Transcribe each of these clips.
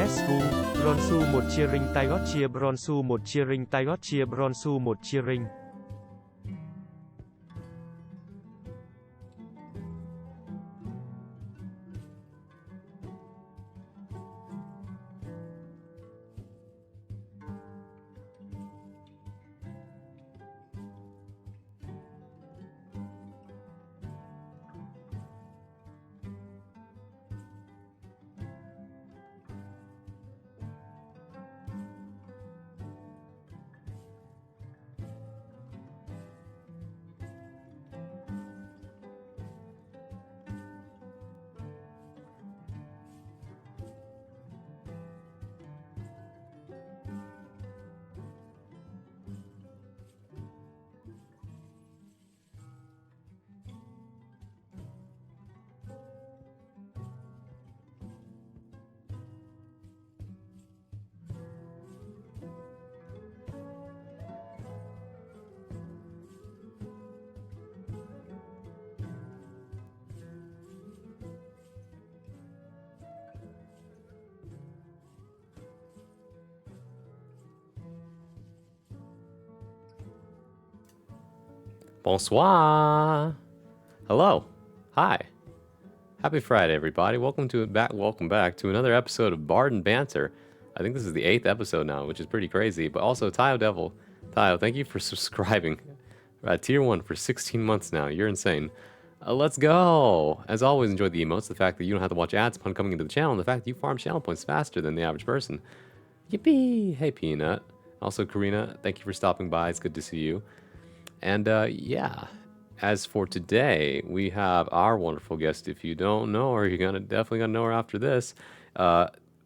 school, Bronsu một cheering Taigot cheer Bronsu một cheering Taigot cheer Bronsu một cheering. Bonsoir. Hello. Hi. Happy Friday, everybody. Welcome back to another episode of Bard and Banter. I think this is the 8th episode now, which is pretty crazy. But also, Tayo Devil. Tayo, thank you for subscribing. Tier 1 for 16 months now. You're insane. Let's go. As always, enjoy the emotes, the fact that you don't have to watch ads upon coming into the channel, and the fact that you farm channel points faster than the average person. Yippee. Hey, Peanut. Also, Karina, thank you for stopping by. It's good to see you. And yeah, as for today, we have our wonderful guest. If you don't know her, you're definitely gonna know her after this.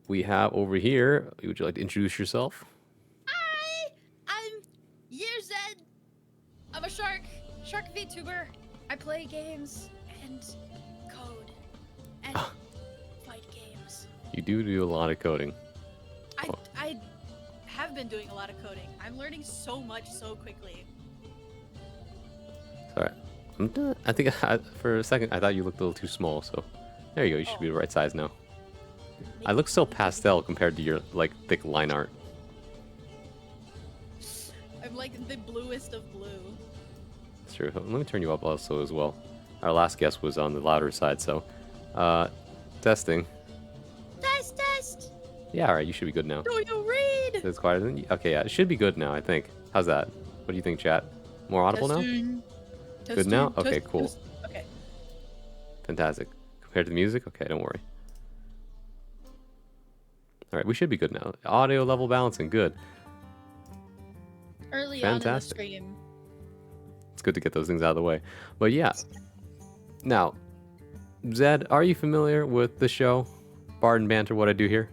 We have over here. Would you like to introduce yourself? Hi, I'm Yearzed. I'm a shark VTuber. I play games and code and fight games. You do a lot of coding. I have been doing a lot of coding. I'm learning so much so quickly. Sorry, I think for a second I thought you looked a little too small. So there you go. You should be the right size now. I look so pastel compared to your thick line art. I'm like the bluest of blue. That's true. Let me turn you up also as well. Our last guest was on the louder side, so testing. Test. Yeah, all right. You should be good now. Do you read? It's quieter than you. Okay, yeah, it should be good now. I think. How's that? What do you think, chat? More audible now? Good now? Okay, cool. Okay. Fantastic. Compared to the music? Okay, don't worry. Alright, we should be good now. Audio level balancing, good. Early Fantastic. on in the stream. It's good to get those things out of the way. But yeah. Now, Zed, are you familiar with the show? Bard and Banter, what I do here?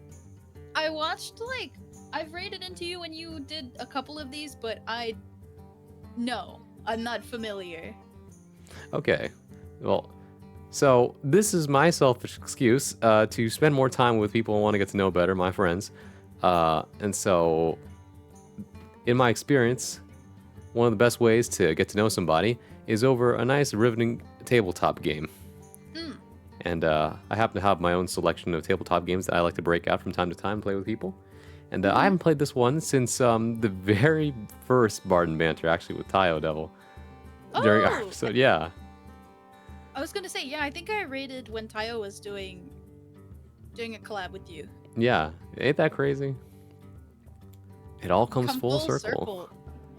I watched I've rated into you when you did a couple of these, but no, I'm not familiar. Okay. Well, so this is my selfish excuse to spend more time with people I want to get to know better, my friends. And so, in my experience, one of the best ways to get to know somebody is over a nice, riveting tabletop game. And I happen to have my own selection of tabletop games that I like to break out from time to time and play with people. And I haven't played this one since the very first Bard and Banter, actually, with Tayo Devil. During our episode, yeah. I was gonna say, yeah, I think I rated when Tayo was doing a collab with you. Yeah, ain't that crazy? It all comes full circle.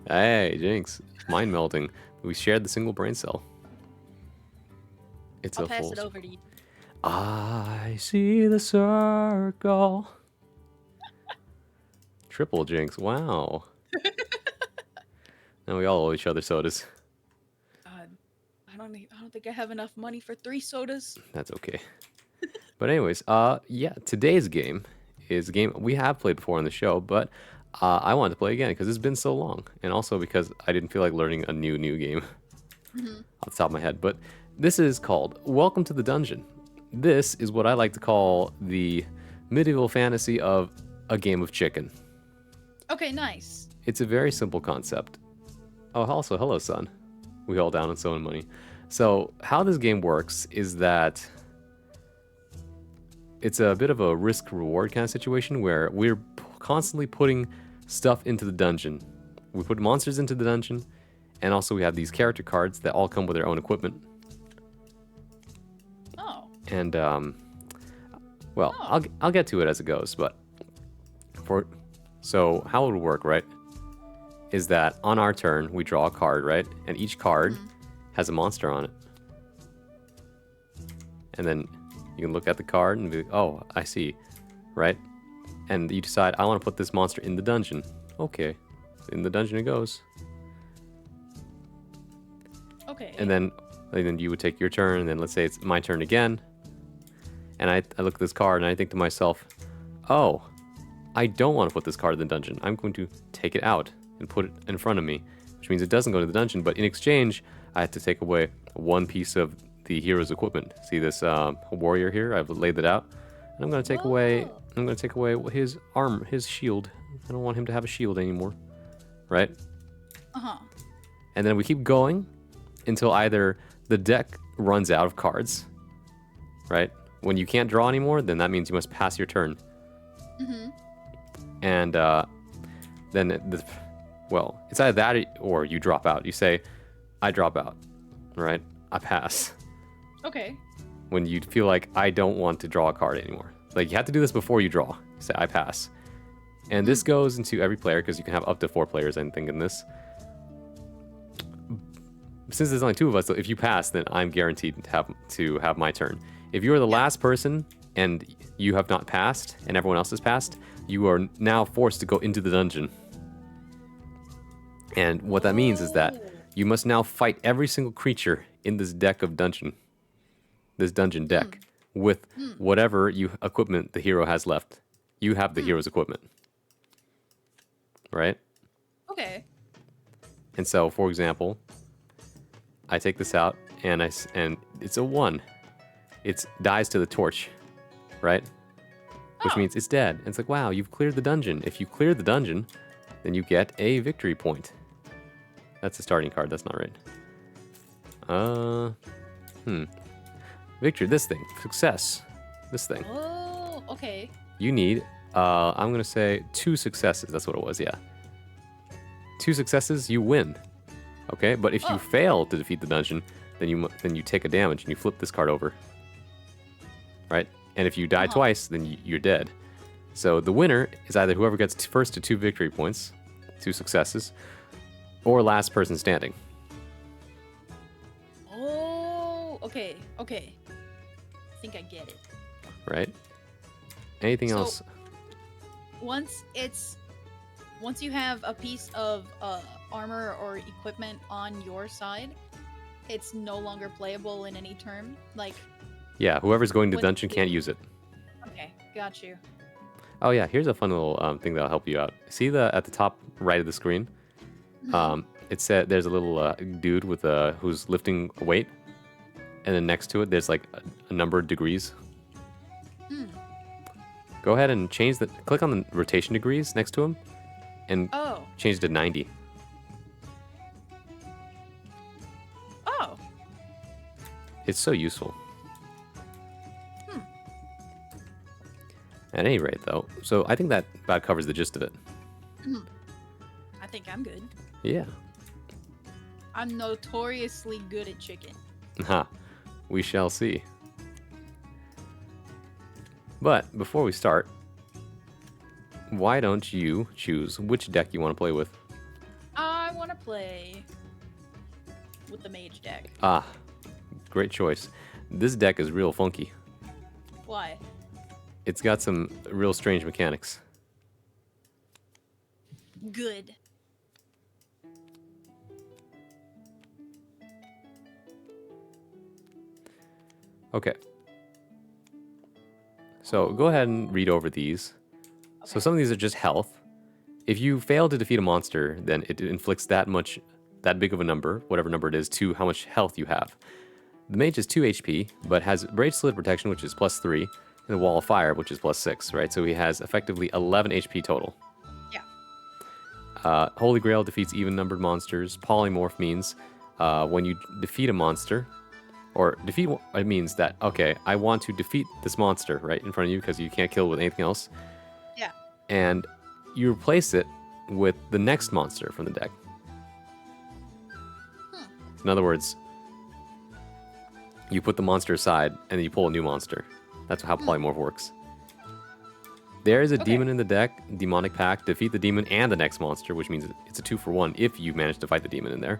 Hey, Jinx, mind melting. We shared the single brain cell. It's I'll a pass full it over to you. I see the circle. Triple Jinx, wow. Now we all owe each other sodas. I don't think I have enough money for 3 sodas. That's okay. But anyways, yeah, today's game is a game we have played before on the show, but I wanted to play again because it's been so long, and also because I didn't feel like learning a new game off the top of my head. But this is called Welcome to the Dungeon. This is what I like to call the medieval fantasy of a game of chicken. Okay, nice. It's a very simple concept. Oh, also, hello, son. We all down on so much money. So, how this game works is that it's a bit of a risk-reward kind of situation where we're constantly putting stuff into the dungeon. We put monsters into the dungeon, and also we have these character cards that all come with their own equipment. Oh. And well, I'll get to it as it goes, but so how it would work, right? Is that on our turn we draw a card, right? And each card has a monster on it. And then you can look at the card and be like, oh, I see, right? And you decide, I want to put this monster in the dungeon. Okay, in the dungeon it goes. Okay. And then you would take your turn, and then let's say it's my turn again. And I look at this card, and I think to myself, oh, I don't want to put this card in the dungeon. I'm going to take it out and put it in front of me, which means it doesn't go to the dungeon, but in exchange, I have to take away one piece of the hero's equipment. See this warrior here? I've laid it out. And I'm going to take away his arm, his shield. I don't want him to have a shield anymore. Right? Uh-huh. And then we keep going until either the deck runs out of cards, right? When you can't draw anymore, then that means you must pass your turn. Mm-hmm. And then well, it's either that or you drop out. You say, I drop out, right? I pass. Okay. When you feel like I don't want to draw a card anymore. Like, you have to do this before you draw. You say, I pass. And this goes into every player, because you can have up to 4 players, I think, in this. Since there's only 2 of us, so if you pass, then I'm guaranteed to have my turn. If you're the last person and you have not passed and everyone else has passed, you are now forced to go into the dungeon. And what that means is that you must now fight every single creature in this deck of dungeon. This dungeon deck with whatever equipment the hero has left. You have the hero's equipment. Right? Okay. And so, for example, I take this out and it's a 1. It dies to the torch, right? Which means it's dead. And it's like, wow, you've cleared the dungeon. If you clear the dungeon, then you get a victory point. That's a starting card. That's not right. Victory, this thing. Success, this thing. Oh, okay. You need, I'm going to say 2 successes. That's what it was, yeah. 2 successes, you win. Okay, but if you fail to defeat the dungeon, then you take a damage and you flip this card over. Right? And if you die twice, then you're dead. So the winner is either whoever gets first to 2 victory points, 2 successes, or last person standing. Oh, okay. I think I get it. Right? Anything else? Once you have a piece of armor or equipment on your side, it's no longer playable in any turn. Like, yeah, whoever's going to the dungeon can't use it. Okay, got you. Oh yeah, here's a fun little thing that'll help you out. See at the top right of the screen? It said there's a little dude with who's lifting a weight, and then next to it there's like a number of degrees. Go ahead and click on the rotation degrees next to him, and change it to 90. Oh. It's so useful. At any rate, though, so I think that about covers the gist of it. I think I'm good. Yeah. I'm notoriously good at chicken. Ha. We shall see. But before we start, why don't you choose which deck you want to play with? I want to play with the mage deck. Ah, great choice. This deck is real funky. Why? It's got some real strange mechanics. Good. Okay. So go ahead and read over these. So some of these are just health. If you fail to defeat a monster, then it inflicts that big of a number, whatever number it is, to how much health you have. The mage is 2 HP, but has Bracelet Protection, which is +3, and the Wall of Fire, which is +6, right? So he has effectively 11 HP total. Yeah. Holy Grail defeats even-numbered monsters. Polymorph means when you defeat a monster, Or defeat, it means that, okay, I want to defeat this monster right in front of you because you can't kill it with anything else. Yeah. And you replace it with the next monster from the deck. In other words, you put the monster aside and then you pull a new monster. That's how polymorph works. There is a demon in the deck, Demonic Pact. Defeat the demon and the next monster, which means it's a 2-for-1 if you manage to fight the demon in there.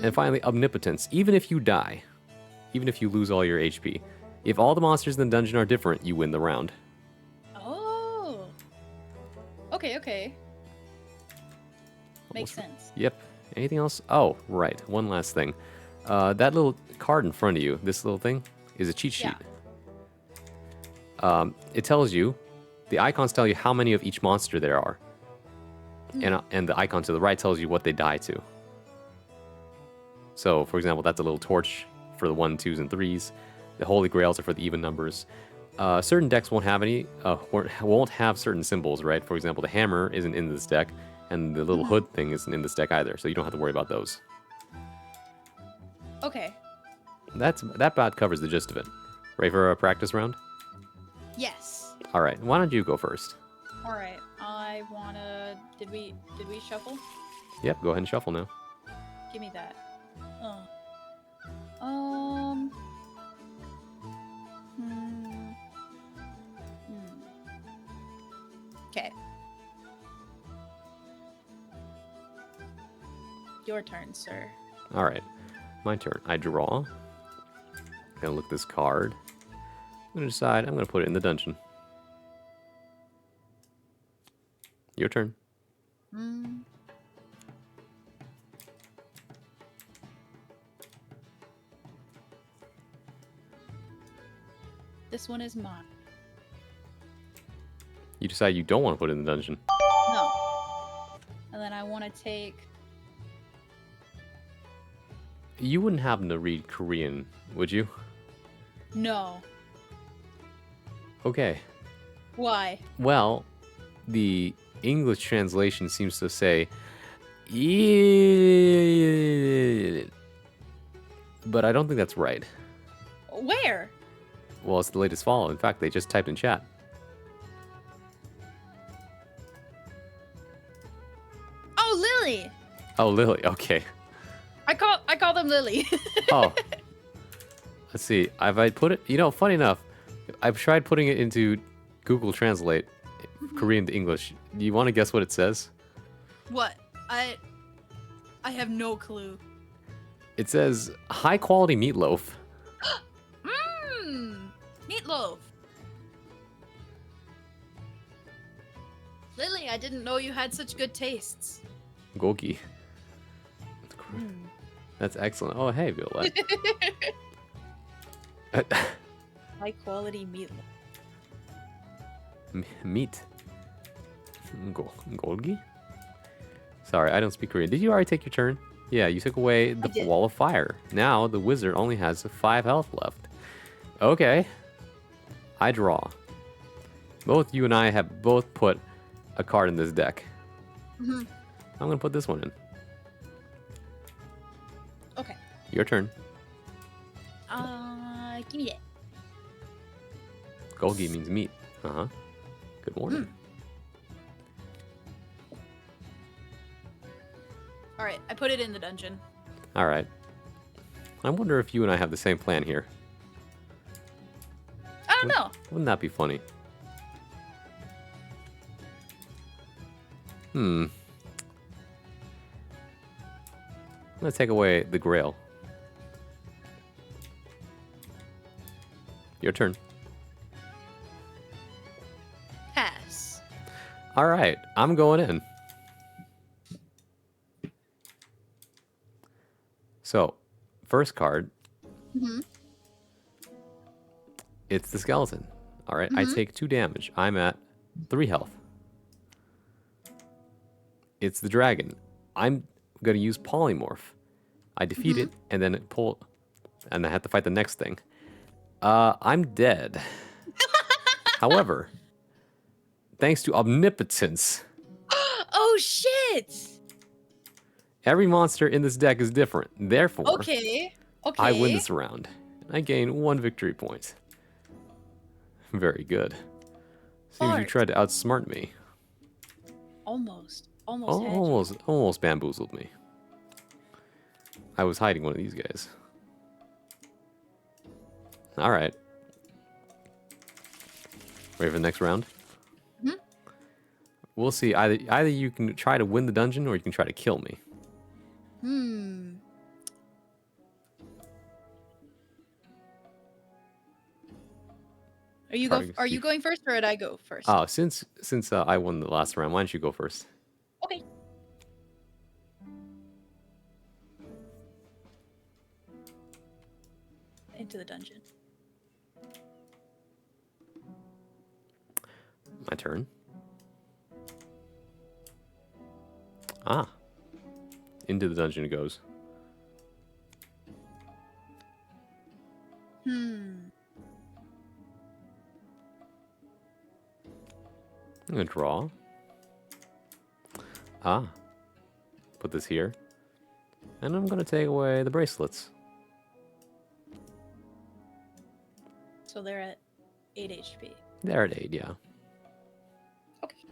And finally, Omnipotence. Even if you die, even if you lose all your HP, if all the monsters in the dungeon are different, you win the round. Oh. Okay. Makes sense. Yep. Anything else? Oh, right. One last thing. That little card in front of you, this little thing, is a cheat sheet. Yeah. It tells you, the icons tell you how many of each monster there are. And the icon to the right tells you what they die to. So, for example, that's a little torch for the 1, 2s, and 3s. The Holy Grails are for the even numbers. Certain decks won't have any, won't have certain symbols, right? For example, the hammer isn't in this deck, and the little hood thing isn't in this deck either, so you don't have to worry about those. Okay. That about covers the gist of it. Ready for a practice round? Yes. All right, why don't you go first? All right. I wanna. Did we shuffle? Yep, go ahead and shuffle now. Give me that. Um. Okay. Your turn, sir. All right, my turn. I draw. Gonna look this card. I'm gonna decide. I'm gonna put it in the dungeon. Your turn. This one is mine. You decide you don't want to put it in the dungeon. No. And then I want to take. You wouldn't happen to read Korean, would you? No. Okay. Why? Well, the English translation seems to say, but I don't think that's right. Where? Well, it's the latest follow. In fact, they just typed in chat. Oh, Lily. Oh, Lily. Okay. I call them Lily. Oh. Let's see. I put it. You know, funny enough, I've tried putting it into Google Translate, Korean to English. Do you want to guess what it says? What? I have no clue. It says high quality meatloaf. Meatloaf. Lily, I didn't know you had such good tastes. Gogi. That's excellent. Oh, hey, Violet. High quality meatloaf. Meat. Golgi? Sorry, I don't speak Korean. Did you already take your turn? Yeah, you took away the wall of fire. Now the wizard only has 5 health left. Okay. I draw. Both you and I have both put a card in this deck. I'm gonna put this one in. Okay. Your turn. Give me that. Golgi means meat. Uh-huh. Good morning. Alright, I put it in the dungeon. All right. I wonder if you and I have the same plan here. I don't know. Wouldn't that be funny? I'm gonna take away the Grail. Your turn. Pass. All right, I'm going in. So, first card. It's the skeleton. All right, I take 2 damage. I'm at 3 health. It's the dragon. I'm gonna use polymorph. I defeat it, and then it pull, and I have to fight the next thing. I'm dead. However, thanks to omnipotence, Oh shit! every monster in this deck is different. Therefore, Okay. I win Okay. this round. I gain 1 victory point. Very good. Seems you Bart. tried to outsmart me. Almost had you. Almost bamboozled me. I was hiding one of these guys. All right. Ready for the next round? Mhm. We'll see. Either you can try to win the dungeon, or you can try to kill me. Are you Try to Are see- you going first, or did I go first? Oh, since I won the last round, why don't you go first? Okay. Into the dungeon. My turn. Ah. Into the dungeon it goes. I'm gonna draw. Ah. Put this here. And I'm gonna take away the bracelets. So they're at 8 HP. They're at 8, yeah. Okay.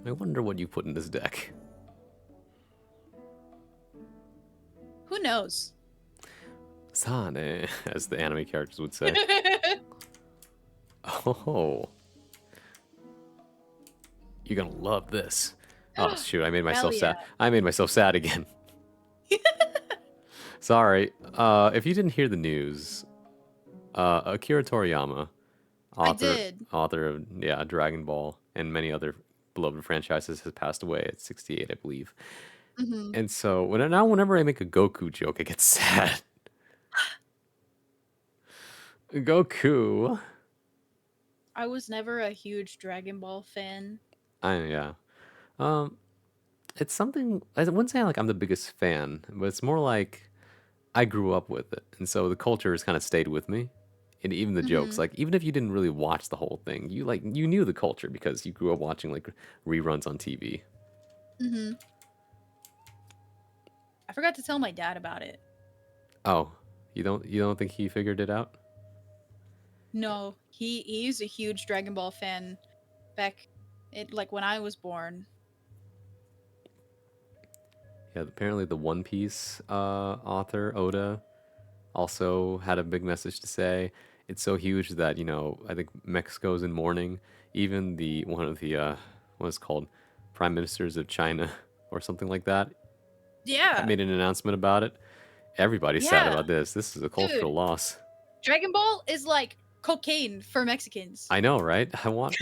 I wonder what you put in this deck. Who knows? Sane, as the anime characters would say. Oh. You're gonna love this. Oh shoot, I made myself Hell sad. yeah. I made myself sad again. Sorry. If you didn't hear the news, Akira Toriyama, I did. author of Dragon Ball and many other beloved franchises, has passed away at 68, I believe. And so whenever I make a Goku joke, I get sad. Goku. I was never a huge Dragon Ball fan. Yeah. It's something I wouldn't say like I'm the biggest fan, but it's more like I grew up with it, and so the culture has kind of stayed with me, and even the jokes. Like even if you didn't really watch the whole thing, you knew the culture because you grew up watching like reruns on TV. I forgot to tell my dad about it. Oh, you don't think he figured it out? No, he's a huge Dragon Ball fan. Back, like when I was born. Yeah, apparently the One Piece author Oda also had a big message to say. It's so huge that I think Mexico's in mourning. Even one of the what's called prime ministers of China or something like that Yeah. made an announcement about it. Everybody's sad Yeah. about this. This is a cultural loss. Dragon Ball is like cocaine for Mexicans. I know, right? Not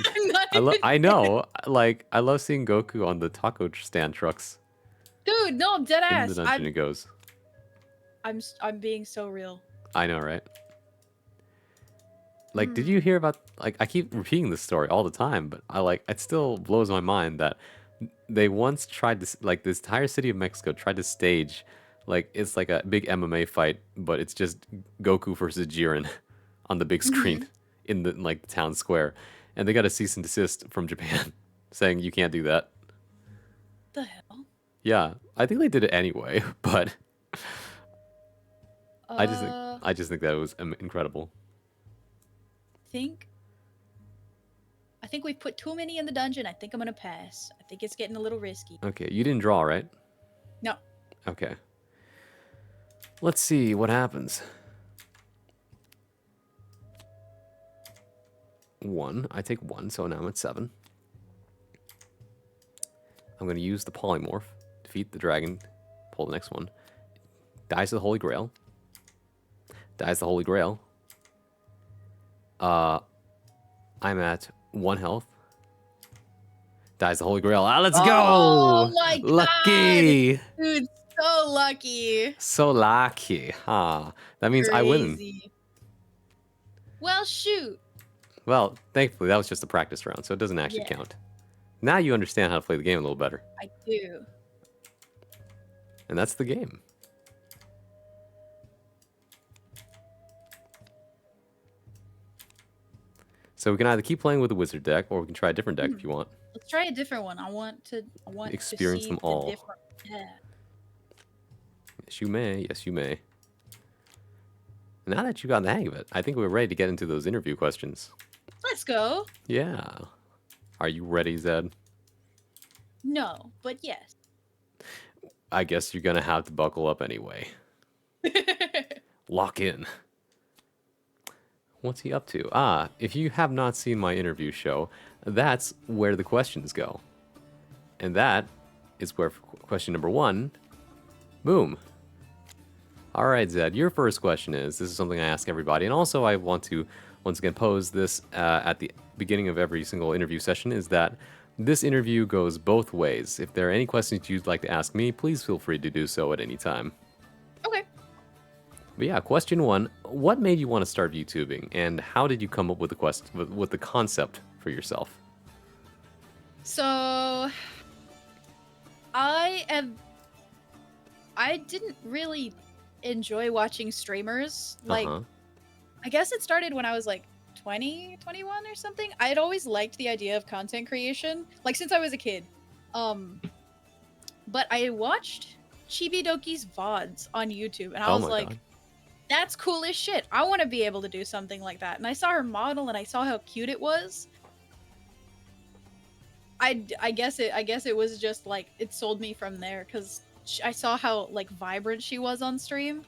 even I know. Like I love seeing Goku on the taco stand trucks. Dude, no, I'm dead In ass. the dungeon it goes. I'm being so real. I know, right? Like, did you hear about, like, I keep repeating this story all the time, but it still blows my mind that they once tried to, like, this entire city of Mexico tried to stage, like, it's like a big MMA fight, but it's just Goku versus Jiren on the big screen in the, like, town square. And they got a cease and desist from Japan saying you can't do that. The hell? Yeah, I think they did it anyway, but I just think that was incredible. I think we've put too many in the dungeon. I think I'm gonna pass. I think it's getting a little risky. Okay, you didn't draw, right? No. Okay. Let's see what happens. 1. I take 1, so now I'm at 7. I'm going to use the polymorph. Defeat the dragon. Pull the next one. Dies the Holy Grail. Dies the Holy Grail. I'm at 1 health. Dies the Holy Grail. Let's go! Oh my god! Lucky! Dude, so lucky. So lucky, huh? That means I win. Crazy. Well, shoot. Well, thankfully, that was just a practice round, so it doesn't actually count. Now you understand how to play the game a little better. I do. And that's the game. So we can either keep playing with the wizard deck, or we can try a different deck if you want. Let's try a different one. I want to Experience see them the all. different Yeah. Yes, you may. Yes, you may. Now that you got the hang of it, I think we're ready to get into those interview questions. Let's go. Yeah. Are you ready, Zed? No, but yes. I guess you're gonna have to buckle up anyway. Lock in. What's he up to? If you have not seen my interview show, that's where the questions go. And that is where question number 1, boom. All right, Zed, your first question is, this is something I ask everybody, and also I want to once again pose this at the beginning of every single interview session, is that this interview goes both ways. If there are any questions you'd like to ask me, please feel free to do so at any time. Okay. But yeah, question 1, what made you want to start YouTubing, and how did you come up with the concept for yourself? So I didn't really enjoy watching streamers. Like, Uh-huh. I guess it started when I was like 20, 21 or something. I had always liked the idea of content creation, like since I was a kid. But I watched Chibidoki's VODs on YouTube, and I Oh was my like, god. that's cool as shit. I want to be able to do something like that. And I saw her model, and I saw how cute it was. I guess it was just like it sold me from there, because I saw how like vibrant she was on stream,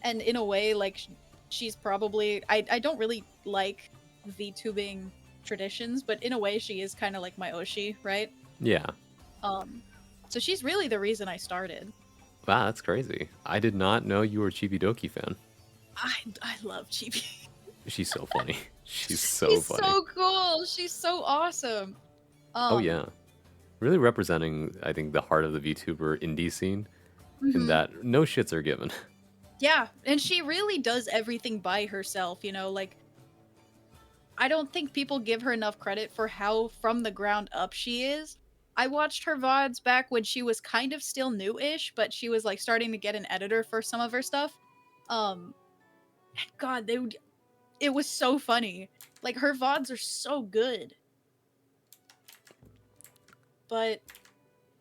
and in a way like she's probably I don't really like VTubing traditions, but in a way she is kind of like my Oshi, right? Yeah. So she's really the reason I started. Wow, that's crazy. I did not know you were a Chibidoki fan. I love Chibi. She's so funny. She's so She's funny. so cool. She's so awesome. Oh yeah. Really representing, I think, the heart of the VTuber indie scene, in Mhm. that no shits are given. Yeah, and she really does everything by herself, you know, like I don't think people give her enough credit for how from the ground up she is. I watched her VODs back when she was kind of still new-ish, but she was like starting to get an editor for some of her stuff. And God, it was so funny. Like her VODs are so good. But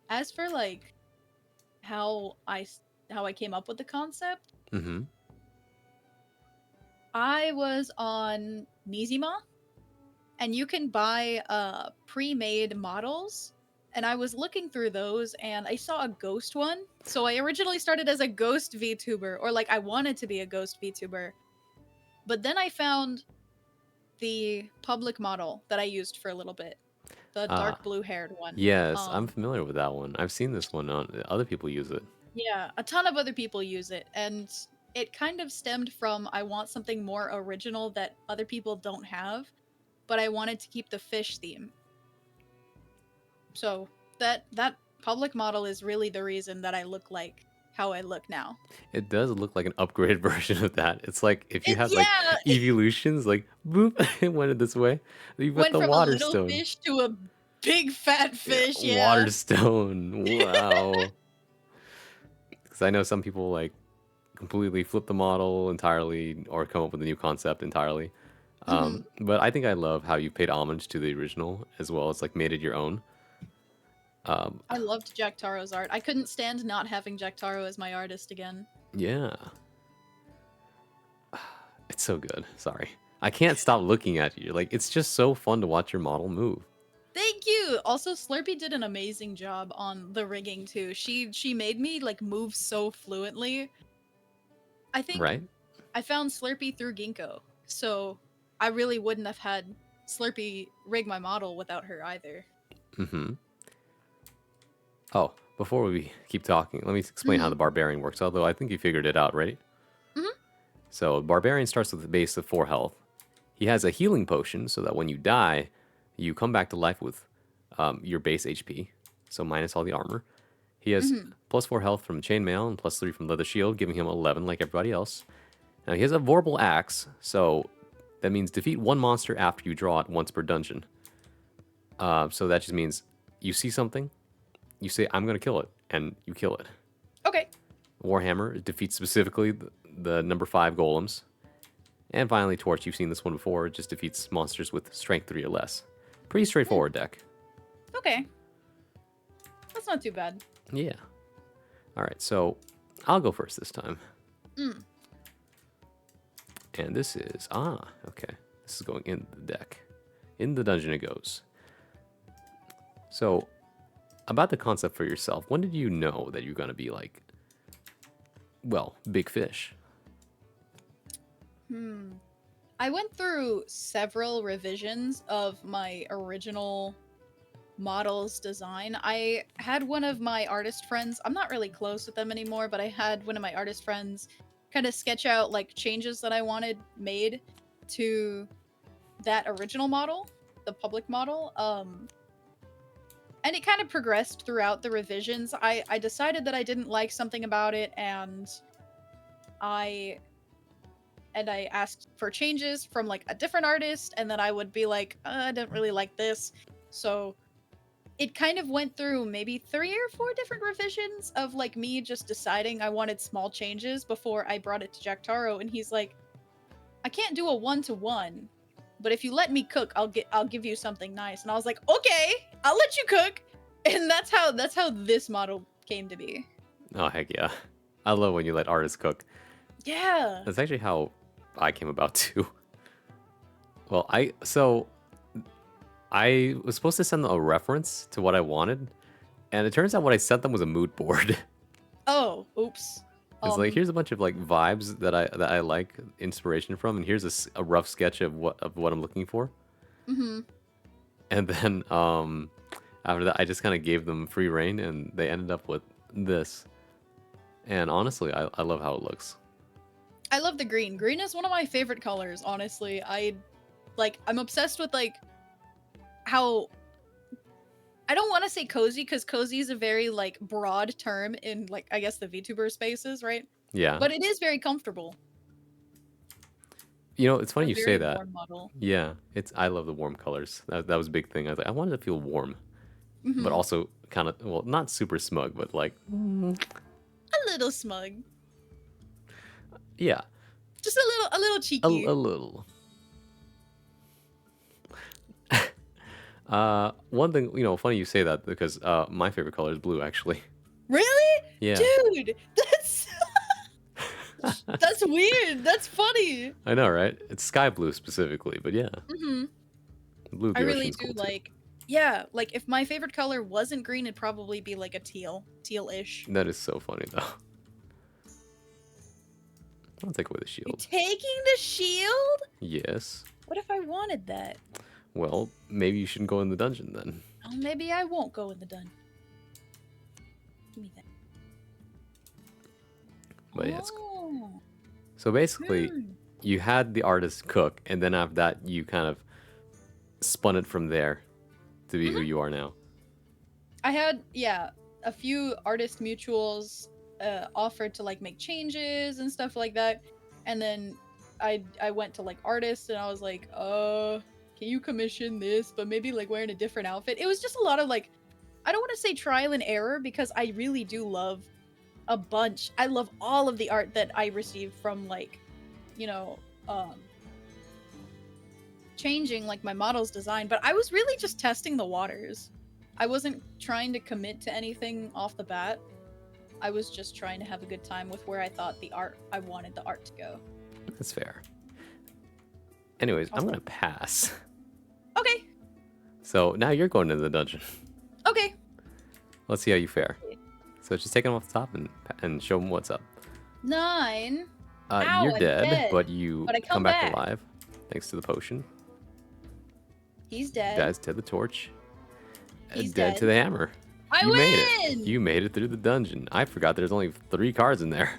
as for like how I came up with the concept, Mm-hmm. I was on Nizima, and you can buy pre-made models, and I was looking through those and I saw a ghost one. So I originally started as a ghost VTuber, or like I wanted to be a ghost VTuber. But then I found the public model that I used for a little bit. The Ah, dark blue haired one. yes, I'm familiar with that one. I've seen this one on other people use it. Yeah, a ton of other people use it, and it kind of stemmed from I want something more original that other people don't have, but I wanted to keep the fish theme. So that public model is really the reason that I look like how I look now. It does look like an upgraded version of that. It's like if you had like Yeah, evolutions, like boop, it went this way. You've got went the from a water little stone. fish to a big fat fish. Yeah. Water stone. Wow. Because I know some people like completely flip the model entirely or come up with a new concept entirely. Mhm. But I think I love how you paid homage to the original as well as like made it your own. I loved Jack Taro's art. I couldn't stand not having Jack Taro as my artist again. Yeah. It's so good. Sorry. I can't stop looking at you. Like, it's just so fun to watch your model move. Thank you. Also, Slurpee did an amazing job on the rigging too. She made me like move so fluently. I think Right? I found Slurpee through Ginkgo, so I really wouldn't have had Slurpee rig my model without her either. Mm-hmm. Oh, before we keep talking, let me explain how the Barbarian works, although I think you figured it out, right? Mhm. So, Barbarian starts with a base of 4 health. He has a healing potion so that when you die, you come back to life with your base HP, so minus all the armor. He has plus 4 health from chainmail and plus 3 from leather shield, giving him 11 like everybody else. Now, he has a vorpal axe, so that means defeat one monster after you draw it once per dungeon. So that just means you see something, you say, I'm going to kill it, and you kill it. Okay. Warhammer defeats specifically the number 5 golems. And finally, Torch, you've seen this one before, it just defeats monsters with strength 3 or less. Pretty straightforward deck. Okay. That's not too bad. Yeah. All right, so I'll go first this time. Mm. And this is, okay. This is going in the deck. In the dungeon it goes. So, about the concept for yourself, when did you know that you're going to be like, well, big fish? I went through several revisions of my original model's design. I had one of my artist friends, I'm not really close with them anymore, but I had one of my artist friends kind of sketch out like changes that I wanted made to that original model, the public model. And it kind of progressed throughout the revisions. I decided that I didn't like something about it, and I asked for changes from like a different artist, and then I would be like, I don't really like this. So it kind of went through maybe 3 or 4 different revisions of like me just deciding I wanted small changes before I brought it to Jack Taro, and he's like, I can't do a 1-to-1, but if you let me cook, I'll give you something nice. And I was like, okay, I'll let you cook. And that's how this model came to be. Oh, heck yeah. I love when you let artists cook. Yeah. That's actually how I came about too. Well, I was supposed to send them a reference to what I wanted, and it turns out what I sent them was a mood board. Oh, oops. It's like, here's a bunch of like vibes that I like inspiration from, and here's a rough sketch of what I'm looking for. Mm-hmm. And then after that, I just kind of gave them free reign, and they ended up with this. And honestly, I love how it looks. I love the green. Green is one of my favorite colors, honestly. I'm obsessed with like how, I don't want to say cozy, because cozy is a very like broad term in like, I guess, the VTuber spaces, right? Yeah. But it is very comfortable. You know, it's funny A you very say that. warm model. Yeah, I love the warm colors. That was a big thing. I was like, I wanted to feel warm, Mhm. but also kind of, well, not super smug, but like, A little smug. yeah, Just a little a cheeky. little. One thing, you know, funny you say that, because my favorite color is blue, actually. Really? Yeah. Dude, that's weird. That's funny. I know, right? It's sky blue specifically, but yeah, Mm-hmm. blue of I the really ocean's do cool too. like, yeah, like if my favorite color wasn't green, it'd probably be like a teal-ish. That is so funny though. I'll take away the You're shield. taking the shield? Yes. What if I wanted that? Well, maybe you shouldn't go in the dungeon then. Oh, maybe I won't go in the dungeon. Give me that. But yeah, it's Oh. so basically, Hmm. you had the artist cook, and then after that, you kind of spun it from there to be who you are now. I had, yeah, a few artist mutuals offered to like make changes and stuff like that, and then I went to like artists, and I was like, can you commission this, but maybe like wearing a different outfit. It was just a lot of like, I don't want to say trial and error, because I really do love a bunch. I love all of the art that I received from like, you know, changing like my model's design, but I was really just testing the waters. I wasn't trying to commit to anything off the bat. I was just trying to have a good time with where I thought I wanted the art to go. That's fair. Anyways, I'm Also- gonna pass. Okay. So now you're going into the dungeon. Okay. Let's see how you fare. So just take him off the top and show him what's up. 9. Ow, You're I'm dead, dead. but you But I come come back back. alive thanks to the potion. He's dead. Guys, to the torch. He's dead dead. to the hammer. I You win! made it. You made it through the dungeon. I forgot there's only 3 cards in there.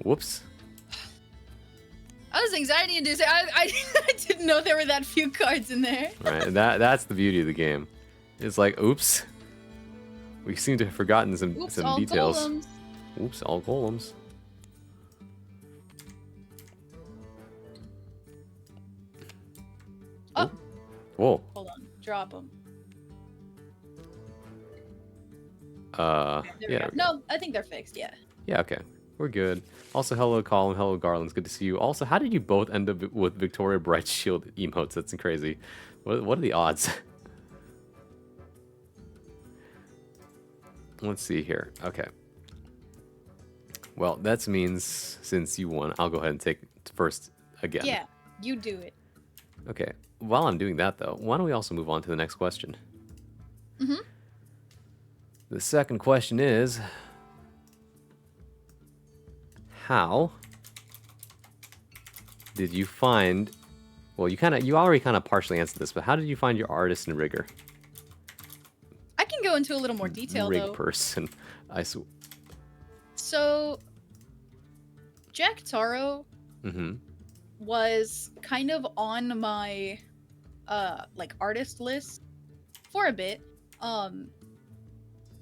Whoops. I was anxiety inducing. I didn't know there were that few cards in there. Right, and that's the beauty of the game. It's like, oops. We seem to have forgotten some Oops, some all details. golems. Oops, all golems. Oh, Whoa. hold on. Drop them. Yeah. There we go. No, I think they're fixed. Yeah. Yeah, okay. We're good. Also, hello, Colin. Hello, Garland. It's good to see you. Also, how did you both end up with Victoria Bright Shield emotes? That's crazy. What are the odds? Let's see here. Okay. Well, that means since you won, I'll go ahead and take first again. Yeah, you do it. Okay. While I'm doing that, though, why don't we also move on to the next question? Mm-hmm. The second question is, how did you find? Well, you already kind of partially answered this, but how did you find your artist and rigger? I can go into a little more detail Rig though. person. So, Jack Taro Mm-hmm. was kind of on my like artist list for a bit.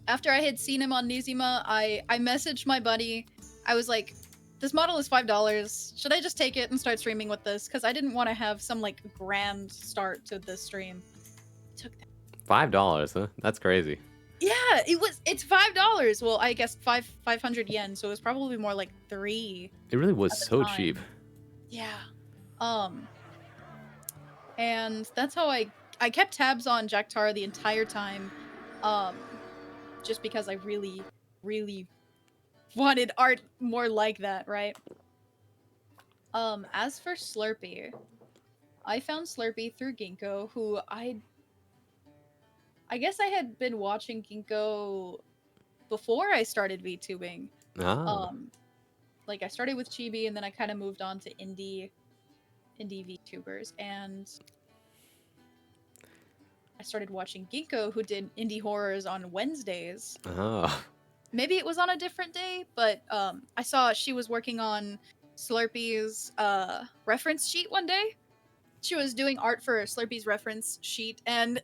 After I had seen him on Nizima, I messaged my buddy. I was like, this model is $5. Should I just take it and start streaming with this? Because I didn't want to have some like grand start to this stream. Took that. $5, huh? That's crazy. Yeah, it's $5. Well, I guess 500 yen, so it was probably more like 3. It really was At the so time. cheap. Yeah. And that's how I kept tabs on Jack Tara the entire time. Just because I really, really wanted art more like that, right? As for Slurpee, I found Slurpee through Ginkgo, who I guess I had been watching Ginkgo before I started VTubing. Ah. Like I started with Chibi and then I kind of moved on to indie VTubers, and I started watching Ginkgo, who did indie horrors on Wednesdays. Oh. Maybe it was on a different day, but I saw she was working on Slurpee's reference sheet one day. She was doing art for Slurpee's reference sheet, and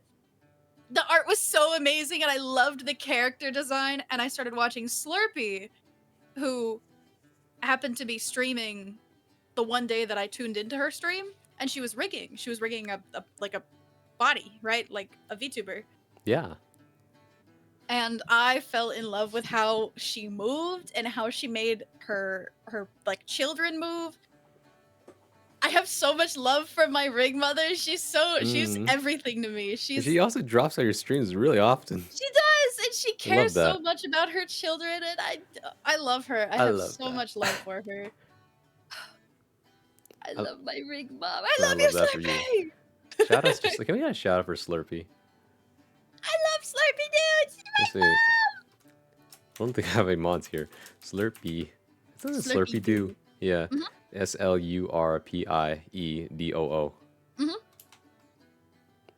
the art was so amazing, and I loved the character design, and I started watching Slurpee, who happened to be streaming the one day that I tuned into her stream, and she was rigging. She was rigging a body, right? Like a VTuber. Yeah. And I fell in love with how she moved and how she made her like children move. I have so much love for my rig mother. She's everything to me. She also drops on your streams really often. She does, and she cares that. so much about her children, and I love her. I have so much love for her. I love my rig mom. I love you, Slurpee! Shout outs just like, can we get a shout out for Slurpee? I love Slurpee, dude! She's my mom! I don't think I have any mods here. Slurpee. It says Slurpee do. Yeah. Mm-hmm. SLURPIEDOO. Mm-hmm.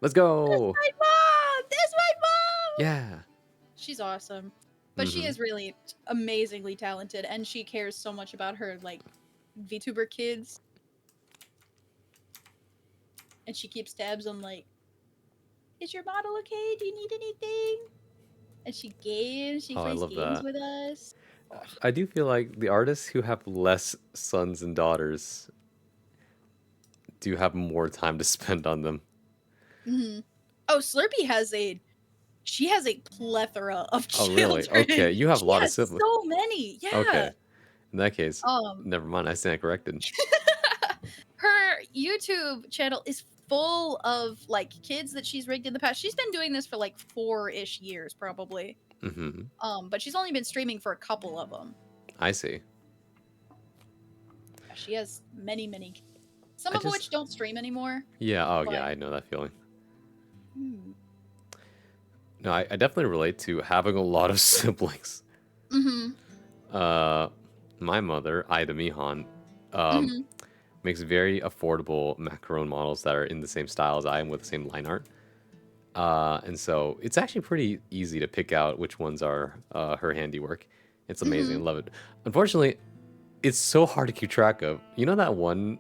Let's go! That's my mom! That's my mom! Yeah. She's awesome. But she is really amazingly talented, and she cares so much about her, like, VTuber kids. And she keeps tabs on, like, is your model okay? Do you need anything? And she plays games with us. I do feel like the artists who have less sons and daughters do have more time to spend on them. Mm-hmm. Oh, Slurpee has a plethora of children. Oh, really? Okay, you have a lot of siblings. So many, yeah. Okay. In that case, never mind. I stand corrected. Her YouTube channel is full of like kids that she's rigged in the past. She's been doing this for like 4-ish years, probably. Mm-hmm. But she's only been streaming for a couple of them. I see. She has many, some of which don't stream anymore. Yeah. Oh, yeah. I know that feeling. Hmm. No, I definitely relate to having a lot of siblings. Mm-hmm. My mother, Ida Mihan, makes very affordable macaron models that are in the same style as I am with the same line art. And so it's actually pretty easy to pick out which ones are her handiwork. It's amazing. I love it. Unfortunately, it's so hard to keep track of. You know that one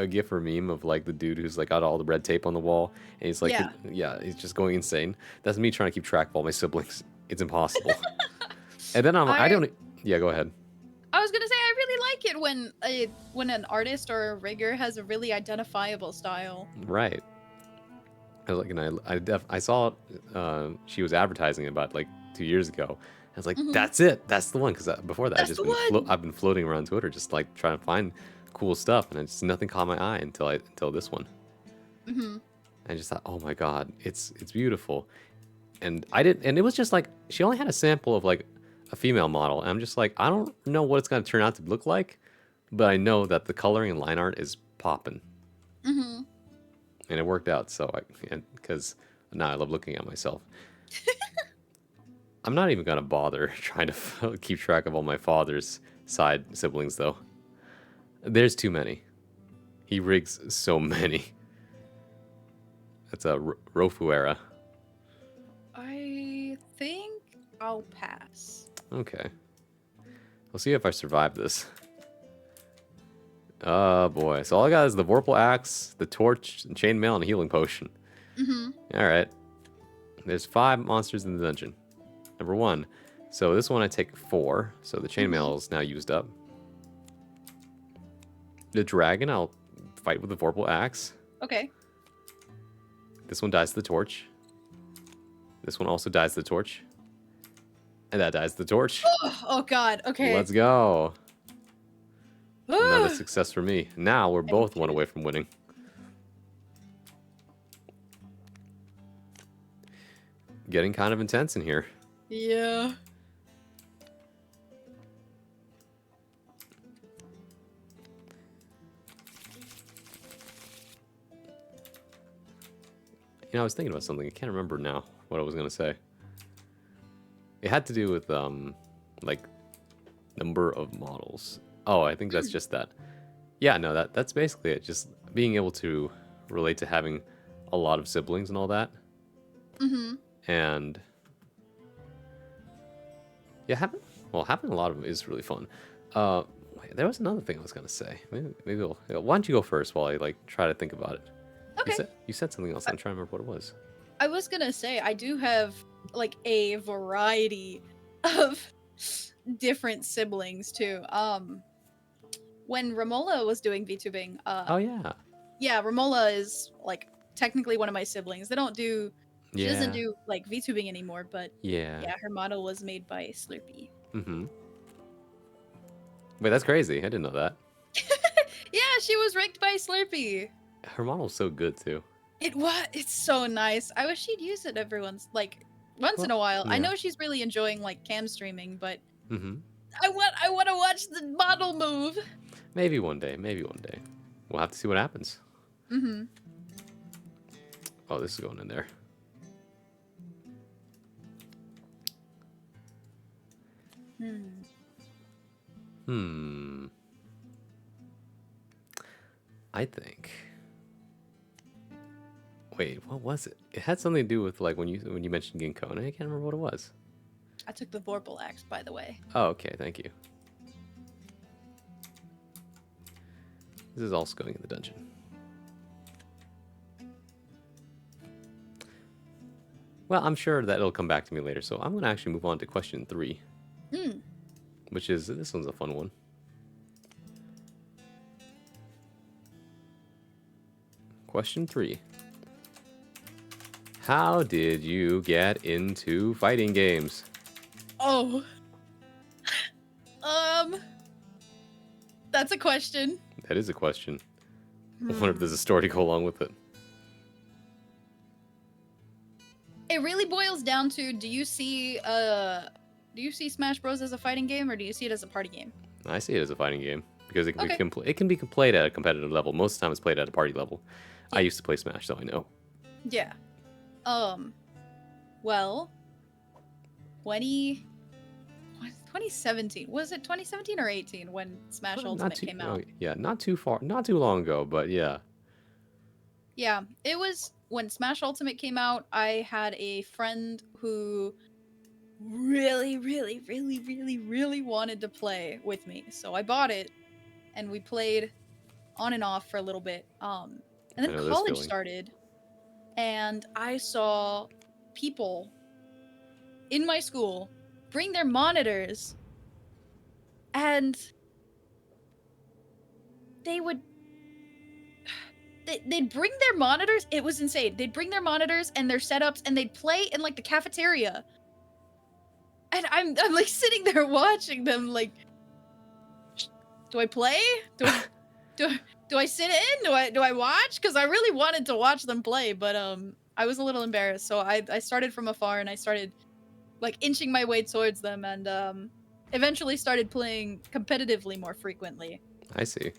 GIF or meme of like the dude who's like got all the red tape on the wall and he's like, he's just going insane. That's me trying to keep track of all my siblings. It's impossible. And then yeah, go ahead. I was gonna say I really like it when an artist or a rigger has a really identifiable style. Right. I saw she was advertising it about like 2 years ago. I was like, that's it. That's the one. Because before that, I've been floating around Twitter just like trying to find cool stuff, and it's nothing caught my eye until this one. I just thought, oh my god, it's beautiful. And it was just like she only had a sample of like a female model, and I'm just like, I don't know what it's gonna turn out to look like, but I know that the coloring and line art is popping, Mm-hmm. and it worked out. So because now I love looking at myself. I'm not even gonna bother trying to keep track of all my father's side siblings, though. There's too many. He rigs so many. That's a Rofu era. I think I'll pass. Okay. We'll see if I survive this. Oh boy. So all I got is the Vorpal Axe, the Torch, and Chainmail, and a Healing Potion. Mm-hmm. Alright. There's 5 monsters in the dungeon. Number 1. So this one I take 4. So the Chainmail is now used up. The Dragon I'll fight with the Vorpal Axe. Okay. This one dies to the Torch. This one also dies to the Torch. And that dies to the Torch. Oh God. Okay. Let's go. Another success for me. Now we're both one away from winning. Getting kind of intense in here. Yeah. You know, I was thinking about something. I can't remember now what I was going to say. It had to do with, like, number of models. Oh, I think that's just that. Yeah, no, that's basically it. Just being able to relate to having a lot of siblings and all that. Mm-hmm. And yeah, having a lot of them is really fun. Wait, there was another thing I was gonna say. Maybe why don't you go first while I like try to think about it? Okay. You said something else. I'm trying to remember what it was. I was gonna say I do have like a variety of different siblings too. When Romola was doing VTubing, Oh yeah. yeah, Romola is like technically one of my siblings. They don't do She doesn't Yeah. do like VTubing anymore, but Yeah. yeah, her model was made by Slurpee. Mm-hmm. Wait, that's crazy. I didn't know that. Yeah, she was rigged by Slurpee. Her model's so good too. It's so nice. I wish she'd use it once in a while. I yeah. know she's really enjoying like cam streaming, but Mm-hmm. I want to watch the model move. Maybe one day. Maybe one day. We'll have to see what happens. Mm-hmm. Oh, this is going in there. Hmm. I think. Wait, what was it? It had something to do with like when you mentioned Ginkgo, and I can't remember what it was. I took the Vorpal axe, by the way. Oh, okay, thank you. This is also going in the dungeon. Well, I'm sure that it'll come back to me later, so I'm going to actually move on to question 3. Which is, this one's a fun one. Question 3. How did you get into fighting games? Oh. That's a question. That is a question. I wonder if there's a story to go along with it. It really boils down to do you see Smash Bros as a fighting game or do you see it as a party game? I see it as a fighting game because it can Okay. it can be played at a competitive level. Most of the time, it's played at a party level. I used to play Smash, so I know. Yeah. Well, 2017. Was it 2017 or 18 when Smash Ultimate came out? Yeah, not too long ago, but yeah. Yeah, it was when Smash Ultimate came out. I had a friend who really wanted to play with me. So I bought it and we played on and off for a little bit. And then I know this college feeling. started and I saw people in my school bring their monitors and they'd bring their monitors. It was insane. They'd bring their monitors and their setups and they'd play in like the cafeteria. And I'm like sitting there watching them like, do I play? Do I sit in? Do I watch? Because I really wanted to watch them play, but I was a little embarrassed. So I started from afar and I started like inching my way towards them, and eventually started playing competitively more frequently. I see.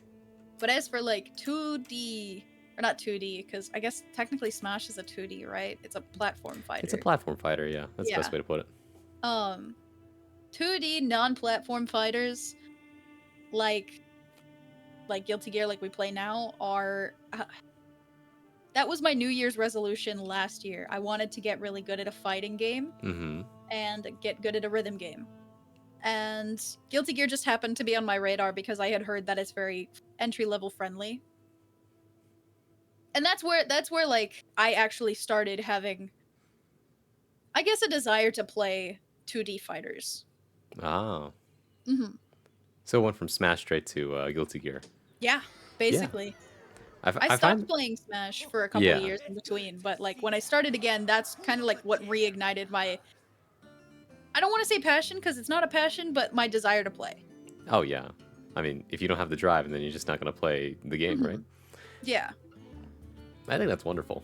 But as for like 2D, or not 2D, because I guess technically Smash is a 2D, right? It's a platform fighter. It's a platform fighter, yeah. That's the best way to put it. 2D non-platform fighters like Guilty Gear, like we play now, are that was my New Year's resolution last year. I wanted to get really good at a fighting game and get good at a rhythm game. And Guilty Gear just happened to be on my radar because I had heard that it's very entry-level friendly. And that's where like I actually started having, I guess, a desire to play 2D fighters. Ah. Mm-hmm. So it went from Smash straight to Guilty Gear. Yeah, basically. I stopped playing Smash for a couple of years in between, but like when I started again, that's kind of like what reignited my, I don't want to say passion because it's not a passion, but my desire to play. Oh yeah. I mean, if you don't have the drive, then you're just not going to play the game, right? Yeah. I think that's wonderful.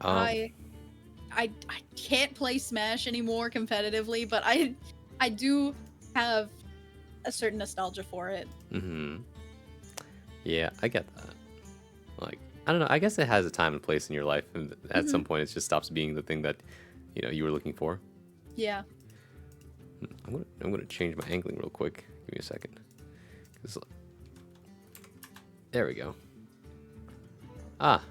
I can't play Smash anymore competitively, but I do have a certain nostalgia for it. Yeah, I get that. Like, I don't know. I guess it has a time and place in your life, and at some point, it just stops being the thing that you were looking for. Yeah. I'm gonna change my angling real quick. Give me a second. There we go. Ah,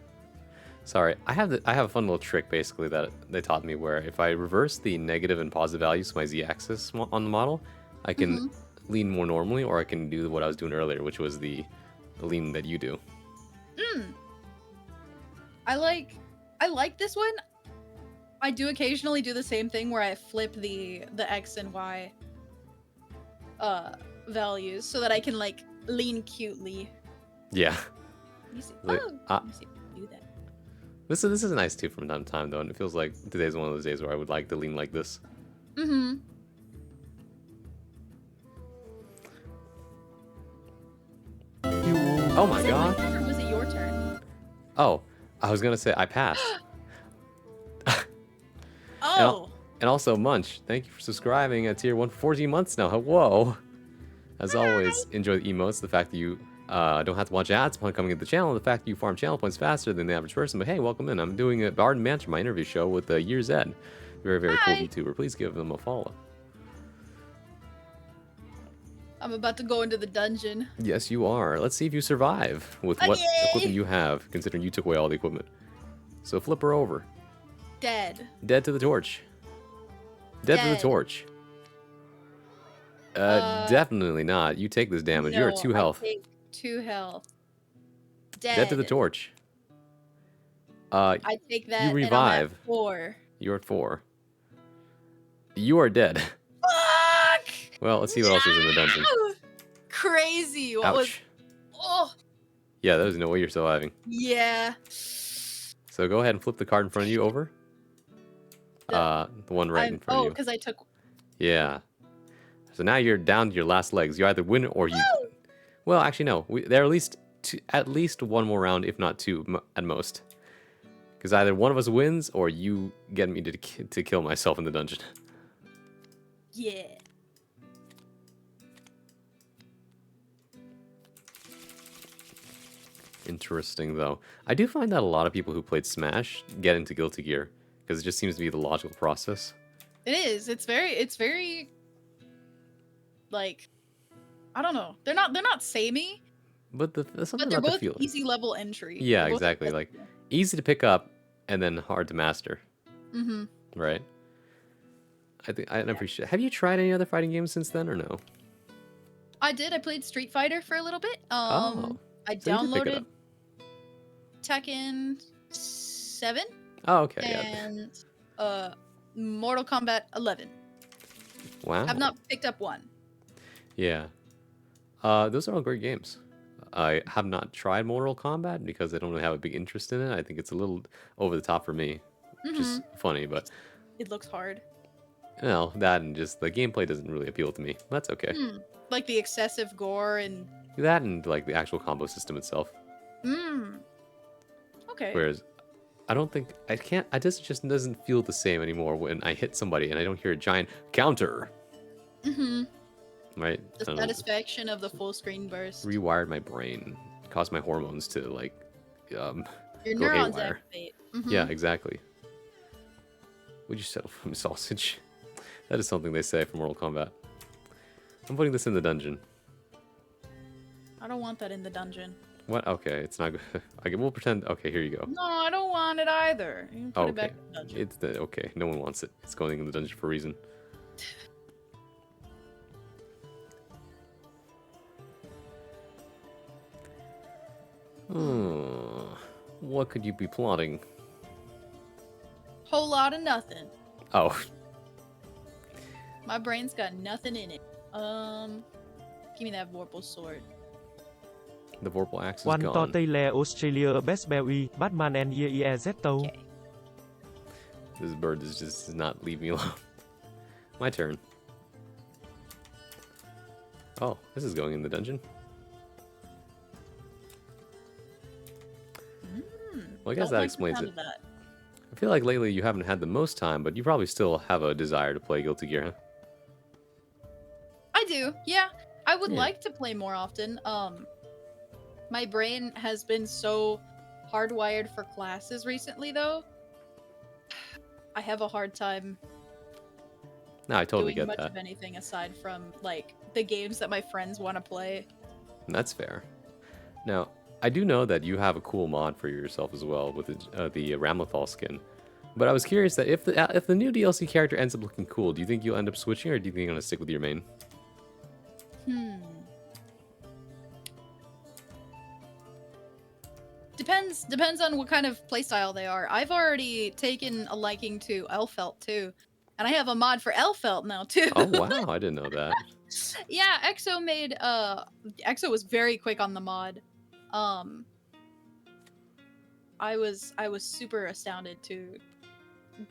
sorry. I have a fun little trick basically that they taught me where if I reverse the negative and positive values to my z-axis on the model, I can lean more normally, or I can do what I was doing earlier, which was the lean that you do. I like this one. I do occasionally do the same thing where I flip the X and Y values so that I can like lean cutely. Yeah. Let me see. Let me see if I can do that. This is nice too from time to time though, and it feels like today's one of those days where I would like to lean like this. Oh my god. Or was it your turn? Oh, I was gonna say I passed. Oh. And also Munch, thank you for subscribing at tier 1 for 14 months now. Whoa. As always, enjoy the emotes, the fact that you don't have to watch ads upon coming into the channel, the fact that you farm channel points faster than the average person. But hey, welcome in. I'm doing a Barden Banter, my interview show with Year's Ed. Very, very cool VTuber. Please give them a follow. I'm about to go into the dungeon. Yes, you are. Let's see if you survive with what equipment you have, considering you took away all the equipment. So flip her over. Dead. Dead to the torch. Dead to the torch. Definitely not. You take this damage. No, You're at 2 health. I take 2 health. Dead to the torch. I take that. You revive. And I'm at 4. You're at 4. You are dead. Fuck! Well, let's see what else is in the dungeon. Crazy. What Ouch. was? Oh. Yeah, there's no way you're surviving. Yeah. So go ahead and flip the card in front of you over. The one right in front of you. Oh, because I took. Yeah. So now you're down to your last legs. You either win or you. Well, actually, no. There are at least one more round, if not 2 at most. Because either one of us wins or you get me to kill myself in the dungeon. Yeah. Interesting, though. I do find that a lot of people who played Smash get into Guilty Gear because it just seems to be the logical process. It is. It's very. Like, I don't know. They're not samey. But something they're about both the feeling. easy level entry. Yeah, exactly. Like easy to pick up and then hard to master. Right. I appreciate. Have you tried any other fighting games since then, or no? I did. I played Street Fighter for a little bit. Oh, I downloaded Tekken 7. Oh, okay. And Mortal Kombat 11. Wow. I've not picked up 1. Yeah. Those are all great games. I have not tried Mortal Kombat because I don't really have a big interest in it. I think it's a little over the top for me, which is funny, but it looks hard. No, that and just the gameplay doesn't really appeal to me. That's okay. Like the excessive gore and that and like the actual combo system itself. Okay. Whereas I don't think I can't. I just doesn't feel the same anymore when I hit somebody and I don't hear a giant counter. Mm-hmm. Right? The I don't know. satisfaction of the full screen burst. Rewired my brain, caused my hormones to like Your go neurons haywire. activate. Mm-hmm. Yeah, exactly. Would you settle for sausage? That is something they say for Mortal Kombat. I'm putting this in the dungeon. I don't want that in the dungeon. What? Okay, it's not good. Okay, we'll pretend. Okay, here you go. No, I don't want it either. You can put Oh, it back okay. in the dungeon. It's the okay. No one wants it. It's going in the dungeon for a reason. What could you be plotting? Whole lot of nothing. Oh, My brain's got nothing in it. Give me that Vorpal sword. the Vorpal axe is One to gone. Taylor Australia Best Belly, Batman and YEZ Tâu. Okay. This bird does not leave me alone. My turn. Oh, this is going in the dungeon. Well, I guess Don't that like the explains sound it. of that. I feel like lately you haven't had the most time, but you probably still have a desire to play Guilty Gear, huh? I do. Yeah. I would Yeah. like to play more often. My brain has been so hardwired for classes recently though. I have a hard time No, I totally doing get much that. of anything aside from like the games that my friends want to play. That's fair. Now, I do know that you have a cool mod for yourself as well with the Ramlethal skin. But I was curious that if the new DLC character ends up looking cool, do you think you'll end up switching, or do you think you're gonna stick with your main? Depends on what kind of playstyle they are. I've already taken a liking to Elfelt too. And I have a mod for Elfelt now too. Oh wow, I didn't know that. Yeah, Exo was very quick on the mod. I was super astounded to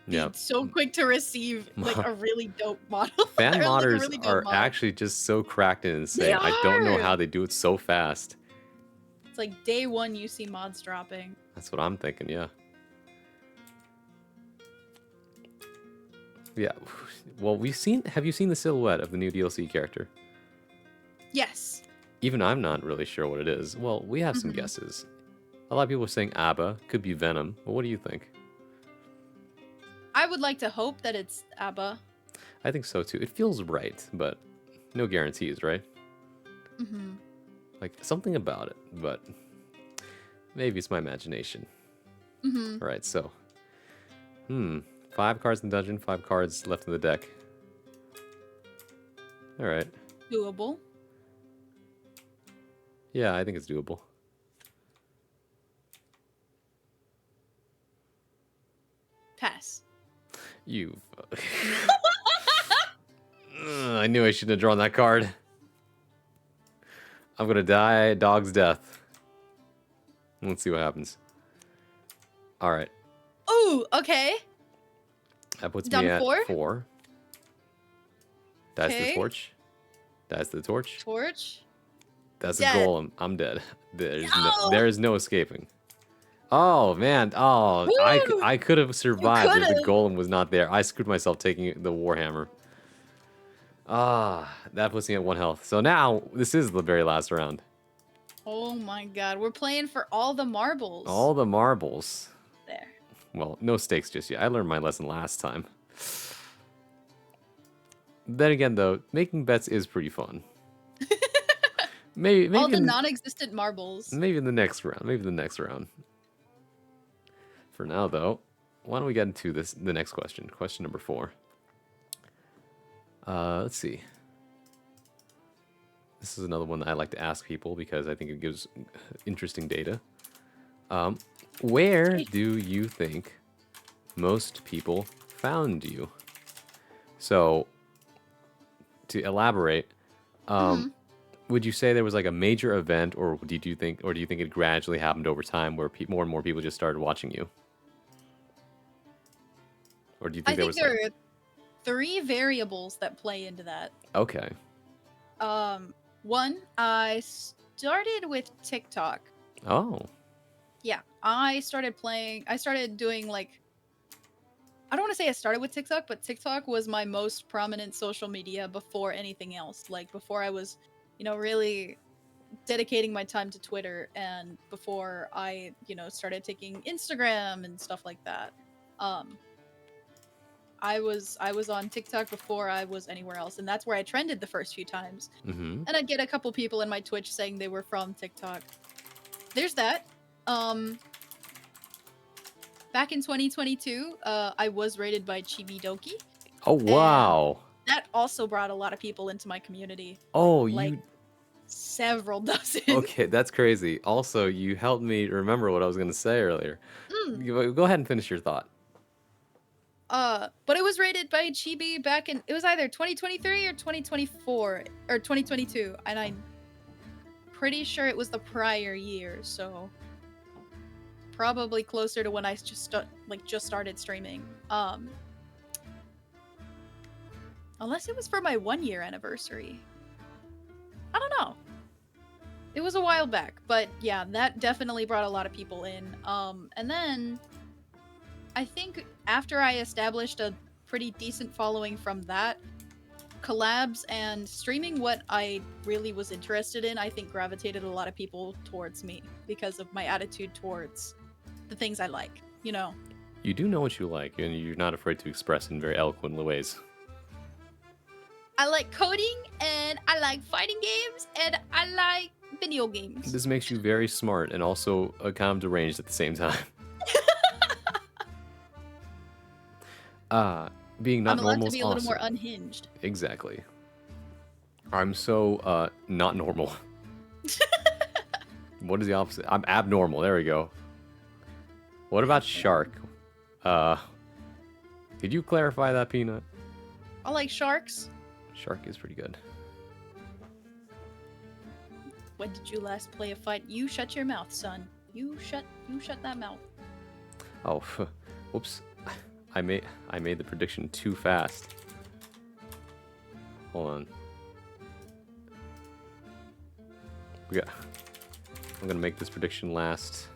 be Yeah. so quick to receive like a really dope model. Fan or, like, a modders really dope are mod. actually just so cracked and They insane. I don't know are! how they do it so fast. It's like day one you see mods dropping. That's what I'm thinking, yeah. Yeah. Well, have you seen the silhouette of the new DLC character? Yes. Even I'm not really sure what it is. Well, we have some guesses. A lot of people are saying ABBA, could be Venom. Well, what do you think? I would like to hope that it's ABBA. I think so too. It feels right, but no guarantees, right? Like something about it, but maybe it's my imagination. All right, so 5 cards in the dungeon, 5 cards left in the deck. All right. Doable. Yeah, I think it's doable. Pass. You. I knew I shouldn't have drawn that card. I'm gonna die a dog's death. Let's see what happens. All right. Ooh, okay. That puts Done me at 4? 4. That's the Okay. torch. That's the torch. Torch. That's Dead. a golem. I'm dead. No! There is no escaping. Oh man. Oh, Woo! I could have survived if the could've. golem was not there. I screwed myself taking the warhammer. Ah, that puts me at 1 health. So now this is the very last round. Oh my god, we're playing for all the marbles. All the marbles. there. Well, no stakes just yet. I learned my lesson last time. Then again, though, making bets is pretty fun. maybe All the in, non-existent marbles. maybe in the next round. Maybe the next round. For now, though, why don't we get into the next question? Question number 4. Let's see. This is another one that I like to ask people because I think it gives interesting data. Where do you think most people found you? So, to elaborate, would you say there was like a major event, or do you think it gradually happened over time, where more and more people just started watching you? Or do you think I think there was are 3 variables that play into that. okay? One, I started with TikTok. Oh, yeah, I started doing like, I don't want to say I started with TikTok, but TikTok was my most prominent social media before anything else. Like before I was, really dedicating my time to Twitter, and before I, started taking Instagram and stuff like that. Um I was on TikTok before I was anywhere else, and that's where I trended the first few times. Mm-hmm. And I'd get a couple people in my Twitch saying they were from TikTok. There's that. Um Back in 2022, I was rated by Chibidoki, Oh, and wow. that also brought a lot of people into my community, Oh, like you... several dozen. Okay, that's crazy. Also, you helped me remember what I was going to say earlier. Mm. Go ahead and finish your thought. But it was rated by Chibi back in, it was either 2023 or 2024 or 2022, and I'm pretty sure it was the prior year, so probably closer to when I just started streaming. Unless it was for my 1 year anniversary. I don't know. It was a while back, but yeah, that definitely brought a lot of people in. And then I think after I established a pretty decent following from that, collabs and streaming what I really was interested in, I think gravitated a lot of people towards me because of my attitude towards the things I like, You do know what you like, and you're not afraid to express in very eloquent ways. I like coding, and I like fighting games, and I like video games. This makes you very smart and also kind of deranged at the same time. Being not I'm allowed normal to is be a little more awesome. unhinged. Exactly. I'm so not normal. What is the opposite? I'm abnormal. There we go. What about shark? Could you clarify that, Peanut? I like sharks. Shark is pretty good. When did you last play a fight? You shut your mouth, son. You shut that mouth. Oh, whoops. I made the prediction too fast. Hold on. I'm gonna make this prediction last.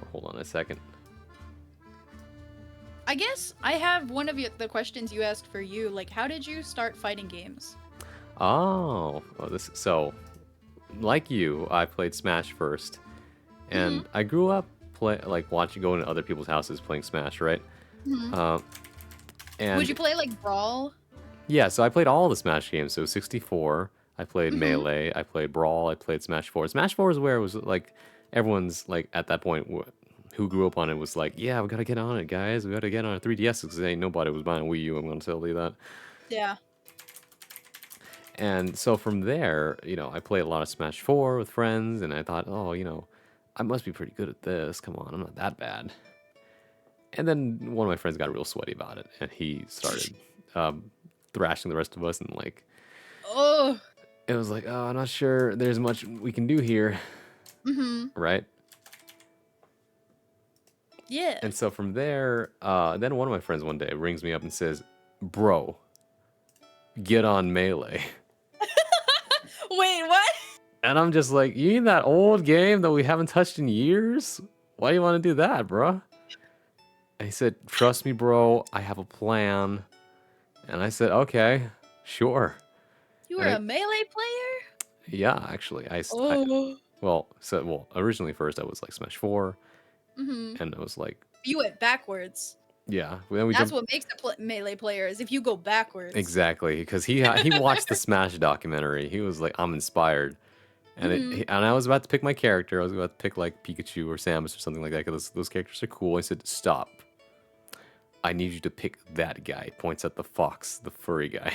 Oh, hold on a second. I guess I have one of the questions you asked for you. Like, how did you start fighting games? Oh, so like you, I played Smash first, and I grew up watching going to other people's houses playing Smash, right? Mhm. And Would you play like Brawl? yeah, so I played all the Smash games. So 64, I played Mhm. Melee, I played Brawl, I played Smash 4. Smash 4 is where it was like everyone's like at that point who grew up on it was like, yeah, we gotta get on it, guys. We gotta get on a 3DS because ain't nobody was buying Wii U. I'm gonna tell you that. Yeah. And so from there, I played a lot of Smash 4 with friends, and I thought, oh, I must be pretty good at this. Come on, I'm not that bad. And then one of my friends got real sweaty about it, and he started thrashing the rest of us, and like, Oh. it was like, oh, I'm not sure there's much we can do here, Mhm. right? Yeah. And so from there, then one of my friends one day rings me up and says, bro, get on Melee. Wait, what? And I'm just like, you mean that old game that we haven't touched in years? Why do you want to do that, bro? And he said, trust me, bro, I have a plan. And I said, okay, sure. You were And a Melee player? yeah, actually, Oh. originally first I was like Smash 4, Mhm. and I was like, You went backwards. yeah. Then we That's jumped, what makes a Melee player, is if you go backwards. exactly, because he watched the Smash documentary. He was like, I'm inspired. And Mhm. and I was about to pick my character. I was about to pick like Pikachu or Samus or something like that because those characters are cool. I said, stop. I need you to pick that guy. Points at the fox, the furry guy.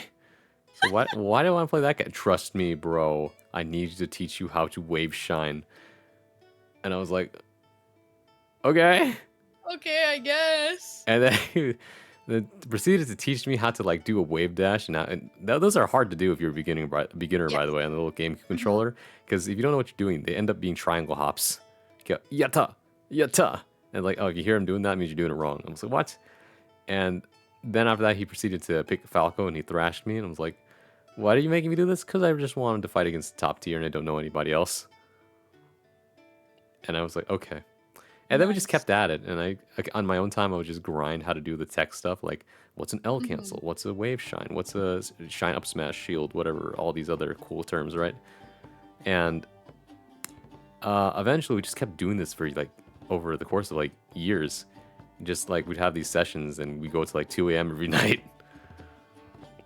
So why do I want to play that guy? Trust me, bro. I need you to teach you how to wave shine. And I was like, okay. Okay, I guess. And then he proceeded to teach me how to like do a wave dash. And those are hard to do if you're a beginner, Yes. by the way, on the little game controller. Because if you don't know what you're doing, they end up being triangle hops. You go, yatta, yatta. And like, oh, if you hear him doing that, it means you're doing it wrong. I was like, what? And then after that, he proceeded to pick Falco and he thrashed me. And I was like, why are you making me do this? Because I just wanted to fight against the top tier and I don't know anybody else. And I was like, okay. And then we just Nice. kept at it. And like, on my own time, I would just grind how to do the tech stuff. Like, what's an L Mhm. cancel? What's a wave shine? What's a shine up smash shield? Whatever, all these other cool terms, right? And eventually we just kept doing this for like over the course of like years. Just like we'd have these sessions and we go to like 2 a.m. every night.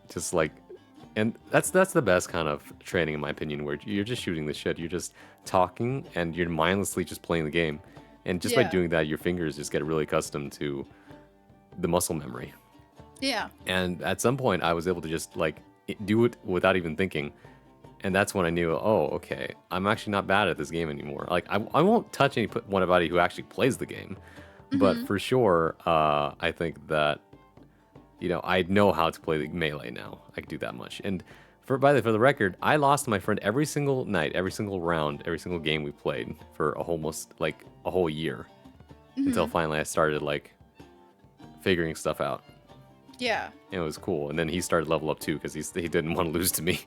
Just like, and that's the best kind of training in my opinion, where you're just shooting the shit. You're just talking and you're mindlessly just playing the game. And just by Yeah. doing that, your fingers just get really accustomed to the muscle memory. Yeah. And at some point, I was able to just like do it without even thinking. And that's when I knew, oh, okay, I'm actually not bad at this game anymore. Like, I won't touch anybody who actually plays the game. But Mhm. for sure, I think that, I know how to play the melee now. I can do that much. And for the record, I lost to my friend every single night, every single round, every single game we played for almost like a whole year. Until Mhm. finally I started like figuring stuff out. Yeah. And it was cool. And then he started level up too because he didn't want to lose to me.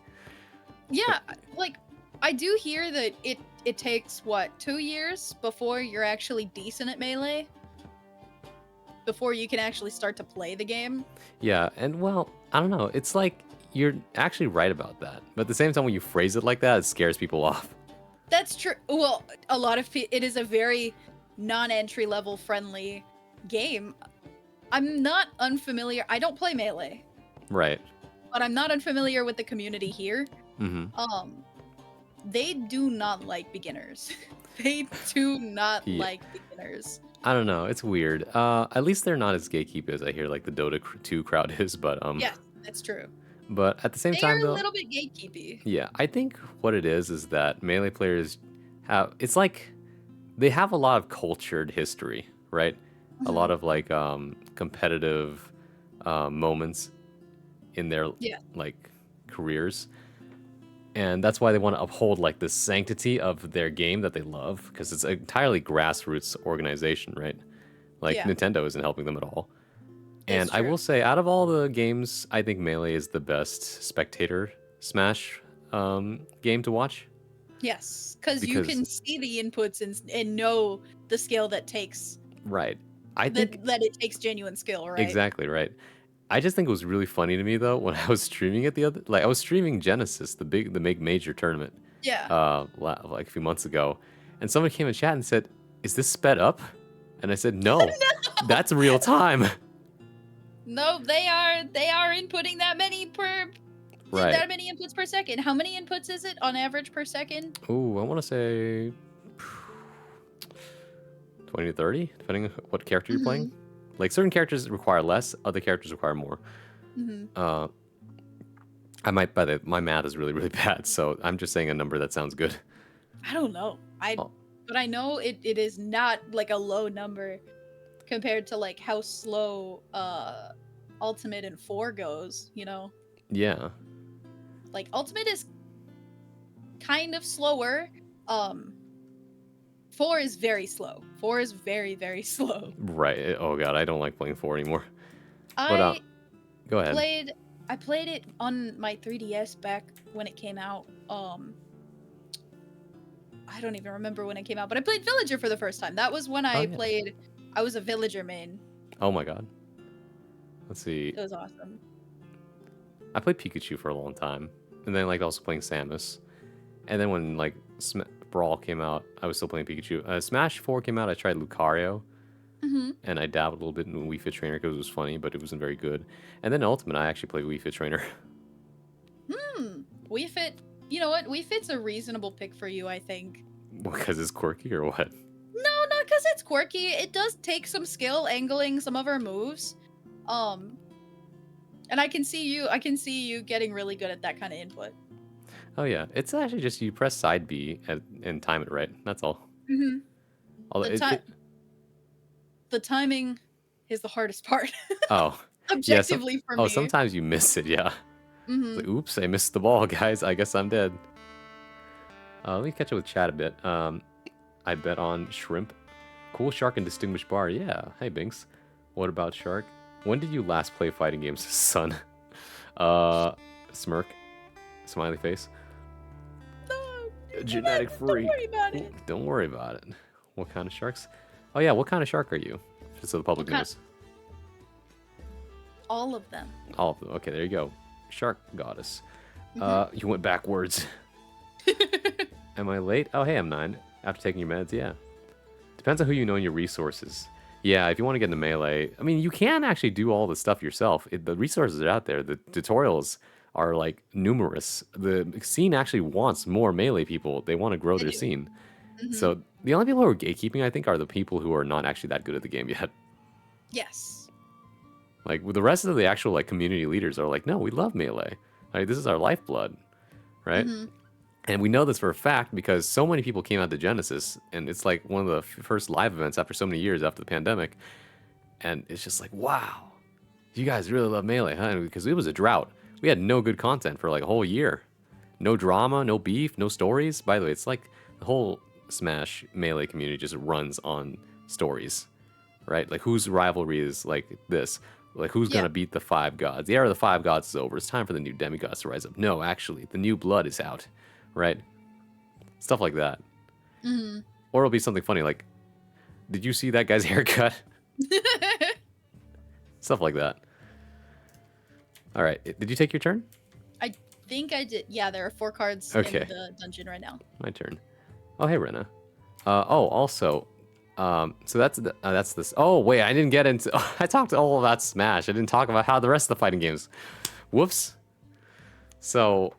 Yeah, like I do hear that it takes what, 2 years before you're actually decent at melee? Before you can actually start to play the game? Yeah, and well, I don't know. It's like you're actually right about that. But at the same time, when you phrase it like that, it scares people off. That's true. Well, a lot of it is a very non-entry level friendly game. I'm not unfamiliar. I don't play melee, Right. but I'm not unfamiliar with the community here. Mm-hmm. They do not like beginners. They do not Yeah. like beginners. I don't know. It's weird. At least they're not as gatekeepy as I hear like the Dota 2 crowd is. Yes, that's true. But at the same They time, are a though, little bit gatekeepy. yeah, I think what it is that melee players have. It's like they have a lot of cultured history, right? A lot Mhm. of like competitive moments in their Yeah. like careers, and that's why they want to uphold like the sanctity of their game that they love because it's an entirely grassroots organization, right? Like Yeah. Nintendo isn't helping them at all. And It's I true. will say, out of all the games, I think Melee is the best spectator Smash game to watch Yes, because you because, can see the inputs and know the skill that takes right? I think that it takes genuine skill, right? exactly right. I just think it was really funny to me though when I was streaming it I was streaming Genesis, the big major tournament, Yeah. like a few months ago, and someone came in chat and said, "Is this sped up?" And I said, "No, No, that's real time." no, they are inputting Right. that many inputs per second. How many inputs is it on average per second? Ooh, I want to say 20 to 30, depending on what character you're playing. Mhm. Like certain characters require less, other characters require more. Mhm. Uh, my math is really, really bad, so I'm just saying a number that sounds good. I don't know. Oh, But I know it is not like a low number compared to like how slow Ultimate and 4 goes, you know? yeah, Like Ultimate is kind of slower. Um 4 is very slow. 4 is very, very slow. right. Oh god, I don't like playing 4 anymore. But I go ahead. played it on my 3DS back when it came out. I don't even remember when it came out, but I played Villager for the first time. That was when Oh I yeah. played. I was a Villager main. Oh my god. Let's see. It was awesome. I played Pikachu for a long time, and then like also playing Samus, and then when like Brawl came out, I was still playing Pikachu. Smash 4 came out, I tried Lucario, Mm-hmm. and I dabbled a little bit in Wii Fit Trainer because it was funny, but it wasn't very good. And then Ultimate, I actually played Wii Fit Trainer. Wii Fit. You know what? Wii Fit's a reasonable pick for you, I think. Because it's quirky or what? No, not because it's quirky. It does take some skill angling some of our moves. And I can see you getting really good at that kind of input. Oh yeah, it's actually just you press side B and time it right. That's all. Mm-hmm. Although The timing is the hardest part. oh yeah, Objectively for me. sometimes you miss it. Yeah. It's Mm-hmm. like, oops, I missed the ball, guys. I guess I'm dead. Let me catch up with chat a bit. I bet on Shrimp. Cool Shark and Distinguished Bar. Yeah. Hey, Binks. What about Shark? When did you last play fighting games, son? Smirk. Smiley face. No, Genetic freak. Don't worry about it. Don't worry about it. What kind of sharks? Oh yeah, what kind of shark are you? Just so the public What kind- knows. All of them. All of them. Okay, there you go. Shark goddess. Mm-hmm. You went backwards. Am I late? Oh, hey, I'm 9. After taking your meds, yeah. Depends on who you know and your resources. Yeah, if you want to get into Melee, I mean, you can actually do all the stuff yourself. The resources are out there. The tutorials are, like, numerous. The scene actually wants more Melee people. They want to grow They their do. scene. Mhm. So the only people who are gatekeeping, I think, are the people who are not actually that good at the game yet. Yes. Like, with the rest of the actual, like, community leaders are like, no, we love Melee. Like, this is our lifeblood, right? Mhm. And we know this for a fact because so many people came out to Genesis, and it's like one of the first live events after so many years after the pandemic. And it's just like, wow, you guys really love Melee, huh? Because it was a drought. We had no good content for like a whole year. No drama, no beef, no stories. By the way, it's like the whole Smash Melee community just runs on stories, right? Like whose rivalry is like this? Like who's Yeah. gonna beat the 5 gods? The era of the 5 gods is over. It's time for the new demigods to rise up. No, actually, the new blood is out, right? Stuff like that. Mm-hmm. Or it'll be something funny like, did you see that guy's haircut? Stuff like that. All right, did you take your turn? I think I did. Yeah, there are 4 cards Okay. in the dungeon right now. My turn. Oh, hey, Rena. Also, so that's this. Oh, wait, I didn't get into. I talked all about Smash. I didn't talk about how the rest of the fighting games. Whoops. So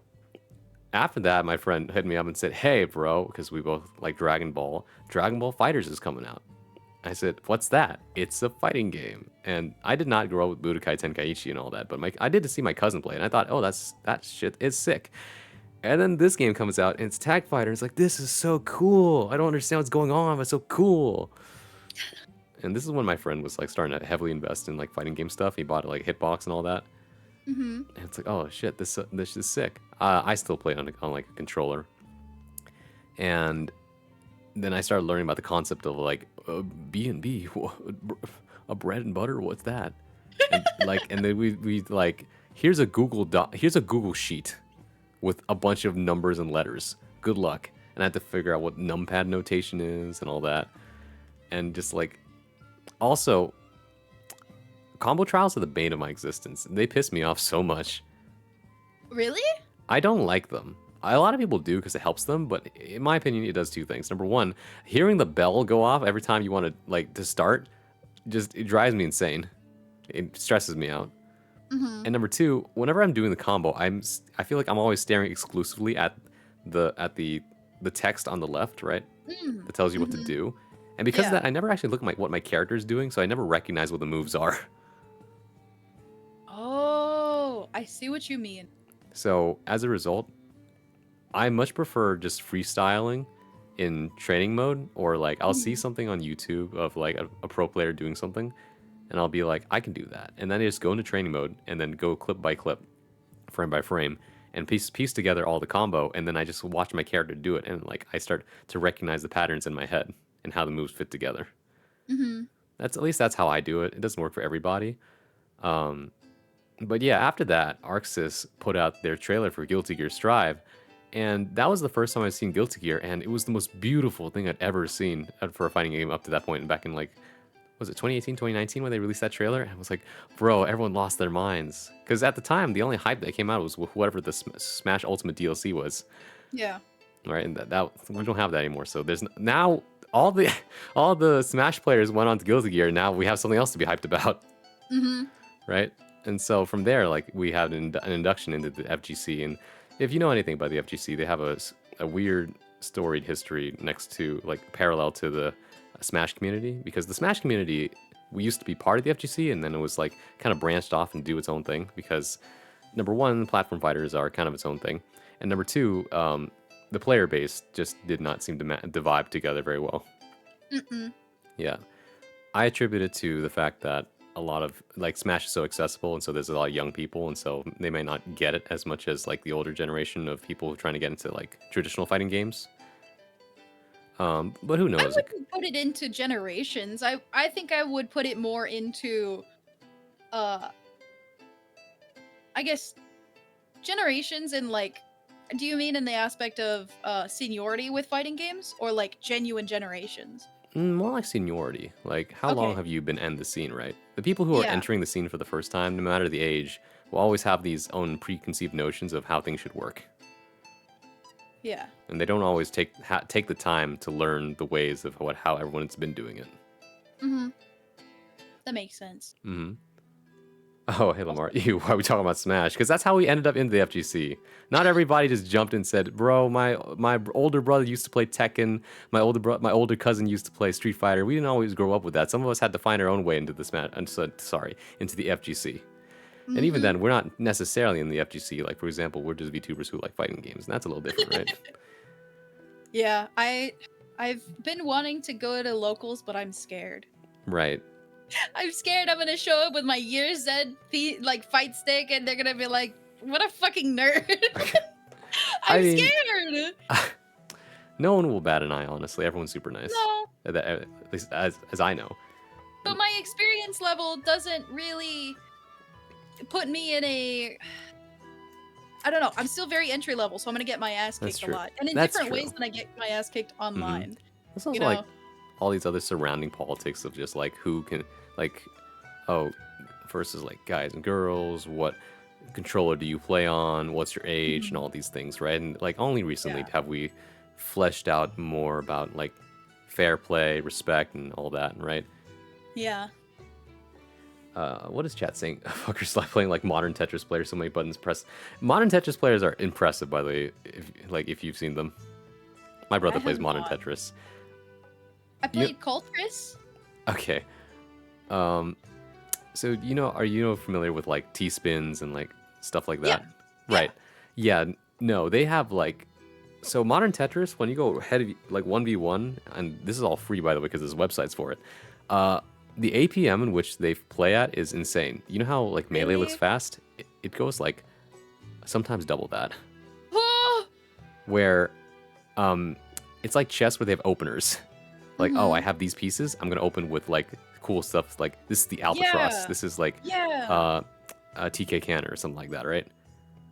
after that, my friend hit me up and said, "Hey, bro," because we both like Dragon Ball. Dragon Ball Fighters is coming out. I said, "What's that?" It's a fighting game, and I did not grow up with Budokai Tenkaichi and all that, but I did see my cousin play, and I thought, "Oh, that shit is sick." And then this game comes out, and it's Tag Fighter. It's like, this is so cool. I don't understand what's going on, but it's so cool. And this is when my friend was like starting to heavily invest in like fighting game stuff. He bought like Hitbox and all that. Mm-hmm. And it's like, oh shit, this is sick. I still play on like a controller. And then I started learning about the concept of like B&B, a bread and butter. What's that? And like, and then we like, here's a Google sheet with a bunch of numbers and letters. Good luck. And I had to figure out what numpad notation is and all that. And just like, also, combo trials are the bane of my existence. They piss me off so much. Really? I don't like them. A lot of people do because it helps them, but in my opinion, it does 2 things. Number 1, hearing the bell go off every time you want to start, it drives me insane. It stresses me out. Mm-hmm. And number 2, whenever I'm doing the combo, I feel like I'm always staring exclusively at the text on the left, right? That tells you what to do. And because of Yeah. that, I never actually look at what my character is doing, so I never recognize what the moves are. Oh, I see what you mean. So as a result, I much prefer just freestyling in training mode, or like I'll see something on YouTube of like a pro player doing something, and I'll be like, I can do that. And then I just go into training mode and then go clip by clip, frame by frame, and piece together all the combo, and then I just watch my character do it, and like I start to recognize the patterns in my head and how the moves fit together. Mm-hmm. At least that's how I do it. It doesn't work for everybody. But yeah, after that, ArcSys put out their trailer for Guilty Gear Strive, and that was the first time I've seen Guilty Gear, and it was the most beautiful thing I'd ever seen for a fighting game up to that point, back in like, was it 2018, 2019 when they released that trailer? And I was like, bro, everyone lost their minds. Because at the time, the only hype that came out was whatever the Smash Ultimate DLC was. Yeah. Right, and that we don't have that anymore. So there's now all the Smash players went on to Guilty Gear. Now we have something else to be hyped about. Mm-hmm. Right? And so from there, like, we have an induction into the FGC. And if you know anything about the FGC, they have a weird storied history next to, like, parallel to the Smash community. Because the Smash community, we used to be part of the FGC, and then it was, like, kind of branched off and do its own thing. Because, number 1, platform fighters are kind of its own thing. And number 2, the player base just did not seem to vibe together very well. Mm-mm. Yeah. I attribute it to the fact that a lot of, like, Smash is so accessible, and so there's a lot of young people, and so they may not get it as much as, like, the older generation of people trying to get into, like, traditional fighting games. But who I knows? wouldn't put it into generations. I think I would put it more into, I guess, generations and like, do you mean in the aspect of seniority with fighting games, or like genuine generations? More like seniority. Like, how long Okay. have you been in the scene, right? The people who are Yeah. entering the scene for the first time, no matter the age, will always have these own preconceived notions of how things should work. Yeah. And they don't always take the time to learn the ways of how everyone's been doing it. Mm-hmm. That makes sense. Mm-hmm. Oh, hey, Lamar. Why are we talking about Smash? Because that's how we ended up in the FGC. Not everybody just jumped and said, "Bro, my older brother used to play Tekken. My older cousin used to play Street Fighter." We didn't always grow up with that. Some of us had to find our own way into the Smash. Into the FGC. And even Mm-hmm. then, we're not necessarily in the FGC. Like, for example, we're just VTubers who like fighting games, and that's a little different, right? Yeah. I've been wanting to go to locals, but I'm scared. Right. I'm scared I'm gonna show up with my year's end fight stick, and they're gonna be like, "What a fucking nerd!" I I'm mean, scared. no one will bat an eye, honestly. Everyone's super nice. No, At least as I know. but my experience level doesn't really put me in a. I don't know. I'm still very entry level, so I'm gonna get my ass That's kicked a true. lot, and in That's different true. ways than I get my ass kicked online. It's also You know? like all these other surrounding politics of just like who can versus like guys and girls, what controller do you play on, what's your age, and all these things, right? And like only recently Yeah. have we fleshed out more about like fair play, respect, and all that, right? Yeah. What is chat saying? Fuckers like playing like modern Tetris players, so many buttons pressed. Modern Tetris players are impressive, by the way, if you've seen them. My brother plays have modern not. Tetris. I played Coltris. Okay. So are you familiar with like T-spins and like stuff like that? Yeah. Right. Yeah. No, they have like so modern Tetris. When you go like 1v1, and this is all free by the way because there's websites for it. The APM in which they play at is insane. You know how like melee looks Really? fast? It goes like sometimes double that. Oh, Where it's like chess where they have openers. Like, oh, I have these pieces. I'm gonna open with like cool stuff. Like this is the albatross. Yeah. This is like yeah. a TK cannon or something like that, right?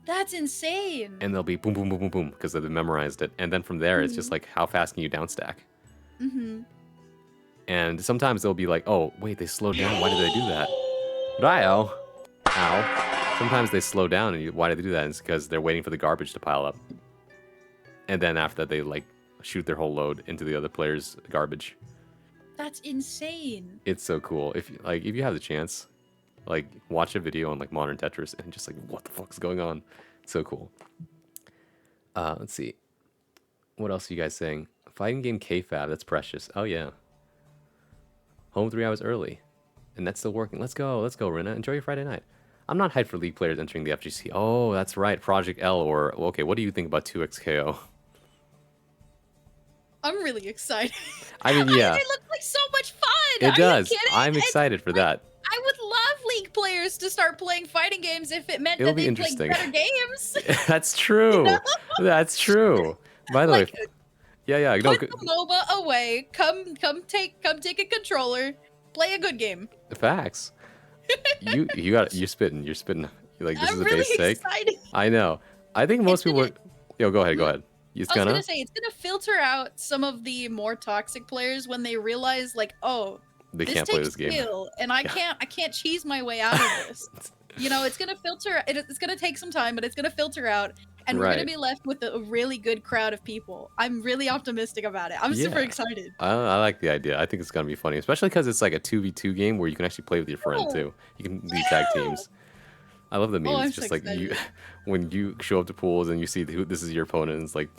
That's insane. And they'll be boom, boom, boom, boom, boom because they've memorized it. And then from there, it's just like how fast can you downstack? Mm-hmm. And sometimes they'll be like, oh, wait, they slowed down. Why did they do that? Rio. Ow. Sometimes they slow down, and why do they do that? It's because they're waiting for the garbage to pile up. And then after that, they like shoot their whole load into the other player's garbage. That's insane. It's so cool. If you have the chance, like watch a video on like modern Tetris and just like what the fuck is going on. It's so cool. Let's see. What else are you guys saying? Fighting game KFAB, that's precious. Oh yeah. Home 3 hours early. And that's still working. Let's go, Rena. Enjoy your Friday night. I'm not hyped for League players entering the FGC. Oh, that's right. Project L or okay, what do you think about 2XKO? I'm really excited. I mean, yeah. It looks like so much fun. It does. You kidding? I'm excited for that. I would love League players to start playing fighting games if it meant It'll that be they played interesting. better games. That's true. That's true. By the way, yeah. No, Put the MOBA away. Come take a controller. Play a good game. facts. You're spitting. You're like this I'm is a really base take. excited. I know. I think most people. Yo, go ahead. I was gonna say it's gonna filter out some of the more toxic players when they realize like, oh, They this can't play takes this game. skill, and I can't cheese my way out of this. It's gonna filter. It's gonna take some time, but it's gonna filter out, and we're gonna Right. be left with a really good crowd of people. I'm really optimistic about it. I'm super Yeah. excited. I like the idea. I think it's gonna be funny, especially because it's like a 2v2 game where you can actually play with your friend Oh. too. You can do tag teams. I love the memes. I'm just so like you, excited. when you show up to pools and you see who this is your opponent. And it's like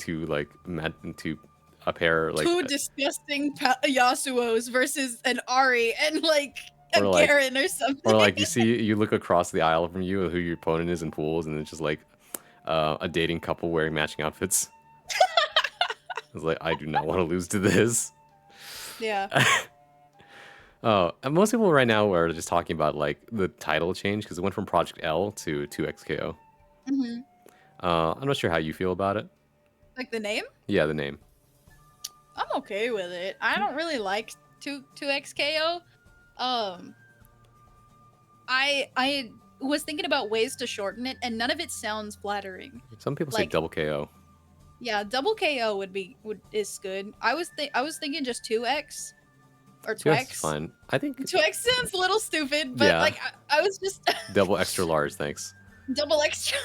a pair like Two disgusting Yasuos versus an Ari and like a Or, like- Garen or something. or like you look across the aisle from you who your opponent is in pools and it's just like a dating couple wearing matching outfits. It's like I do not want to lose to this. Yeah. Oh, and most people right now are just talking about like the title change because it went from Project L to 2XKO. hmm I'm not sure how you feel about it. Like the name? Yeah, the name. I'm okay with it. I don't really like 2XKO. I was thinking about ways to shorten it, and none of it sounds flattering. Some people say Like- double KO. Yeah, double KO is good. I was thinking just 2X, or Two X is Twex. fine. I think Twex sounds a little stupid, but Yeah. like I was just double extra large, thanks. double extra.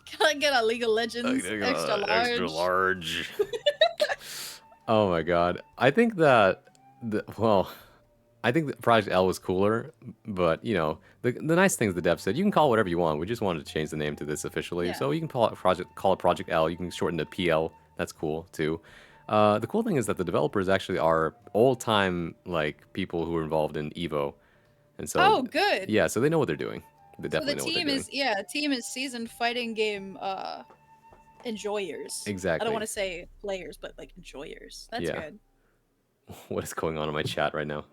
Can I get a League of Legends extra large? Extra large. Oh my god. I think that I think that Project L was cooler, but you know, the nice thing is the dev said you can call it whatever you want. We just wanted to change the name to this officially, Yeah. so you can call it Project L. You can shorten to PL. That's cool too. The cool thing is that the developers actually are old time like people who were involved in Evo, and so Oh, good. yeah, so they know what they're doing. They So the definitely know what they're doing. team is seasoned fighting game enjoyers. I Exactly. don't want to say players, but like enjoyers. That's Yeah. good. What is going on in my chat right now?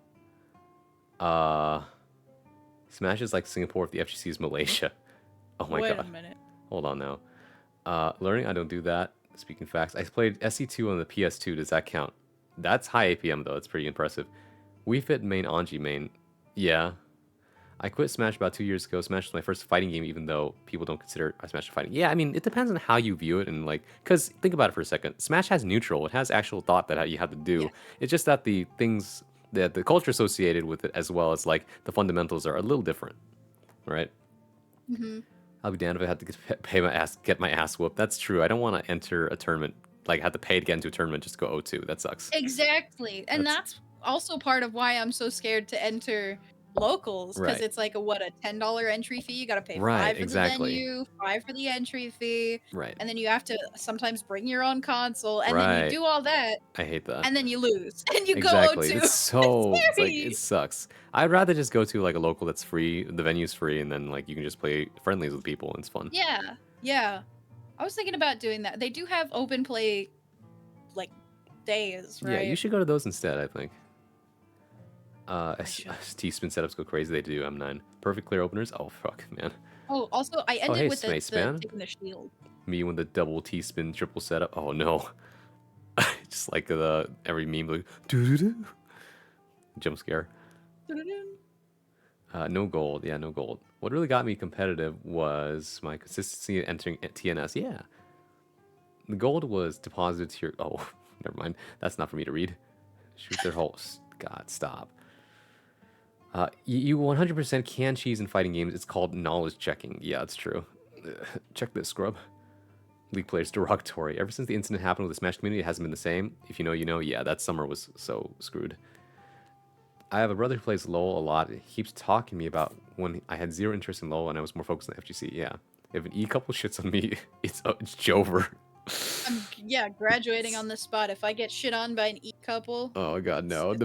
Smash is like Singapore if the FGC is Malaysia. Oh my Wait god. a minute. Hold on now. Learning, I don't do that. Speaking facts, I played SC2 on the PS2. Does that count? That's high APM though. It's pretty impressive. Wii Fit main, Anji main. Yeah. I quit Smash about 2 years ago. Smash was my first fighting game, even though people don't consider Smash fighting. Yeah, I mean, it depends on how you view it, and like, because think about it for a second. Smash has neutral. It has actual thought that you have to do. Yeah. It's just that the things that the culture associated with it, as well as like the fundamentals, are a little different, right? Mm-hmm. I'll be damned if I had to get my ass whooped. That's true. I don't want to enter a tournament, like have to pay to get into a tournament just to go 0-2. That sucks. Exactly, and that's also part of why I'm so scared to enter locals, because Right. it's like a $10 entry fee. You got to pay Right, $5 for exactly. the venue, $5 for the entry fee, Right. and then you have to sometimes bring your own console, and then Right. you do all that, I hate that. and then you lose, and you Exactly. go 0-2. It's so it's like scary. it sucks. I'd rather just go to like a local that's free. The venue's free, and then like you can just play friendlies with people, and it's fun. Yeah. I was thinking about doing that. They do have open play, like, days, right? Yeah, you should go to those instead, I think. should. T-spin setups go crazy. They do M9. Perfect clear openers. Oh fuck, man. Oh, also, I ended hey, with Space the Man. taking the shield. Me when the double T-spin triple setup. Oh no. Just like the every meme like doo-doo-doo. Jump scare. No gold. Yeah, no gold. What really got me competitive was my consistency entering TNS. Yeah. The gold was deposited to your... Oh, never mind. That's not for me to read. Shoot their holes. God, stop. You 100% can cheese in fighting games. It's called knowledge checking. Yeah, it's true. Check this, scrub. League players derogatory. Ever since the incident happened with the Smash community, it hasn't been the same. If you know, you know. Yeah, that summer was so screwed. I have a brother who plays LoL a lot. He keeps talking to me about when I had zero interest in LoL and I was more focused on FGC. Yeah. If an E-couple shits on me, it's over. I'm graduating on the spot. If I get shit on by an E-couple... Oh god, no. It's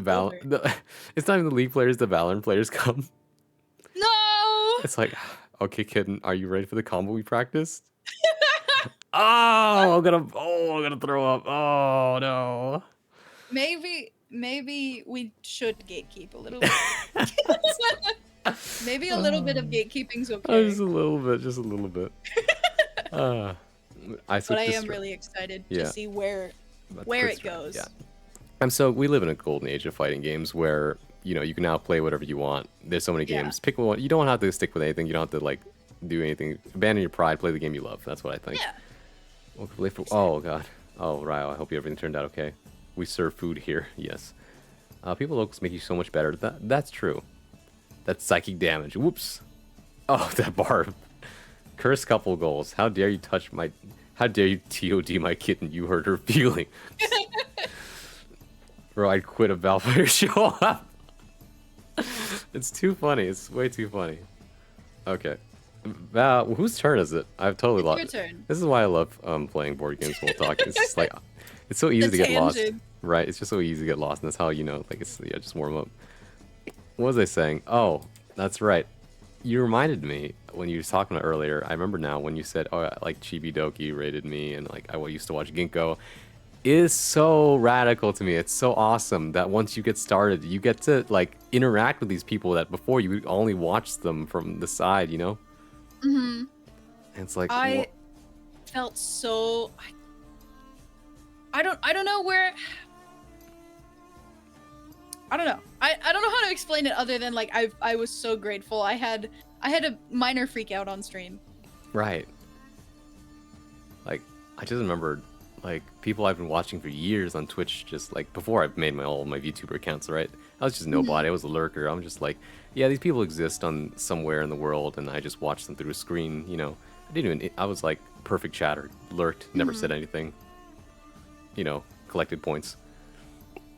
It's not even the League players, the Valorant players come. No! It's like, okay, kid, are you ready for the combo we practiced? I'm gonna throw up. Oh no. Maybe we should gatekeep a little bit. Maybe a little bit of gatekeeping's okay. Just a little bit. But I am really excited to see where it goes. Yeah. We live in a golden age of fighting games where, you know, you can now play whatever you want. There's so many games. Pick one. You don't have to stick with anything. You don't have to like do anything. Abandon your pride. Play the game you love. That's what I think. Yeah. Oh god. Oh Ryo, I hope everything turned out okay. We serve food here. Yes. People locals make you so much better. That's true. That's psychic damage. Whoops. Oh, that barb. Curse couple goals. How dare you touch my... How dare you TOD my kitten? You hurt her feeling. Bro, I'd quit a Valve player show up. It's too funny. It's way too funny. Okay. Val, whose turn is it? I've totally lost. Your turn. This is why I love playing board games while talking. It's just like... It's so easy to get lost. Right, it's just so easy to get lost, and that's how, you know, like, it's, yeah, just warm up. What was I saying? Oh, that's right. You reminded me when you were talking about earlier. I remember now when you said, "Oh, like Chibi Doki rated me," and like I used to watch Ginkgo. It is so radical to me. It's so awesome that once you get started, you get to like interact with these people that before you would only watch them from the side, you know. Mm-hmm. And it's like I felt so. I don't know where. I don't know. I don't know how to explain it other than like I was so grateful. I had a minor freak out on stream. Right. Like I just remembered like people I've been watching for years on Twitch, just like before I've made all my VTuber accounts, right? I was just nobody. I was a lurker. I'm just like, yeah, these people exist on somewhere in the world, and I just watch them through a screen. You know, I was like perfect chatter, lurked, never said anything. You know, collected points.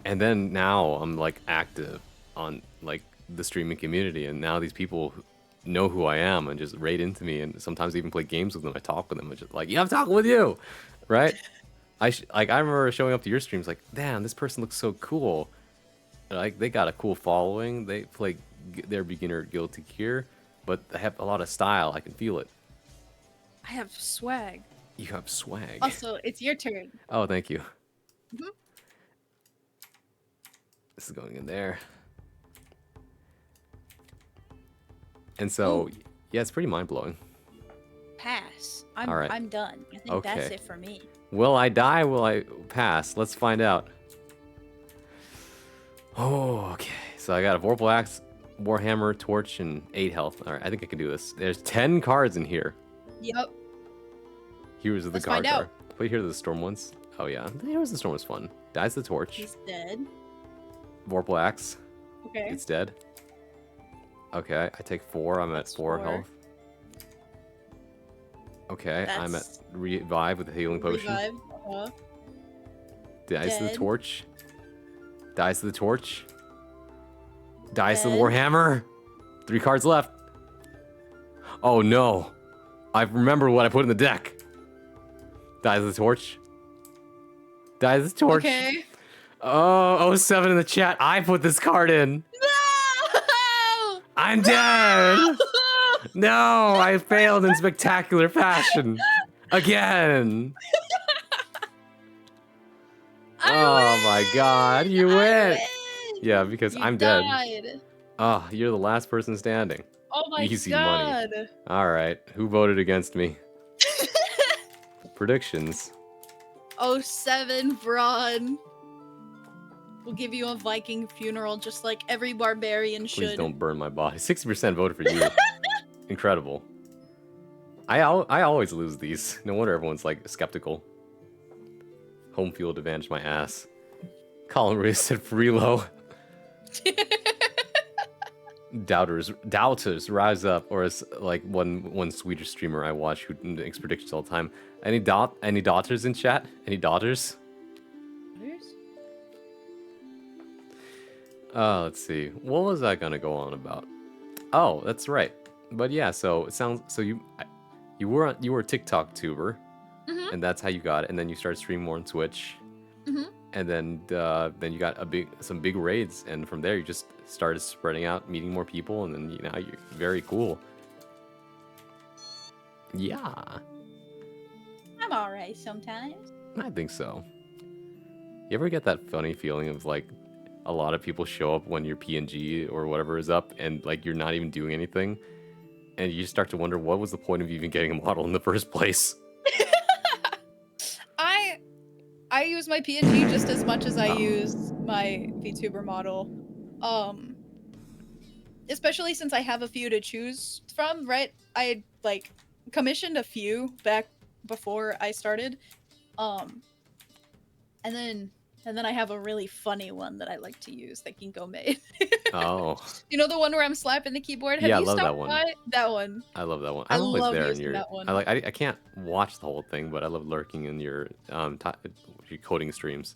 And then now I'm like active on like the streaming community, and now these people know who I am and just raid into me, and sometimes even play games with them. I talk with them, and just like, yeah, I'm talking with you, right? I remember showing up to your streams like, damn, this person looks so cool. Like they got a cool following. They play their beginner Guilty Gear, but they have a lot of style. I can feel it. I have swag. You have swag. Also, it's your turn. Oh, thank you. Mhm. This is going in there. And so, yeah, it's pretty mind-blowing. Pass. All right. I'm done. I think that's Okay. it for me. Will I die? Will I pass? Let's find out. Oh, okay. So I got a Vorpal Axe, Warhammer, Torch, and 8 health. All right, I think I can do this. There's 10 cards in here. Yep. Heroes of the Let's find card. out. Wait, here are the Storm ones. Oh, yeah. The Heroes of the Storm was fun. Dies the Torch. He's dead. Vorpal Axe. Okay. It's dead. Okay, I take 4. I'm at 4 4. health. Okay, I'm at That's- revive with the healing potion. Revive. Dies to the Dead. torch. Dies to the torch. Dies to the Dead. Warhammer. 3 cards left. Oh no. I remember what I put in the deck. Dies to the torch. Dies to the torch. Okay. Oh, 07 in the chat. I put this card in. No! I'm dead. No, I failed in spectacular fashion. Again. Oh my god, you win. Yeah, because You I'm dead. died. Oh, you're the last person standing. Oh my Easy money. god. All right, who voted against me? Predictions. 07 Braun. We'll give you a Viking funeral just like every barbarian should. Please don't burn my body. 60% voted for you. Incredible. I always lose these. No wonder everyone's like skeptical. Home field advantage my ass. Colin Reese said Freelo. Doubters rise up, or as like one Swedish streamer I watch who makes predictions all the time. Any daughters in chat? Any daughters? Let's see. What was I gonna go on about? Oh, that's right. But yeah, so it sounds so you were a TikTok tuber, and that's how you got it. And then you started streaming more on Twitch, and then you got some big raids, and from there you just started spreading out, meeting more people, and then you're very cool. Yeah, I'm alright sometimes. I think so. You ever get that funny feeling of like a lot of people show up when your PNG or whatever is up, and like you're not even doing anything, and you start to wonder what was the point of even getting a model in the first place? I use my PNG just as much as I use my VTuber model. Especially since I have a few to choose from, right? I like commissioned a few back before I started. And then I have a really funny one that I like to use that Ginkgo made. Oh, You know the one where I'm slapping the keyboard? Have Yeah, I you love that stopped one. by? That one. I love that one. I I'm always love there in using your. that one. I can't watch the whole thing, but I love lurking in your your coding streams.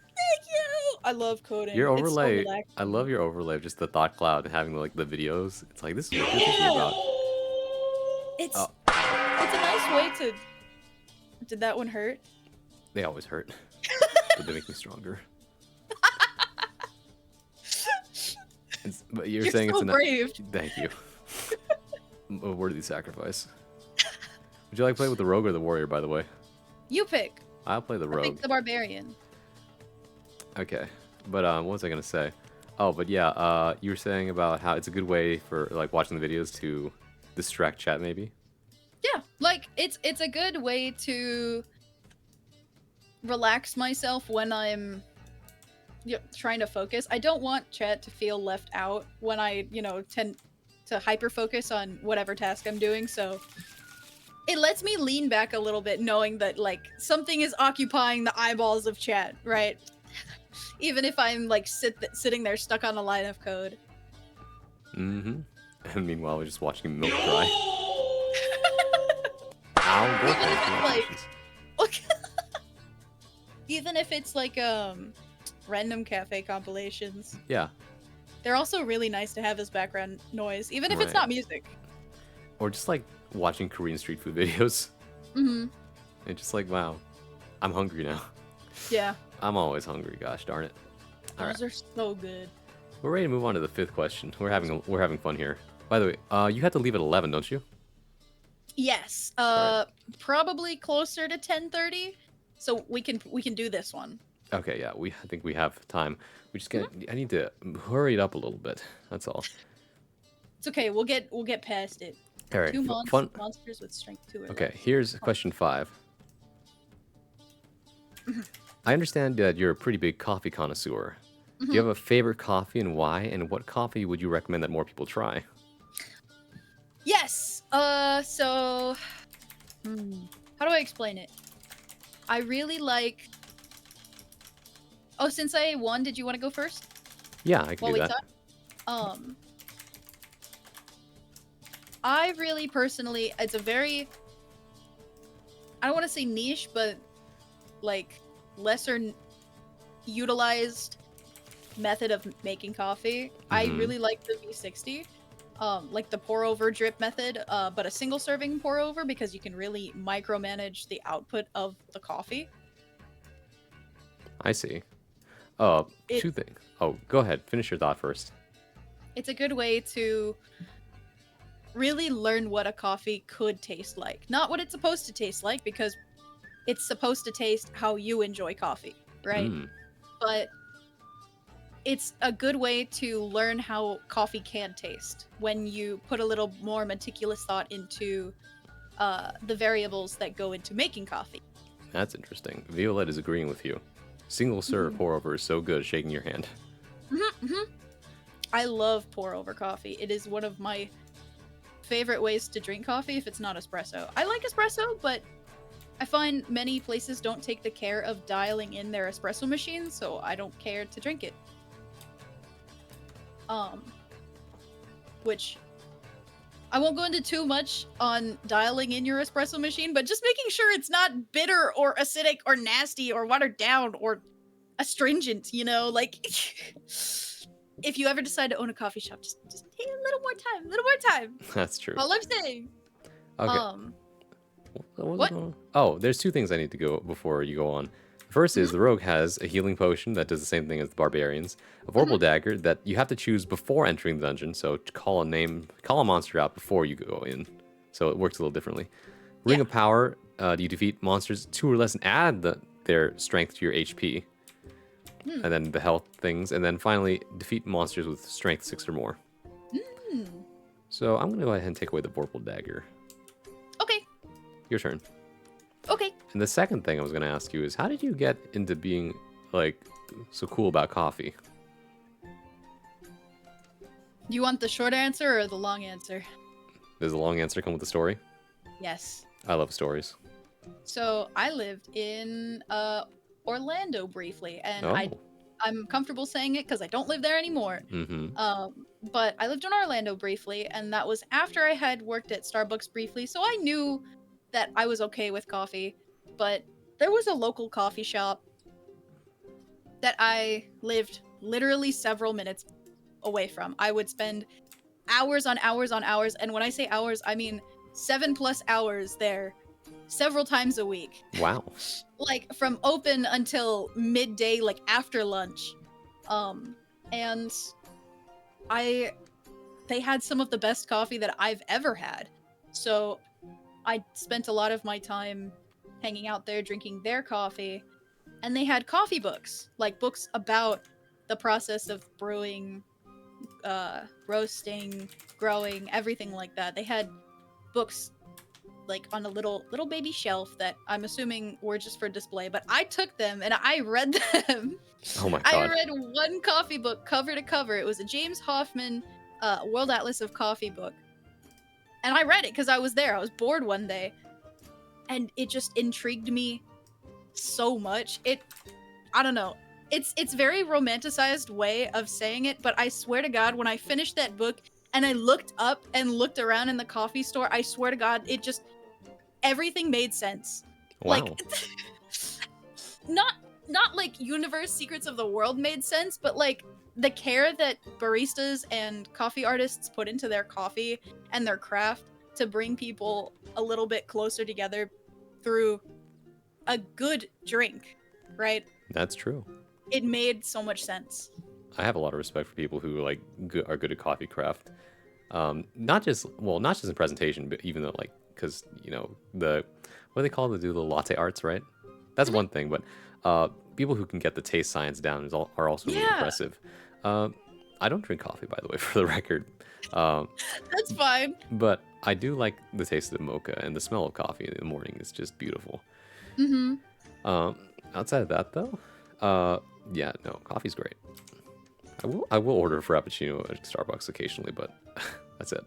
Thank you! I love coding. Your It's so overlay, relaxing. I love your overlay of just the thought cloud and having like the videos. It's like this is what you're thinking about. It's Oh. it's a nice way to. Did that one hurt? They always hurt, but they make me stronger. But you're saying so it's a brave. Thank you. A worthy sacrifice. Would you like to play with the rogue or the warrior? By the way, You pick. I'll play the I rogue. pick the barbarian. Okay, but what was I gonna say? Oh, but yeah, you were saying about how it's a good way for like watching the videos to distract chat, maybe. Yeah, like it's a good way to relax myself when I'm trying to focus. I don't want chat to feel left out when I, tend to hyper focus on whatever task I'm doing. So it lets me lean back a little bit knowing that like something is occupying the eyeballs of chat, right? Even if I'm like sitting there stuck on a line of code. Mm-hmm. And meanwhile, we're just watching milk dry. Ow, Even if girlfriend, it's like congratulations. even if it's like random cafe compilations. Yeah. They're also really nice to have as background noise, even if it's Right. not music. Or just like watching Korean street food videos. Mm-hmm. It's just like, wow, I'm hungry now. Yeah. I'm always hungry, gosh darn it. All Those right. are so good. We're ready to move on to the 5th question. We're having fun here. By the way, you had to leave at 11, don't you? Yes. Alright. Probably closer to 10:30. So we can do this one. Okay, yeah, I think we have time. We just get I need to hurry it up a little bit. That's all. It's okay. We'll get past it. All right. Two Fun. monsters with strength 2 or Okay, less. here's question 5. I understand that you're a pretty big coffee connoisseur. Do you have a favorite coffee and why? And what coffee would you recommend that more people try? Yes. So how do I explain it? I really like. Oh, since I won, did you want to go first? Yeah, I can While do we that. talk? I really personally, it's a very, I don't want to say niche, but like lesser utilized method of making coffee. I Mhm. really like the V60, like the pour over drip method, but a single serving pour over because you can really micromanage the output of the coffee. I see. It, 2 things. Oh, go ahead. Finish your thought first. it's a good way to really learn what a coffee could taste like. Not what it's supposed to taste like, because it's supposed to taste how you enjoy coffee, right? Mm, But it's a good way to learn how coffee can taste when you put a little more meticulous thought into the variables that go into making coffee. that's interesting. Violette is agreeing with you. Single serve pour over is so good, shaking your hand. I love pour over coffee. It is one of my favorite ways to drink coffee if it's not espresso. I like espresso, but I find many places don't take the care of dialing in their espresso machine, so I don't care to drink it. Which I won't go into too much on dialing in your espresso machine, but just making sure it's not bitter or acidic or nasty or watered down or astringent, you know, like if you ever decide to own a coffee shop, just take a little more time. That's true. All I'm saying. Okay. What? Oh, there's 2 things I need to go before you go on. First is the rogue has a healing potion that does the same thing as the barbarians, a vorpal dagger that you have to choose before entering the dungeon, so to call a monster out before you go in, so it works a little differently. Ring of power, you defeat monsters 2 or less and add their strength to your HP, and then the health things, and then finally defeat monsters with strength 6 or more. So I'm gonna go ahead and take away the vorpal dagger. Okay. Your turn. Okay. And the second thing I was going to ask you is, how did you get into being, like, so cool about coffee? Do you want the short answer or the long answer? Does the long answer come with the story? Yes. I love stories. So I lived in Orlando briefly, and Oh. I'm comfortable saying it because I don't live there anymore. Mm-hmm. But I lived in Orlando briefly, and that was after I had worked at Starbucks briefly, so I knew that I was okay with coffee. But there was a local coffee shop that I lived literally several minutes away from. I would spend hours on hours on hours, and when I say hours, I mean 7+ hours there several times a week. Wow. Like from open until midday, like after lunch. And they had some of the best coffee that I've ever had. So I spent a lot of my time hanging out there drinking their coffee, and they had coffee books, like books about the process of brewing, roasting, growing, everything like that. They had books like on a little baby shelf that I'm assuming were just for display, but I took them and I read them. Oh my I god. read one coffee book cover to cover. It was a James Hoffmann World Atlas of Coffee book. And I read it because I was there. I was bored one day. and it just intrigued me so much. I don't know. It's very romanticized way of saying it, but I swear to God, when I finished that book and I looked up and looked around in the coffee store, I swear to God, it just everything made sense. Wow. Like not like universe secrets of the world made sense, but like the care that baristas and coffee artists put into their coffee and their craft to bring people a little bit closer together through a good drink, right? That's true. It made so much sense. I have a lot of respect for people who like are good at coffee craft. Not just in presentation, but even though like because the what do they call it, the latte arts, right? That's one thing, but people who can get the taste science down are also really impressive. I don't drink coffee, by the way, for the record. That's fine. But I do like the taste of the mocha, and the smell of coffee in the morning is just beautiful. Outside of that, though, yeah, no, coffee's great. I will order a frappuccino at Starbucks occasionally, but that's it.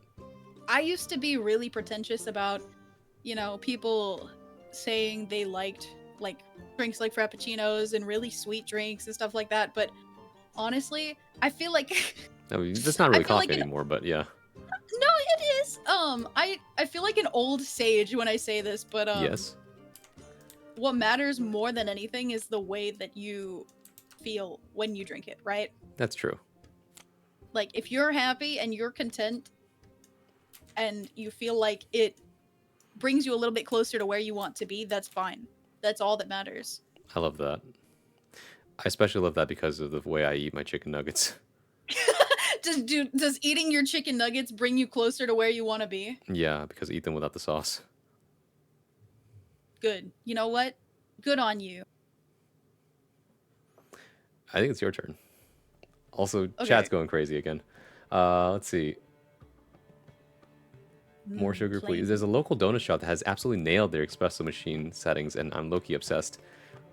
I used to be really pretentious about, people saying they liked like drinks like frappuccinos and really sweet drinks and stuff like that. But honestly, I feel like I mean, that's not really I feel coffee like anymore, but yeah. no, it is. I feel like an old sage when I say this, but Yes. what matters more than anything is the way that you feel when you drink it, right? That's true. Like if you're happy and you're content and you feel like it brings you a little bit closer to where you want to be, that's fine. That's all that matters. I love that. I especially love that because of the way I eat my chicken nuggets. Does eating your chicken nuggets bring you closer to where you want to be? Yeah, because I eat them without the sauce. Good. You know what? Good on you. I think it's your turn. Also, Okay. chat's going crazy again. Let's see. More sugar, please. There's a local donut shop that has absolutely nailed their espresso machine settings, and I'm low-key obsessed.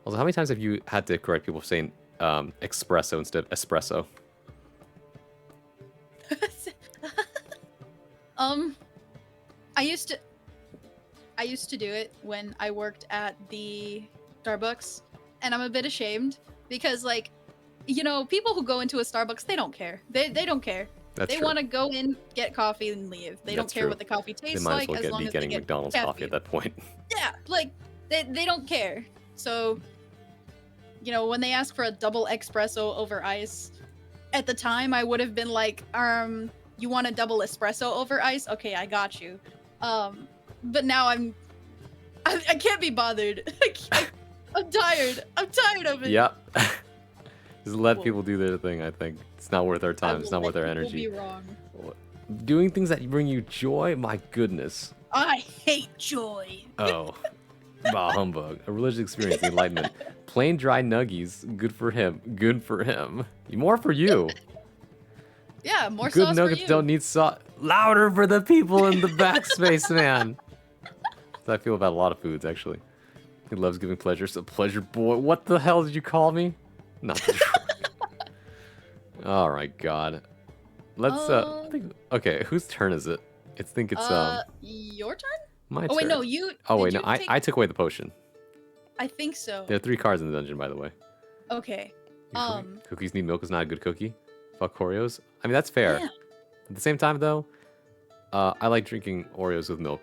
Also, how many times have you had to correct people for saying espresso instead of espresso? I used to do it when I worked at the Starbucks, and I'm a bit ashamed because, like, people who go into a Starbucks, they don't care. They don't care. That's they true. want to go in, get coffee, and leave. They don't That's care true. what the coffee They tastes might like as as well long be as they getting get McDonald's coffee at that point. Yeah, like they don't care. So, when they ask for a double espresso over ice, at the time I would have been like, you want a double espresso over ice? Okay, I got you. But now I can't be bothered. I'm tired. I'm tired of it. Yep. Just let Whoa. people do their thing, I think. It's not worth our time. It's not worth our energy. Be wrong. Doing things that bring you joy? My goodness. I hate joy. Oh. Bah humbug. A religious experience, the enlightenment. Plain dry nuggies. Good for him. Good for him. More for you. Yeah, more Good sauce nuggets for you. don't need sauce. Louder for the people in the backspace, man. That's how I feel about a lot of foods, actually. He loves giving pleasure. So pleasure boy. What the hell did you call me? Not the All right, God. Let's okay, whose turn is it? I think it's your turn? my turn. Oh wait, no, you. Oh wait, did no, you take... I took away the potion. I think so. There are 3 cards in the dungeon, by the way. Okay. Cookies need milk is not a good cookie. Fuck Oreos. I mean, that's fair. Yeah. At the same time, though, I like drinking Oreos with milk.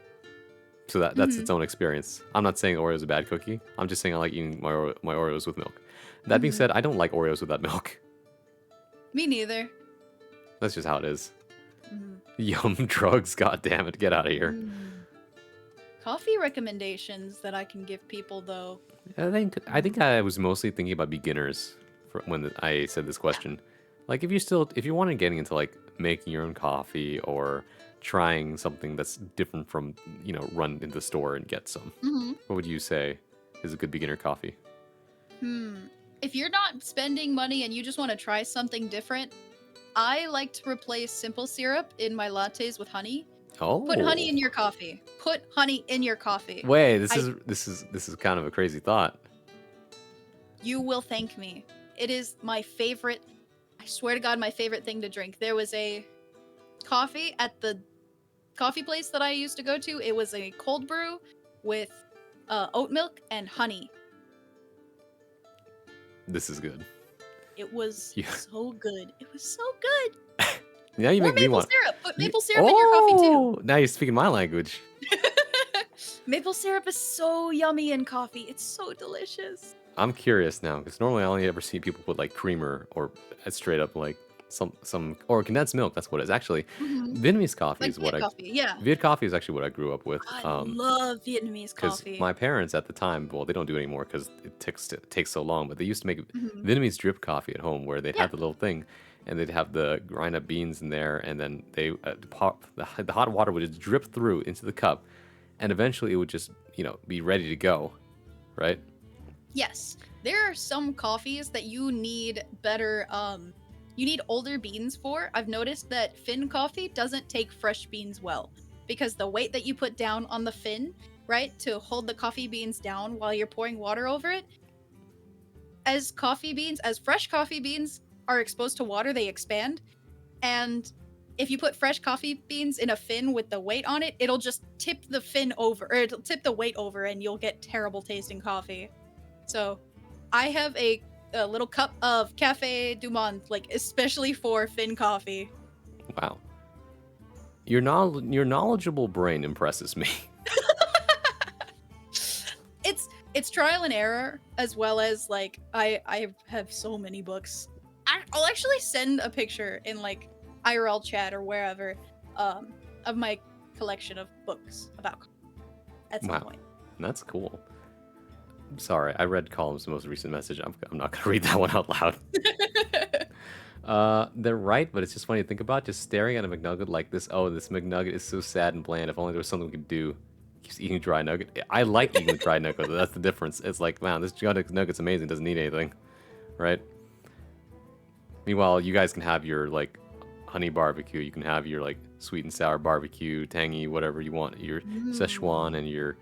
So that's its own experience. I'm not saying Oreo's a bad cookie. I'm just saying I like eating my Oreos with milk. That being said, I don't like Oreos without milk. Me neither. That's just how it is. Yum drugs, god damn it, get out of here. Coffee recommendations that I can give people, though. I think I was mostly thinking about beginners when I said this question. Like if you wanted getting into like making your own coffee or trying something that's different from run into the store and get some. What would you say is a good beginner coffee? If you're not spending money and you just want to try something different, I like to replace simple syrup in my lattes with honey. Oh. Put honey in your coffee. Put honey in your coffee. Wait, this is kind of a crazy thought. You will thank me. It is my favorite. I swear to God, my favorite thing to drink. There was a coffee at the coffee place that I used to go to. It was a cold brew with oat milk and honey. This is good. It was Yeah. so good. It was so good. Now you Or make me maple want. syrup. Put maple syrup in your coffee too. Now you're speaking my language. Maple syrup is so yummy in coffee. It's so delicious. I'm curious now because normally I only ever see people put like creamer or straight up like some or condensed milk. That's what it is. Actually, Mhm. Vietnamese coffee Like is what Viet coffee, yeah. Viet coffee is actually what I grew up with. I love Vietnamese Because coffee. my parents at the time, well, they don't do it anymore because it takes so long. But they used to make Mhm. Vietnamese drip coffee at home, where they'd Yeah. have the little thing, and they'd have the grind up beans in there, and then they pop the hot water would just drip through into the cup, and eventually it would just be ready to go, right? Yes. There are some coffees that you need better you need older beans for. I've noticed that Fin coffee doesn't take fresh beans well because the weight that you put down on the fin, right, to hold the coffee beans down while you're pouring water over it, as fresh coffee beans are exposed to water, they expand. And if you put fresh coffee beans in a fin with the weight on it, it'll just tip the fin over, or it'll tip the weight over, and you'll get terrible tasting coffee. So I have a little cup of Cafe Du Monde, like especially for Fin coffee. Wow, your knowledgeable brain impresses me. It's trial and error, as well as like I have so many books. I'll actually send a picture in like IRL chat or wherever of my collection of books about coffee at some Wow. point. That's cool. Sorry, I read Column's most recent message. I'm not gonna read that one out loud. They're right, but it's just funny to think about. Just staring at a McNugget like this. Oh, this McNugget is so sad and bland. If only there was something we could do. Keeps eating dry nugget. I like eating the dry nugget. That's the difference. It's like, man, this nugget's amazing. Doesn't need anything, right? Meanwhile, you guys can have your like honey barbecue. You can have your like sweet and sour barbecue, tangy, whatever you want. Your Szechuan and your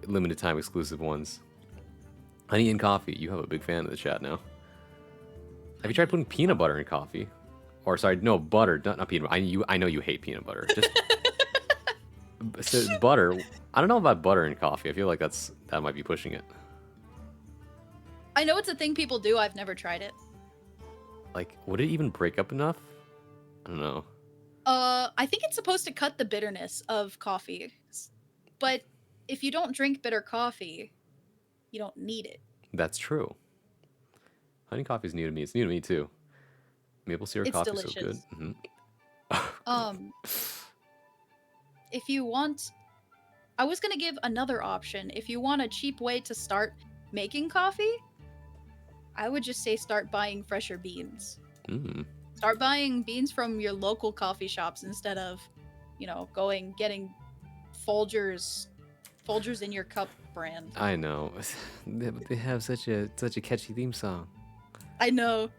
limited time exclusive ones. Honey and coffee. You have a big fan of the chat now. Have you tried putting peanut butter in coffee? Or sorry, no, butter, not peanut butter. I know you hate peanut butter. Just so butter. I don't know about butter in coffee. I feel like that might be pushing it. I know it's a thing people do. I've never tried it. Like, would it even break up enough? I don't know. I think it's supposed to cut the bitterness of coffee. But if you don't drink bitter coffee, you don't need it. That's true. Honey coffee is new to me. It's new to me too. Maple syrup coffee is so good. Mm-hmm. If you want, I was gonna give another option. If you want a cheap way to start making coffee, I would just say start buying fresher beans. Start buying beans from your local coffee shops instead of, getting Folgers in your cup brand. I know. They have such a catchy theme song. I know.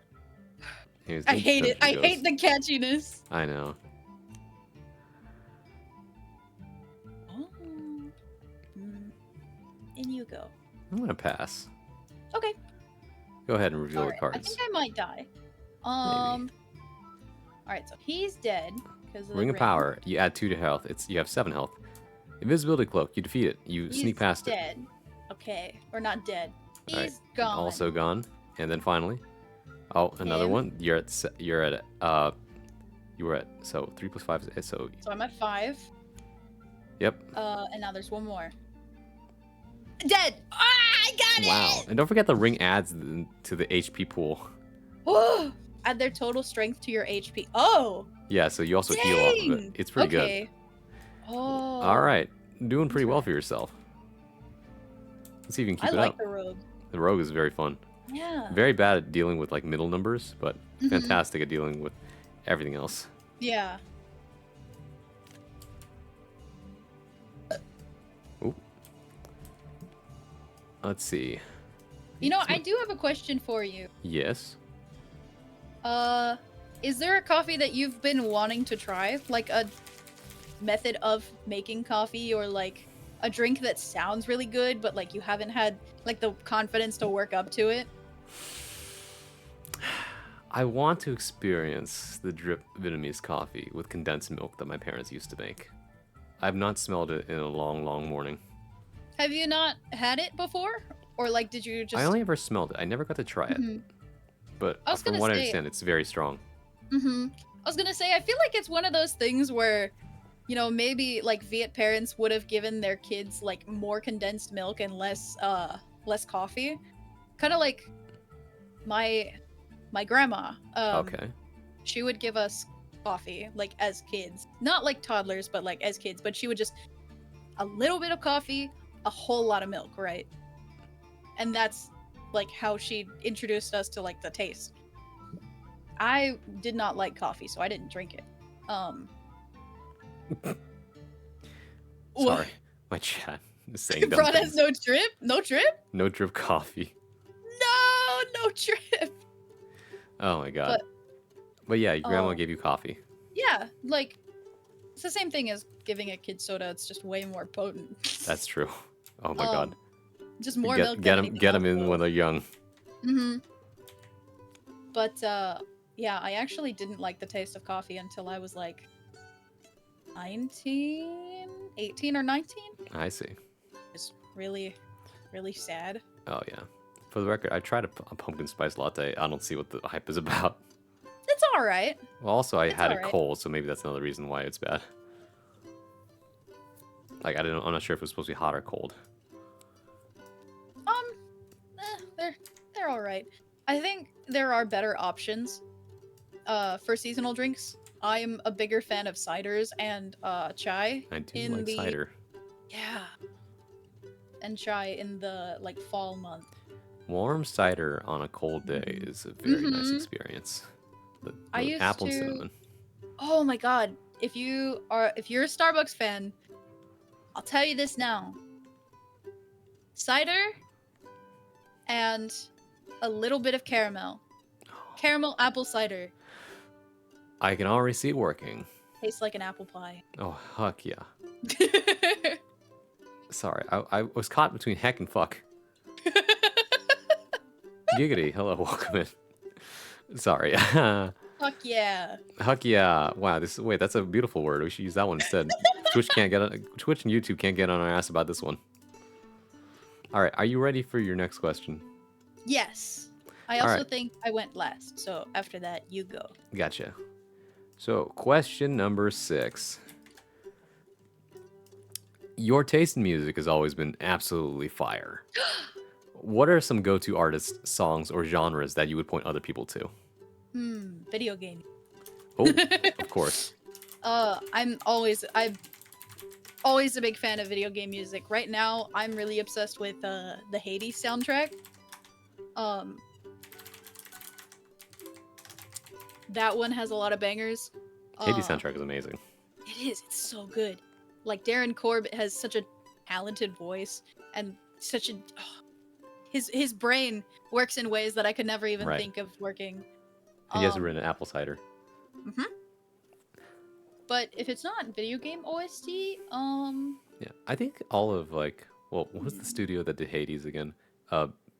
I hate it. I hate the catchiness. I know. Oh. In you go. I'm gonna pass. Okay. Go ahead and reveal the I cards. think I might die. Maybe. Alright, so he's dead because of the Ring of Power. You add 2 to health. You have 7 health. Invisibility Cloak. You defeat it. You He's sneak past dead. Okay, or not dead. He's Alright, gone. Also gone. And then finally, another Him. one. You were at so 3 plus 5 is so. So I'm at 5. Yep. And now there's one more. Dead. Ah, I got it. Wow. And don't forget the ring adds to the HP pool. Oh, add their total strength to your HP. Oh. Yeah, so you also heal off of it. It's pretty good. Oh. All right, doing pretty well for yourself. Let's see if you can keep it I like up. the rogue. The rogue is very fun. Yeah. Very bad at dealing with like middle numbers, but fantastic at dealing with everything else. Yeah. Ooh. Let's see. I do have a question for you. Yes. Is there a coffee that you've been wanting to try? Like a method of making coffee, or like a drink that sounds really good, but like you haven't had like the confidence to work up to it? I want to experience the drip Vietnamese coffee with condensed milk that my parents used to make. I've not smelled it in a long, long morning. Have you not had it before? Or like, did you just... I only ever smelled it. I never got to try it. Mhm. But I was from gonna what I say- understand, it's very strong. I was gonna say, I feel like it's one of those things where, you know, maybe like Viet parents would have given their kids like more condensed milk and less coffee. Kind of like my grandma. Okay. She would give us coffee like as kids, not like toddlers, but like as kids. But she would just a little bit of coffee, a whole lot of milk, right? And that's like how she introduced us to like the taste. I did not like coffee, so I didn't drink it. Sorry, my chat is saying dumb Brought us things. no drip? No drip? No drip coffee. No drip. Oh my god. But yeah, your grandma Oh. gave you coffee. Yeah, like it's the same thing as giving a kid soda. It's just way more potent. That's true. Oh my god. Just more get, milk. Get than them, get them anything in else, when they're young. though. But yeah, I actually didn't like the taste of coffee until I was like 19, 18 or 19. I see. It's really, really sad. Oh yeah. For the record, I tried a pumpkin spice latte. I don't see what the hype is about. It's all right. Well, also I had it alright. cold, so maybe that's another reason why it's bad. Like I'm not sure if it was supposed to be hot or cold. They're all right. I think there are better options for seasonal drinks. I'm a bigger fan of ciders and chai. I do like cider. Yeah. And chai in the like fall month. Warm cider on a cold day is a very nice Mhm. experience. I The used apple to- and cinnamon. Oh my god. If you're a Starbucks fan, I'll tell you this now. Cider and a little bit of caramel. Caramel apple cider. I can already see it working. Tastes like an apple pie. Oh, heck yeah. Sorry, I was caught between heck and fuck. Giggity, hello, welcome in. Sorry. Fuck yeah. Heck yeah. Wow, wait, that's a beautiful word. We should use that one instead. Twitch and YouTube can't get on our ass about this one. All right, are you ready for your next question? Yes. I All also right. think I went last, so after that, you go. Gotcha. So, question number 6. Your taste in music has always been absolutely fire. What are some go-to artists, songs, or genres that you would point other people to? Video game. Oh, of course. I'm always a big fan of video game music. Right now, I'm really obsessed with the Hades soundtrack. That one has a lot of bangers. Hades soundtrack is amazing. It is. It's so good. Like Darren Korb has such a talented voice and such a his brain works in ways that I could never even Right. think of working. And he has written apple cider. But if it's not video game OST, Yeah, I think all of what was the studio that did Hades again?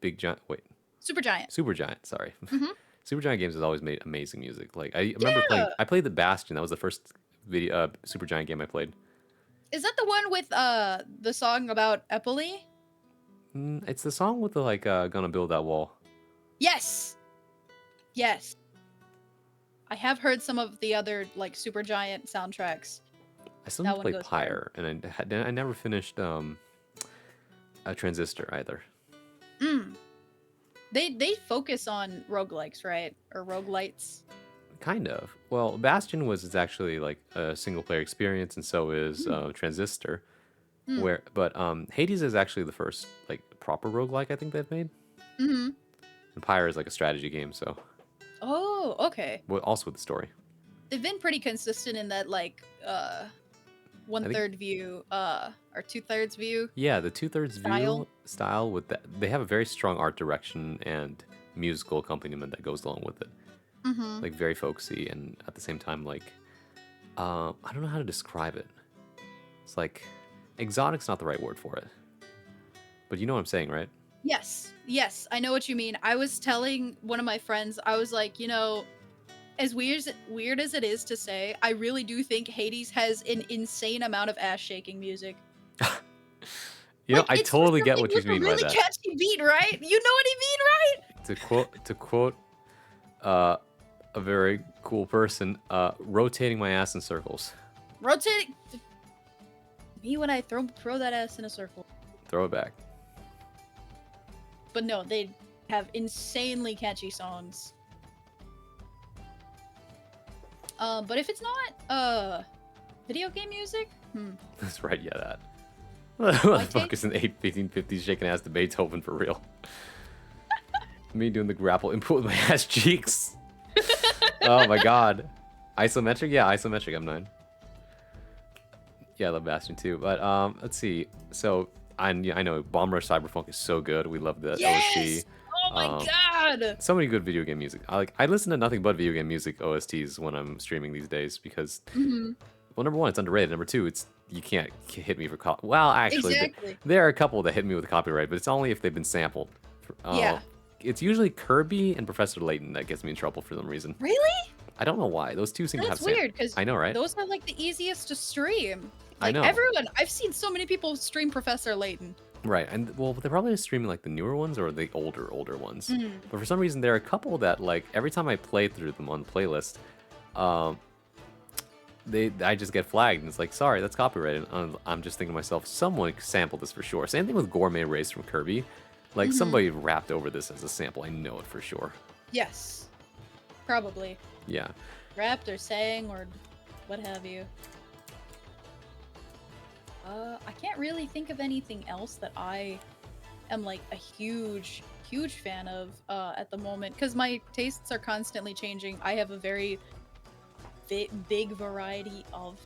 Big Giant. Wait, Supergiant. Supergiant. Sorry. Mhm. Supergiant Games has always made amazing music. Like I remember playing. I played the Bastion. That was the first video Supergiant game I played. Is that the one with the song about Eppley? It's the song with the gonna build that wall. Yes. Yes. I have heard some of the other like Supergiant soundtracks. I still That need to one play goes Pyre, and I never finished a Transistor either. They focus on roguelikes, right? Or roguelites. Kind of. Well, Bastion it's actually like a single player experience, and so is Transistor. But Hades is actually the first like proper roguelike I think they've made. Mm-hmm. And Pyre is like a strategy game, so Oh, okay. also with the story. They've been pretty consistent in that like 1/3 view or 2/3 view. Yeah, the 2/3 Style. view style with that, they have a very strong art direction and musical accompaniment that goes along with it. Mm-hmm. Like very folksy, and at the same time like I don't know how to describe it. It's like exotic's not the right word for it, but you know what I'm saying, right? Yes, I know what you mean. I was telling one of my friends, I was like, you know, as weird as it is to say, I really do think Hades has an insane amount of ass shaking music. You know, Like, I it's for totally get something what you with a mean by really that. catchy beat, right? You know what I mean, right? To quote a very cool person, rotating my ass in circles. Rotating. Me when I throw that ass in a circle. Throw it back. But no, they have insanely catchy songs. But if it's not video game music, That's right, yeah, that. What the My fuck take- is an 1850s shaking ass to Beethoven for real? Me doing the grapple input with my ass cheeks. Oh my god. Isometric? Yeah, isometric, I'm 9. Yeah, I love Bastion too. But let's see. So I know Bomb Rush Cyberpunk is so good. We love the yes! OST. Oh my god! So many good video game music. I listen to nothing but video game music OSTs when I'm streaming these days because well, number one, it's underrated. Number two, it's you can't hit me for well, actually, Exactly. there are a couple that hit me with copyright, but it's only if they've been sampled. Yeah. It's usually Kirby and Professor Layton that gets me in trouble for some reason. Really? I don't know why. Those two seem to have That's weird because I know, right? those are like the easiest to stream. I Like know. everyone, I've seen so many people stream Professor Layton. Right, and well, they're probably just streaming like the newer ones or the older ones. Mm. But for some reason, there are a couple that like every time I play through them on the playlist, I just get flagged and it's like, sorry, that's copyrighted. I'm just thinking to myself, someone sampled this for sure. Same thing with Gourmet Race from Kirby, like somebody rapped over this as a sample. I know it for sure. Yes. Probably. Yeah. Rapped or sang or what have you. I can't really think of anything else that I am like a huge fan of at the moment because my tastes are constantly changing. I have a very big variety of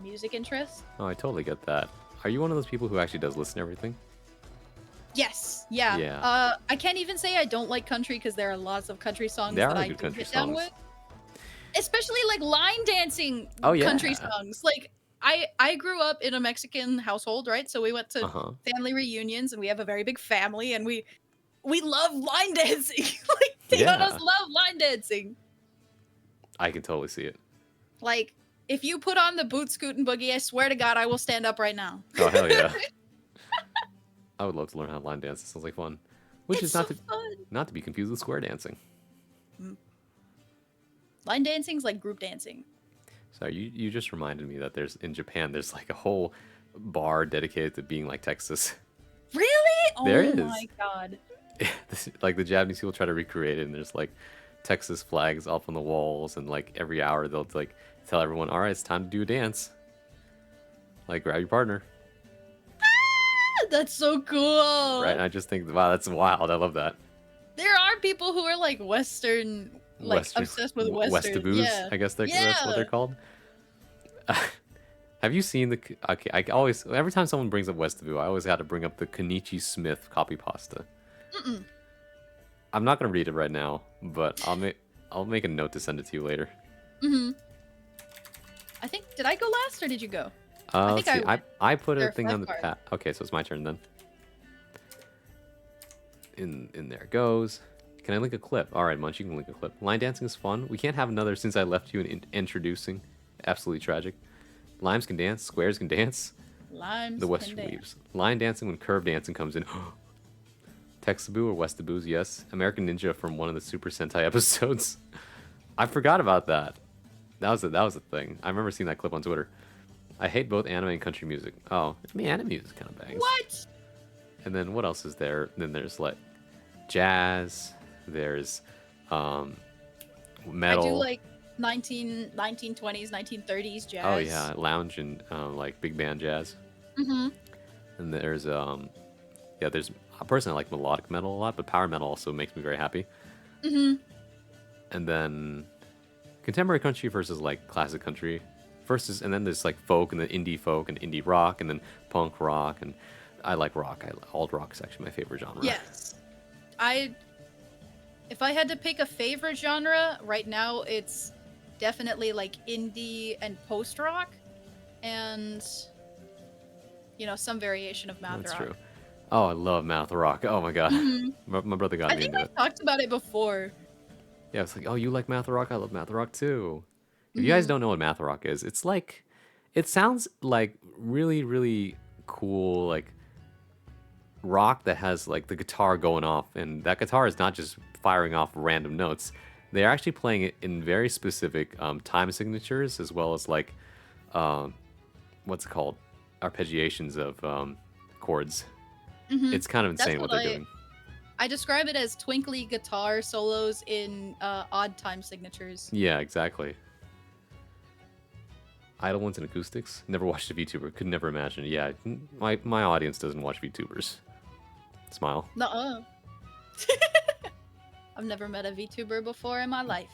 music interests. Oh, I totally get that. Are you one of those people who actually does listen to everything? Yes, yeah. Yeah. I can't even say I don't like country because there are lots of country songs There that are I good do country get down songs. with. Especially like line dancing Oh, yeah. country songs. Like I grew up in a Mexican household, right? So we went to family reunions and we have a very big family and we love line dancing. Like Tianos love line dancing. I can totally see it. Like if you put on the boot scoot and boogie, I swear to God I will stand up right now. Oh, hell yeah. I would love to learn how to line dance. It sounds like fun. Which It's is not so to fun. not to be confused with square dancing. Line dancing's like group dancing. So you just reminded me that there's in Japan there's like a whole bar dedicated to being like Texas. Really? Oh There is. my God. Like the Japanese people try to recreate it, and there's like Texas flags up on the walls, and like every hour they'll like tell everyone, "All right, it's time to do a dance." Like grab your partner, That's so cool. right? And I just think, wow, that's wild. I love that. There are people who are like Western, like obsessed with Western. Westaboos, Yeah. I guess that's what they're called. Have you seen the? Okay, I always every time someone brings up Westaboo, I always had to bring up the Kenichi Smith copy pasta. I'm not gonna read it right now, but I'll make a note to send it to you later. I think did I go last or did you go? Let's see. I put There a are thing 5 on the cards. okay, so it's my turn then. In there it goes. Can I link a clip? All right, Munch, you can link a clip. Line dancing is fun. We can't have another since I left you in introducing. Absolutely tragic. Limes can dance. Squares can dance. Limes. The Western can weaves. Line dancing when curve dancing comes in. Texaboo or Westaboos, yes. American Ninja from one of the Super Sentai episodes. I forgot about that. That was a thing. I remember seeing that clip on Twitter. I hate both anime and country music. Oh, I mean, anime music kind of bangs. What? And then what else is there? Then there's like jazz. There's metal. I do like 1920s, 1930s jazz. Oh yeah, lounge and like big band jazz. Mm-hmm. And there's there's personally I like melodic metal a lot, but power metal also makes me very happy. Mm-hmm. And then contemporary country versus like classic country and then there's like folk and then indie folk and indie rock and then punk rock, and I like rock. Alt rock is actually my favorite genre. Yes. If I had to pick a favorite genre right now, it's definitely like indie and post rock, and some variation of math That's rock. true. Oh, I love math rock. Oh my god, my brother got I me think into I've it. talked about it before. Yeah, it's like, oh, you like math rock? I love math rock too. If you guys don't know what math rock is, it's like, it sounds like really, really cool, like rock that has like the guitar going off, and that guitar is not just firing off random notes. They're actually playing it in very specific time signatures, as well as like what's it called, arpeggiations of chords. It's kind of That's insane what what they're doing. I describe it as twinkly guitar solos in odd time signatures. Yeah, exactly. Idle ones and acoustics. Never watched a VTuber. Could never imagine. Yeah, my audience doesn't watch VTubers. Smile. Nuh-uh. I've never met a VTuber before in my life.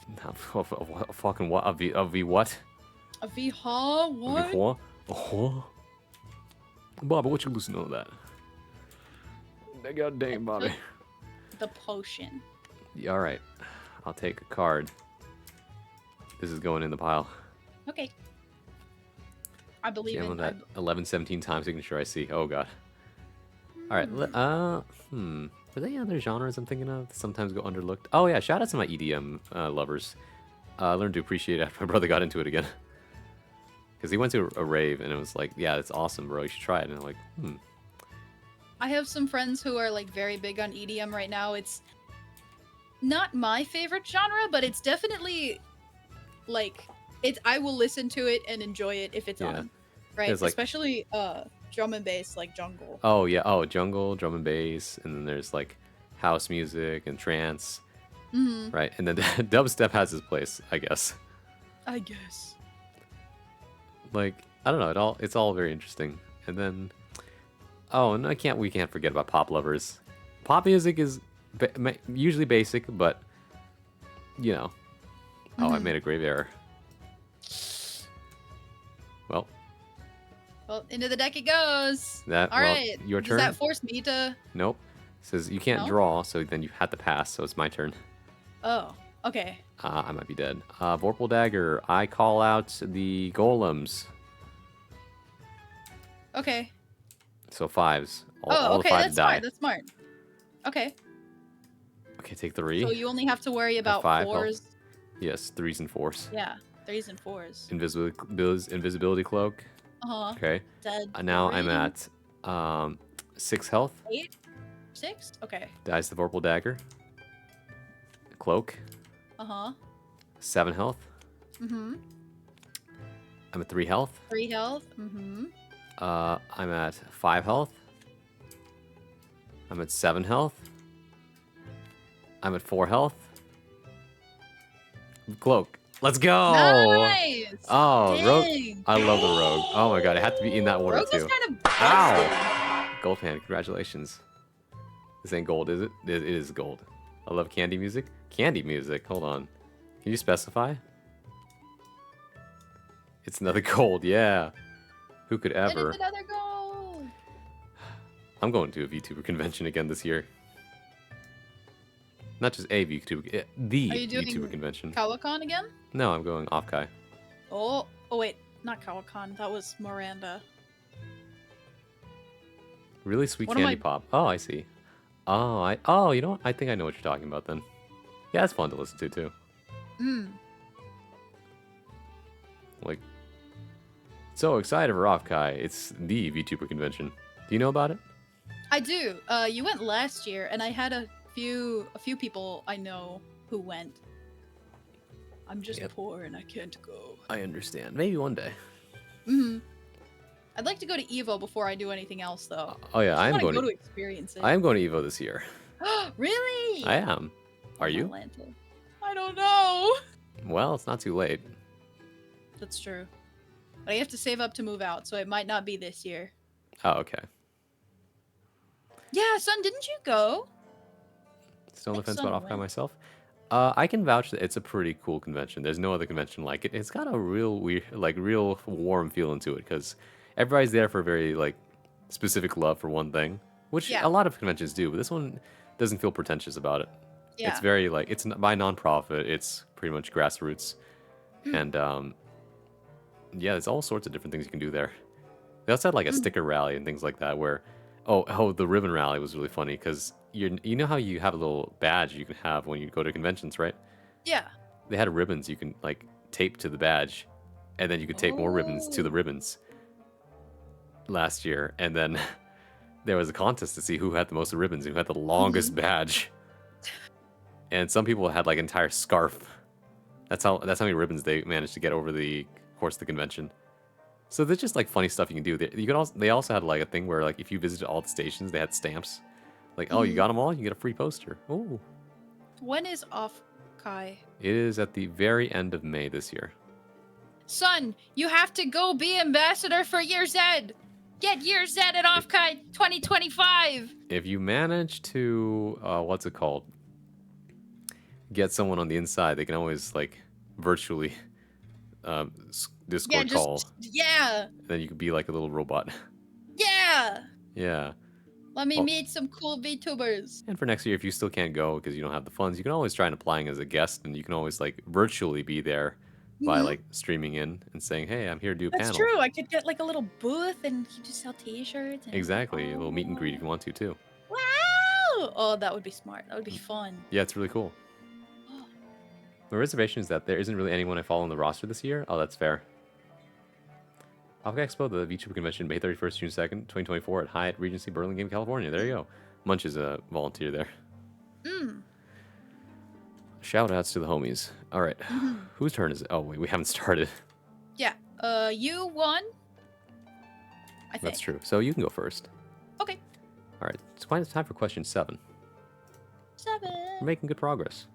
Fucking what? A V what? A VHA? What? A V what? Oh. Bobby, what you listen to that? God dang, Bobby. The potion. Yeah, all right. I'll take a card. This is going in the pile. Okay. I believe Yeah, in that 1117 time signature I see. Oh god. All right. Are there any other genres I'm thinking of that sometimes go underlooked? Oh yeah, shout out to my EDM lovers. I learned to appreciate it after my brother got into it again. Because he went to a rave and it was like, yeah, that's awesome, bro. You should try it. And I'm like, I have some friends who are like very big on EDM right now. It's not my favorite genre, but it's definitely like I will listen to it and enjoy it if it's Yeah. on. Right? There's, like- Especially drum and bass like jungle. oh yeah, oh jungle, drum and bass, and then there's like house music and trance, right? And then dubstep has its place, I guess. I guess. Like I don't know, it's all very interesting. And then and we can't forget about pop lovers. Pop music is usually basic, but you know. Oh, I made a grave error. Well, into the deck it goes. That All well, right. your turn. Does that force me to? Nope. It says you can't No? draw, so then you have to pass. So it's my turn. Oh, okay. I might be dead. Vorpal Dagger. I call out the golems. Okay. So fives. All Oh, the okay. fives That's die. smart. That's smart. Okay. Okay, take 3. So you only have to worry about 5 health. fours. Yes, 3s and 4s. Yeah, threes and fours. Invisibility cloak. Uh-huh. Okay. Dead. Now I'm three, at 6 health. 8? 6? Okay. Dies the Vorpal Dagger. Cloak. Uh-huh. 7 health. Mm-hmm. I'm at 3 health. 3 health. Mm-hmm. I'm at 5 health. I'm at 7 health. I'm at 4 health. Cloak. Let's go! Nice! Oh, Rogue. Dang. I love the Rogue. Oh my god, it had to be in that order Rogue was too. kind of busted. Ow! Gold fan, congratulations. This ain't gold, is it? It is gold. I love candy music. Candy music, hold on. Can you specify? It's another gold, yeah. Who could It ever? is another goal. I'm going to a VTuber convention again this year. Not just a VTuber, the Are you doing VTuber convention. Kawakan again? No, I'm going Offkai. Oh wait, not Kawakan. That was Miranda. Really sweet What am candy I- pop. Oh, I see. Oh, you know what? I think I know what you're talking about then. Yeah, it's fun to listen to too. Hmm. Like, so excited for Offkai. It's the VTuber convention. Do you know about it? I do. You went last year, and I had a few people I know who went. I'm just Yep. poor and I can't go. I understand. Maybe one day. Hmm. I'd like to go to Evo before I do anything else, though. Oh yeah, I I am want to going. go To, to experience it. I am going to Evo this year. Really? I am. Are you? Atlanta. I don't know. Well, it's not too late. That's true. But I have to save up to move out, so it might not be this year. Oh, okay. Yeah, son, didn't you go? Still on the Think fence so, about Offkai right? myself. I can vouch that it's a pretty cool convention. There's no other convention like it. It's got a real weird, like real warm feeling to it because everybody's there for a very like specific love for one thing, which Yeah. a lot of conventions do. But this one doesn't feel pretentious about it. Yeah. It's very like it's by nonprofit. It's pretty much grassroots, Hmm. and yeah, there's all sorts of different things you can do there. They also had like a sticker rally and things like that. Where the ribbon rally was really funny because you know how you have a little badge you can have when you go to conventions, right? Yeah. They had ribbons you can like tape to the badge, and then you could tape more ribbons to the Oh. ribbons last year, and then there was a contest to see who had the most ribbons, who had the longest badge. And some people had like entire scarf. That's how many ribbons they managed to get over the course of the convention. So there's just like funny stuff you can do. They also had like a thing where like if you visited all the stations, they had stamps. Like, oh, you got them all, you get a free poster. Oh. When is off, Kai? It is at the very end of May this year. Son, you have to go be ambassador for Year's End. Get Year's End at Offkai 2025. If you manage to, what's it called? Get someone on the inside, they can always like virtually Discord call. Yeah. Then you could be like a little robot. Yeah. Yeah. Let me meet some cool VTubers. And for next year, if you still can't go because you don't have the funds, you can always try and applying as a guest, and you can always like virtually be there by like streaming in and saying, "Hey, I'm here to do a panel." That's true. I could get like a little booth and you just sell T-shirts. Exactly, a little meet and greet if you want to too. Wow! Oh, that would be smart. That would be fun. Yeah, it's really cool. My reservation is that there isn't really anyone I follow on the roster this year. Oh, that's fair. Africa Expo, the VTuber convention, May 31st, June 2nd, 2024 at Hyatt Regency, Burlingame, California. There you go. Munch is a volunteer there. Shout outs to the homies. All right. Whose turn is it? Oh, wait, we haven't started. Yeah. You won. I think. That's true. So you can go first. Okay. All right. It's quite time for question 7. 7. We're making good progress.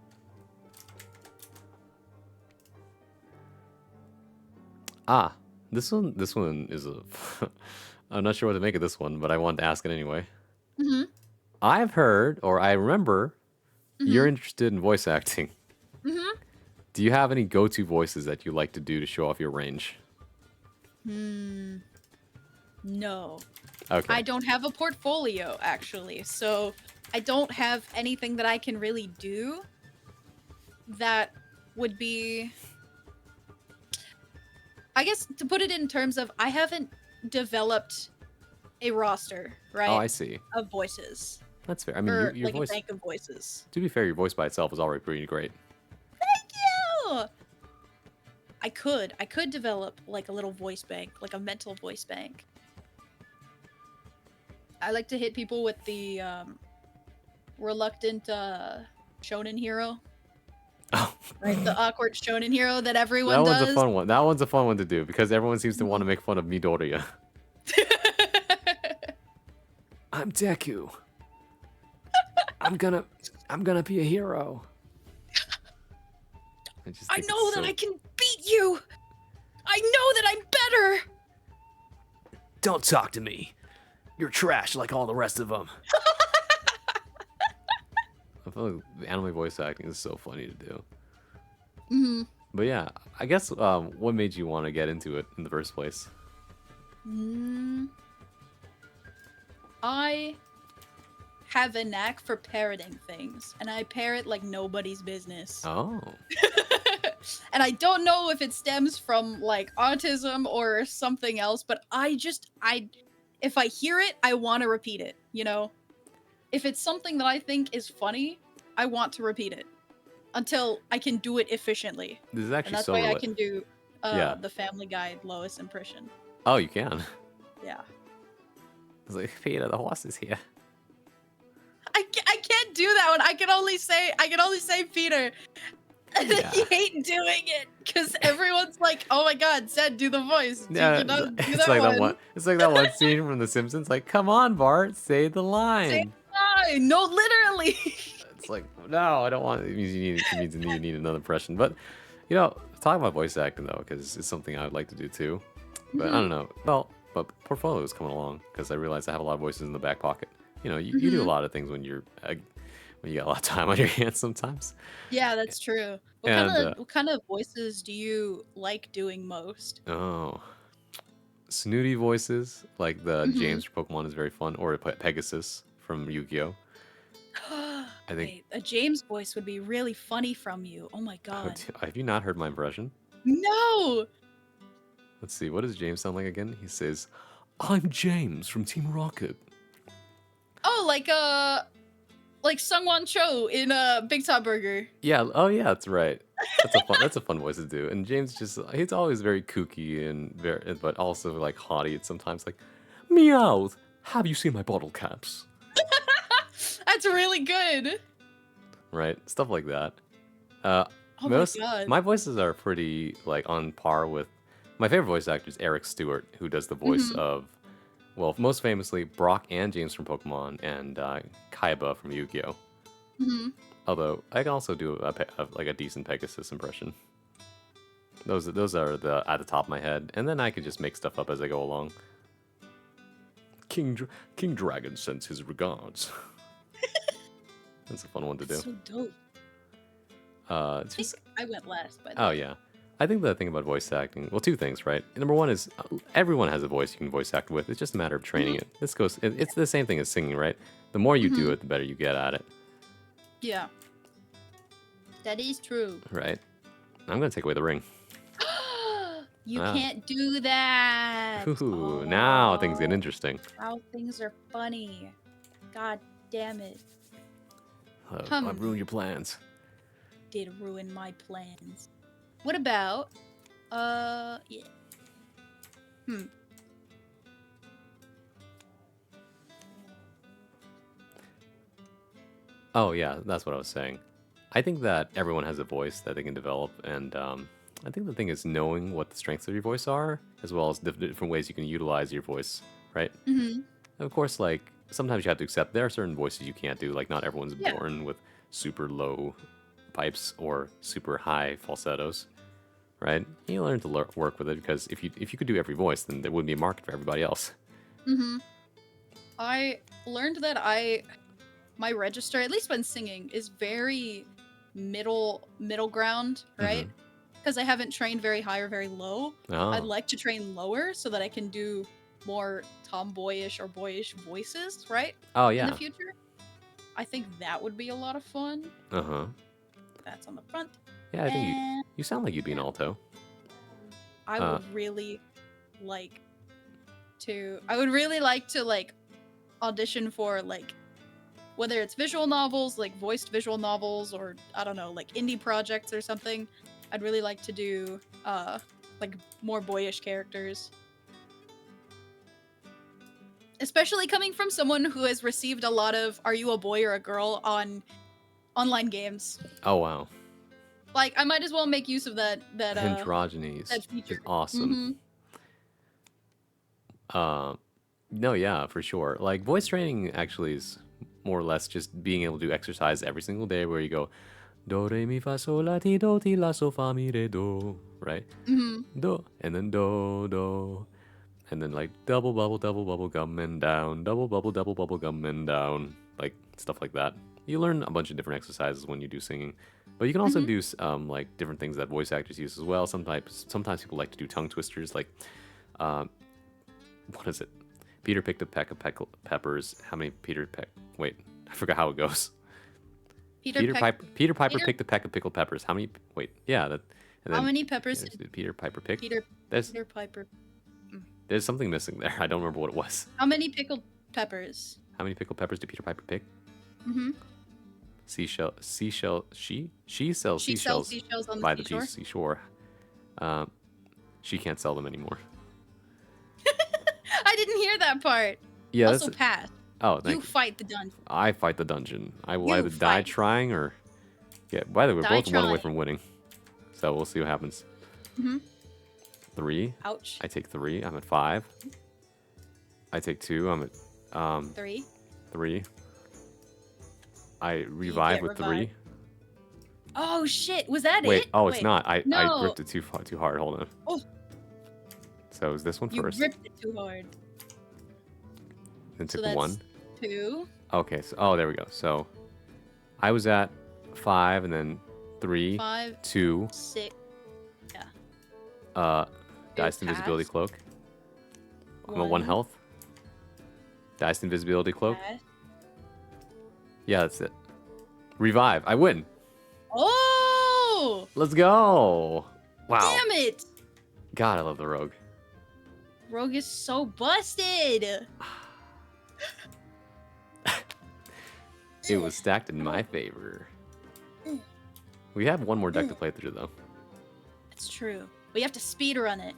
Ah, this one is a... I'm not sure what to make of this one, but I wanted to ask it anyway. I've heard, or I remember, you're interested in voice acting. Do you have any go-to voices that you like to do to show off your range? No. Okay. I don't have a portfolio, actually, so I don't have anything that I can really do that would be... I guess to put it in terms of, I haven't developed a roster, right? Oh, I see. Of voices. That's fair. I mean, Or your like voice... a bank of voices. To be fair, your voice by itself is already pretty great. Thank you! I could develop like a little voice bank, like a mental voice bank. I like to hit people with the reluctant shonen hero. Oh. Right, the awkward shonen hero that everyone That does. one's a fun one. That one's a fun one to do because everyone seems to want to make fun of Midoriya. I'm Deku. I'm gonna be a hero. I know that I can beat you. I know that I'm better. Don't talk to me. You're trash like all the rest of them. I feel like the anime voice acting is so funny to do. But yeah, I guess what made you want to get into it in the first place? I have a knack for parroting things, and I parrot like nobody's business. Oh. And I don't know if it stems from like autism or something else, but if I hear it, I want to repeat it, you know? If it's something that I think is funny, I want to repeat it until I can do it efficiently. This is actually And that's so why I can do Yeah. the Family Guy Lois impression. Oh, you can. Yeah. It's like, Peter, the horse is here. I can't do that one. I can only say Peter. And Yeah. I hate doing it because everyone's like, "Oh my God, Zed, do the voice." Yeah, it's like that one. It's like that one scene from The Simpsons. Like, come on, Bart, say the line. Say the line. No, literally. It's like, no, I don't want. It means you need another impression. But you know, talking about voice acting though, because it's something I'd like to do too. But I don't know. Well, but portfolio is coming along because I realize I have a lot of voices in the back pocket. You know, you do a lot of things when you got a lot of time on your hands sometimes. Yeah, that's true. What kind of voices do you like doing most? Oh, snooty voices like the James from Pokemon is very fun, or Pegasus from Yu-Gi-Oh. I think Wait, a James voice would be really funny from you. Oh my God. Have you not heard my impression? No. Let's see. What does James sound like again? He says, "I'm James from Team Rocket." Oh, like Sungwon Cho in Big Top Burger. Yeah. Oh, yeah. That's right. That's a fun voice to do. And James he's always very kooky and but also like haughty. It's sometimes like, "Meow, Have you seen my bottle caps? That's really good. Right? Stuff like that. Uh, Oh most my god. my voices are pretty like on par with my favorite voice actor is Eric Stewart, who does the voice Mhm. of, well, most famously Brock and James from Pokemon and Kaiba from Yu-Gi-Oh. Mhm. Although I can also do like a decent Pegasus impression. Those are the at the top of my head, and then I can just make stuff up as I go along. King Dragon sends his regards. That's a fun one to do. So dope. It's I think just I went last, by the oh way. yeah. I think the thing about voice acting, well, two things, right? Number one is everyone has a voice you can voice act with. It's just a matter of training Mhm. it. It's the same thing as singing, right? The more you do Mhm. it, the better you get at it, Yeah. That is true. right? I'm gonna take away the ring. You Ah, can't do that. ooh, now things get Oh, interesting. how things are funny. God damn it. I've ruined your plans. Did ruin my plans. What about yeah. Hmm. Oh yeah, that's what I was saying. I think that everyone has a voice that they can develop, and I think the thing is knowing what the strengths of your voice are, as well as different ways you can utilize your voice, right? Mhm. Of course, like sometimes you have to accept there are certain voices you can't do. Like not everyone's Yeah. born with super low pipes or super high falsettos, right? You learn to work with it because if you could do every voice, then there wouldn't be a market for everybody else. Mhm. I learned that my register, at least when singing, is very middle ground, Mm-hmm. right? Because I haven't trained very high or very low. I'd Oh, like to train lower so that I can do more tomboyish or boyish voices, right? oh In the yeah. future. I think that would be a lot of fun. Uh huh. That's on the front. Yeah, I think And you sound like you'd be an yeah, alto. I Uh, would really like I would really like to like audition for like whether it's visual novels, like voiced visual novels, or I don't know, like indie projects or something. I'd really like to do like more boyish characters. Especially coming from someone who has received a lot of "Are you a boy or a girl?" on online games. oh wow. Like I might as well make use of Androgynes that feature. is awesome. Mm-hmm. Uh, no, yeah, for sure. Like voice training actually is more or less just being able to do exercise every single day where you go do re mi fa sol la ti la so fa mi re do, right? Mm-hmm. Do and then do and then like double bubble gum and down, double bubble gum and down, like stuff like that. You learn a bunch of different exercises when you do singing, but you can also Mm-hmm. do like different things that voice actors use as well. Sometimes people like to do tongue twisters, like um, what is it? Peter picked a peck of peppers. How many Peter peck? Wait, I forgot how it goes. Peter Piper Peter, picked a peck of pickled peppers. How many? Wait, yeah, that. And how then many peppers did Peter Piper pick? Peter There's Peter Piper? Mm. there's something missing there. I don't remember what it was. How many pickled peppers? How many pickled peppers did Peter Piper pick? Mm-hmm. She sells She sells seashells seashells on the by the seashore. seashore. Um, she can't sell them anymore. I didn't hear that part. Yeah, Also, that's. pass. Oh, You thank you. fight the dungeon. I fight the dungeon. I will You either die fight. trying or. Yeah, by the way, we're Die both one away trying. from winning. So we'll see what happens. Mm-hmm. 3. Ouch. I take 3. I'm at 5. I take 2. I'm at 3. 3. I You revive get with 3. revived. Oh shit! Was that Wait, it? oh, it's Wait. not. I No. ripped it too hard. Hold on. Oh, So is this one you first? ripped it too hard. Then So took that's 1. 2. Okay, so there we go. So I was at 5 and then 3, 5, 2, 6. Yeah. Diced Invisibility Pass. Cloak. I'm at 1 health. Diced Invisibility Cloak. Pass. Yeah, that's it. Revive. I win. Oh! Let's go. Wow. Damn it! God, I love the rogue. Rogue is so busted. It was stacked in my favor. We have one more deck to play through, though. It's true. We have to speed run it.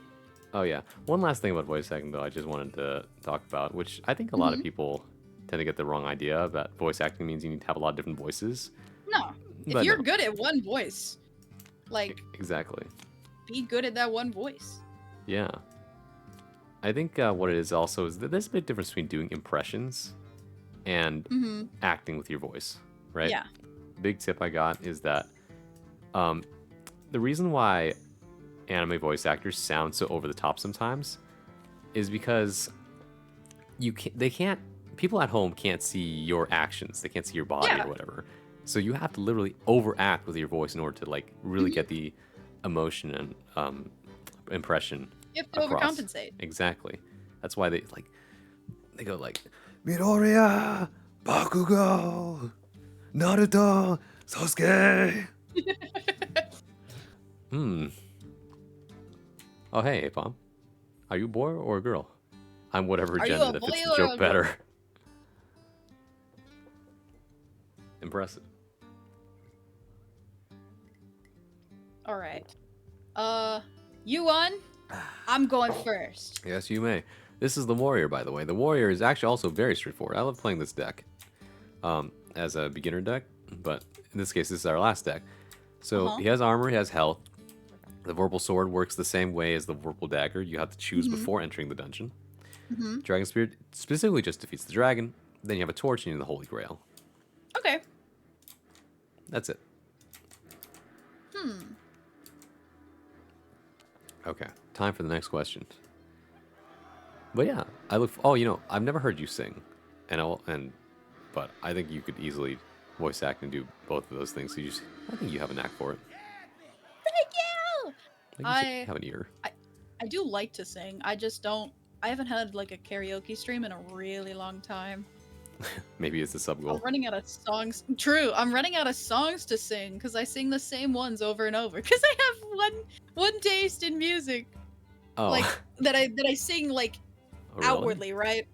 Oh yeah. One last thing about voice acting though, I just wanted to talk about, which I think a lot of people tend to get the wrong idea that voice acting means you need to have a lot of different voices. No, if But you're no, good at one voice, like exactly. be good at that one voice. Yeah. I think what it is also is that there's a big difference between doing impressions and Mm-hmm. acting with your voice, right? Yeah. Big tip I got is that um, the reason why anime voice actors sound so over the top sometimes is because they can't people at home can't see your actions, they can't see your body Yeah. or whatever, so you have to literally overact with your voice in order to like really Mhm. get the emotion and impression You have to across. overcompensate. Exactly. That's why they go like Midoriya Bakugo Naruto Sasuke. Oh hey Pom, are you a boy or a girl? I'm whatever Are you gender a that boy fits the or joke a girl? better. Impressive. All right. You won. I'm going first. Yes, you may. This is the warrior, by the way. The warrior is actually also very straightforward. I love playing this deck as a beginner deck, but in this case, this is our last deck. So Uh-huh. he has armor, he has health. The Vorpal Sword works the same way as the Vorpal Dagger. You have to choose before entering the dungeon. Mm-hmm. Dragon Spirit specifically just defeats the dragon. Then you have a torch and you have the Holy Grail. Okay. That's it. Okay, time for the next question. But yeah, I look. Oh, I've never heard you sing, but I think you could easily voice act and do both of those things. So I think you have a knack for it. Thank you. I think you I have an ear. I do like to sing. I just don't. I haven't had like a karaoke stream in a really long time. Maybe it's a sub I'm goal. running out of songs. True, I'm running out of songs to sing because I sing the same ones over and over. Because I have one taste in music, Oh, like that I sing like oh, really? outwardly, right?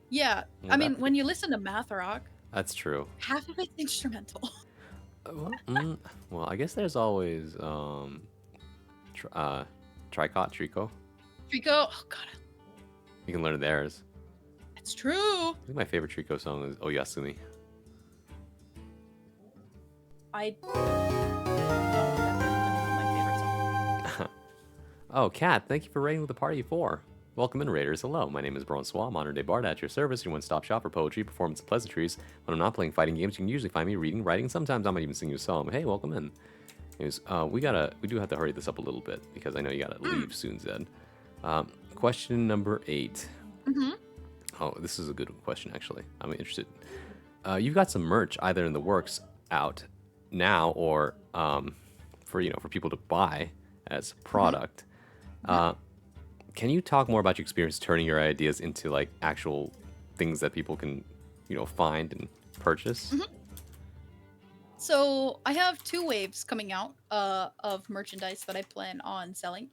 Yeah. Well, I mean, when you listen to math rock, that's true. half of it's instrumental. Well, I guess there's always Tricot, Trico. Trico, oh god, You can learn theirs. that's true. I think my favorite Trico song is Oyasumi. I no, that's my favorite song. Oh, Kat, thank you for raiding with the party of 4. Welcome in, Raiders. Hello, my name is Bronsois, modern day bard at your service, your one-stop shop for poetry, performance, and pleasantries. When I'm not playing fighting games, you can usually find me reading, writing. Sometimes I might even sing you a song. Hey, welcome in. Anyways, we do have to hurry this up a little bit because I know you gotta leave soon, Zed. Question number 8. Mm-hmm. Oh, this is a good question, actually. I'm interested. You've got some merch either in the works out now or for people to buy as product. Can you talk more about your experience turning your ideas into like actual things that people can, find and purchase? So I have 2 waves coming out of merchandise that I plan on selling.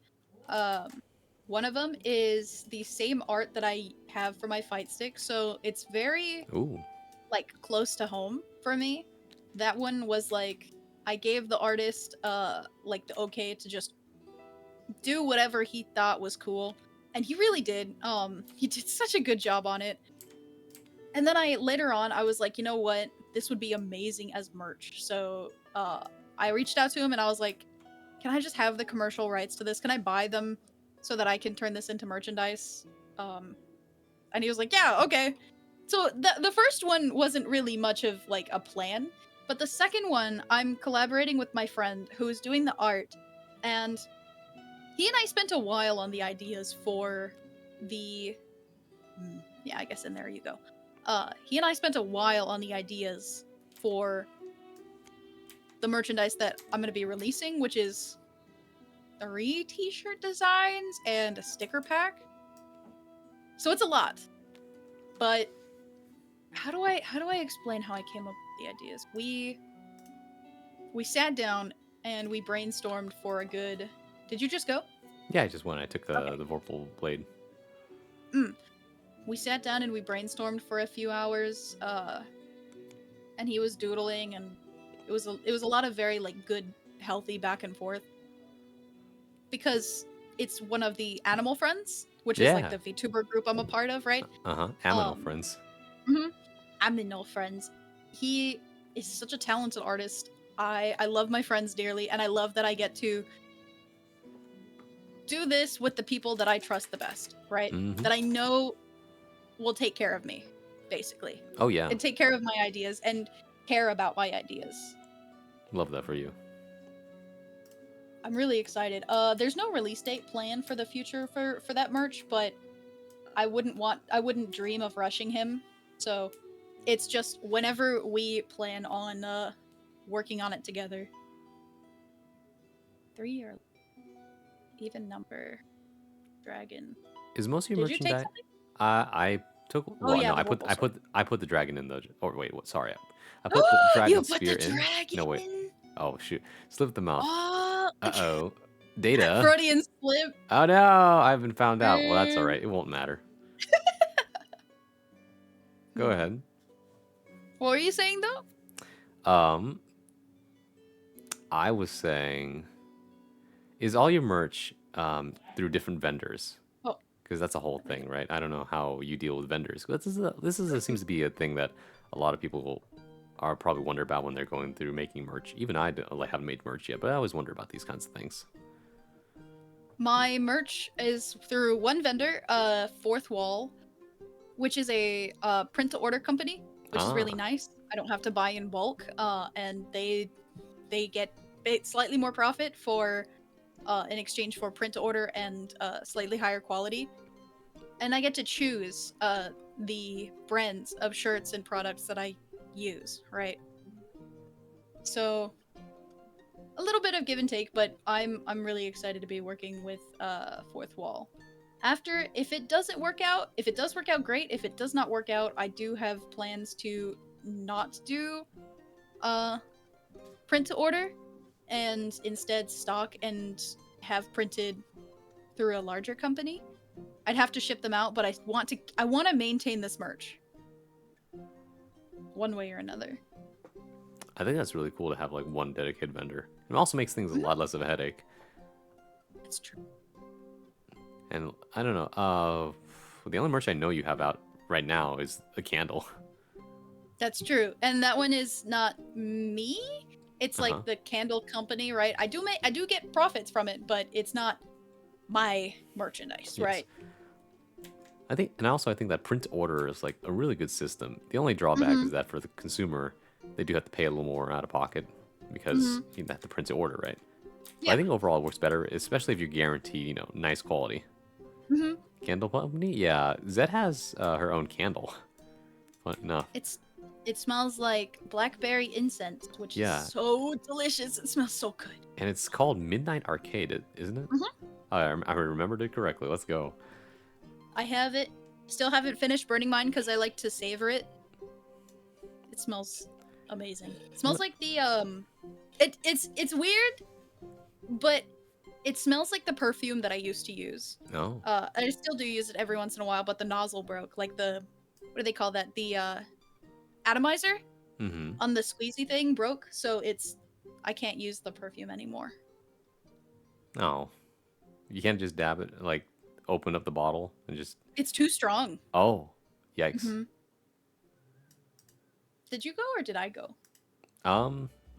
One of them is the same art that I have for my fight stick, so it's very Ooh, like close to home for me. That one was like I gave the artist like the okay to just do whatever he thought was cool, and he really did. He did such a good job on it. And then later on I was like, you know what? This would be amazing as merch. So I reached out to him and I was like, can I just have the commercial rights to this? Can I buy them so that I can turn this into merchandise? And he was like, yeah, okay. So the first one wasn't really much of like a plan, but the second one I'm collaborating with my friend who's doing the art, and he and I spent a while on the ideas for the yeah, I guess in there you go. He and I spent a while on the ideas for the merchandise that I'm going to be releasing, which is 3 t-shirt designs and a sticker pack. So it's a lot. But how do I explain how I came up with the ideas? We sat down and we brainstormed for a good. Did you just go? yeah, I just went. I took the Okay. the Vorpal blade. We sat down and we brainstormed for a few hours. And he was doodling, and it was a lot of very like good, healthy back and forth. Because it's one of the Animal Friends, which is like Yeah. the VTuber group I'm a part of, right? Aminal friends. Mhm. Aminal Friends. He is such a talented artist. I love my friends dearly, and I love that I get to do this with the people that I trust the best, right? Mm-hmm. That I know will take care of me, basically. Oh yeah. And take care of my ideas and care about my ideas. Love that for you. I'm really excited. There's no release date planned for the future for that merch, but I wouldn't dream of rushing him. So it's just whenever we plan on working on it together. 3 or even number dragon. Is most of your Did you take merchandise? something? I took. Oh Well, yeah, no, the Warble sword. I put the dragon in the. Or wait, what? Sorry, I put the dragon You put spear the in. dragon. No wait. Oh shoot! Slipped the mouth. Oh, Uh-oh. Data. Freudian slip. Oh no! I haven't found out. Well, that's all Mm. right. It won't matter. Go ahead. What were you saying though? I was saying, is all your merch through different vendors? Oh, Because that's a whole thing, right? I don't know how you deal with vendors. Seems to be a thing that a lot of people are probably wonder about when they're going through making merch. Even I haven't made merch yet, but I always wonder about these kinds of things. my merch is through one vendor, Fourth Wall, which is a print to order company, which is really nice. I don't have to buy in bulk, and they get slightly more profit for in exchange for print to order and slightly higher quality. And I get to choose the brands of shirts and products that I use, right? So a little bit of give and take, but I'm really excited to be working with Fourth Wall. After, if it does work out, great. If it does not work out, I do have plans to not do print to order and instead stock and have printed through a larger company. I'd have to ship them out, but I want to maintain this merch one way or another. I think that's really cool to have like one dedicated vendor. It also makes things a lot less of a headache. It's true. And I don't know. The only merch I know you have out right now is a candle. That's true, and that one is not me. It's like the candle company, right? I do get profits from it, but it's not my merchandise, Yes. right? I think that print to order is like a really good system. The only drawback is that for the consumer, they do have to pay a little more out of pocket because you have to print to order, right? Yeah. But I think overall it works better, especially if you guarantee, nice quality. Candle company, yeah. Zed has her own candle. Fun enough. It smells like blackberry incense, which is so delicious. It smells so good. And it's called Midnight Arcade, isn't it? I remembered it correctly. Let's go. I have it. Still haven't finished burning mine because I like to savor it. It smells amazing. It smells like the it's weird, but it smells like the perfume that I used to use. Oh. I still do use it every once in a while, but the nozzle broke. Like the what do they call that? The atomizer on the squeezy thing broke, so I can't use the perfume anymore. Oh. You can't just dab it, like open up the bottle and just... It's too strong. Oh. Yikes. Did you go or did I go?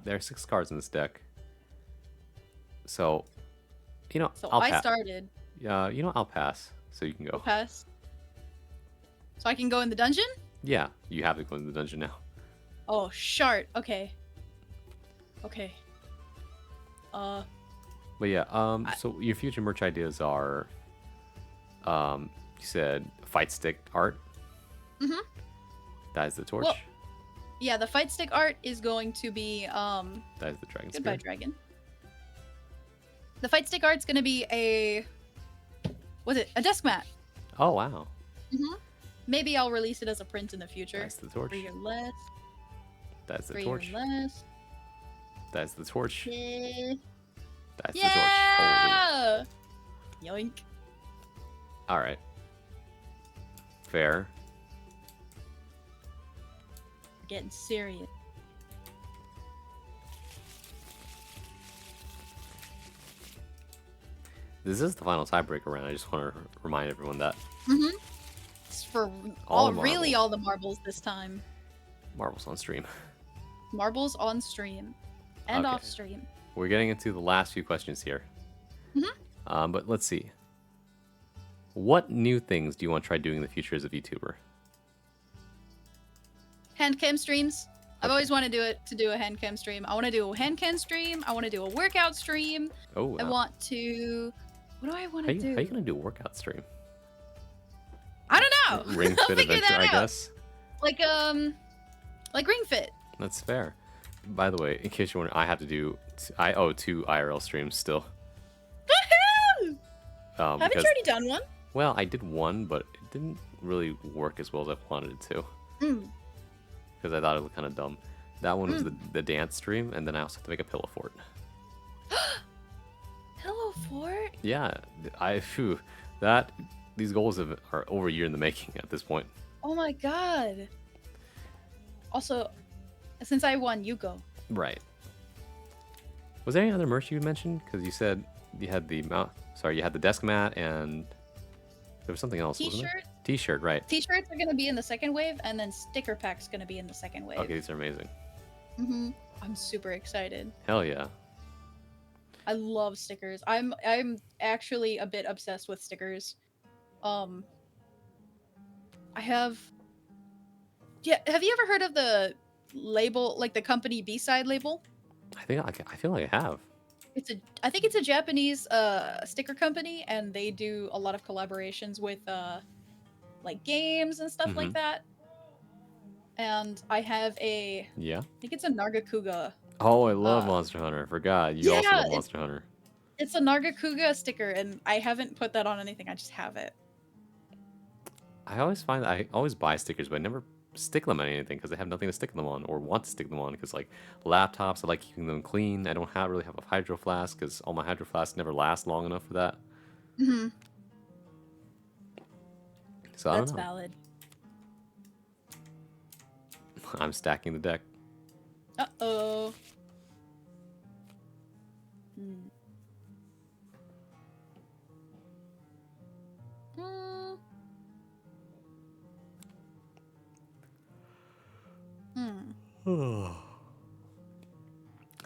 There are 6 cards in this deck. So, I started. I'll pass. So you can go. Pass. So I can go in the dungeon? Yeah, you have to go in the dungeon now. Oh, shart. Okay. Okay. But yeah, so your future merch ideas are, you said fight stick art. That is the torch. Well, yeah, the fight stick art is going to be That is the dragon Goodbye, spear. dragon. The fight stick art's gonna be a a desk mat. Oh wow. Maybe I'll release it as a print in the future. That's the torch. 3 or less. That's the 3 torch. or less. That's the torch. Yeah. That's the torch. Holy. Yoink. All right. Fair. Getting serious. this is the final tiebreaker round. I just want to remind everyone that. Mm-hmm. It's for really all the marbles this time. Marbles on stream. Marbles on stream and Okay. off stream. We're getting into the last few questions here. But let's see. What new things do you want to try doing in the future as a VTuber? Hand cam streams. I've Okay. always wanted to do a hand cam stream. I want to do a hand cam stream. I want to do a workout stream. Oh, I wow. want to. What do I want How to do? you gonna do a workout stream? I don't know. Ring I'll Fit figure Adventure, that I out. guess. Like Ring Fit. That's fair. By the way, in case you're wondering, I have to do. I owe 2 IRL streams still. Woohoo! Haven't Because, you already done one? well, I did one, but it didn't really work as well as I wanted it to. Because I thought it looked kind of dumb. That one was the dance stream, and then I also have to make a pillow fort. Pillow fort? Yeah, these goals are over a year in the making at this point. Oh my god. Also, since I won, you go. Right. Was there any other merch you mentioned? Because you said you had the you had the desk mat and there was something else. Wasn't there? T-shirt. T-shirt, right? T-shirts are gonna be in the second wave, and then sticker pack's gonna be in the second wave. Okay, these are amazing. I'm super excited. Hell yeah. I love stickers. I'm actually a bit obsessed with stickers. I have. Yeah, have you ever heard of the label, like the company B-side label? I feel like I have. I think it's a Japanese sticker company, and they do a lot of collaborations with like games and stuff like that. And I have I think it's a Nargacuga. Oh, I love Monster Hunter. I forgot. You also love Monster Hunter. It's a Nargacuga sticker, and I haven't put that on anything. I just have it. I always find that I always buy stickers, but I never stick them on anything because I have nothing to stick them on or want to stick them on. Because like laptops, I like keeping them clean. I don't really have a hydro flask because all my hydro flasks never last long enough for that. So I don't know. That's valid. I'm stacking the deck. Uh-oh.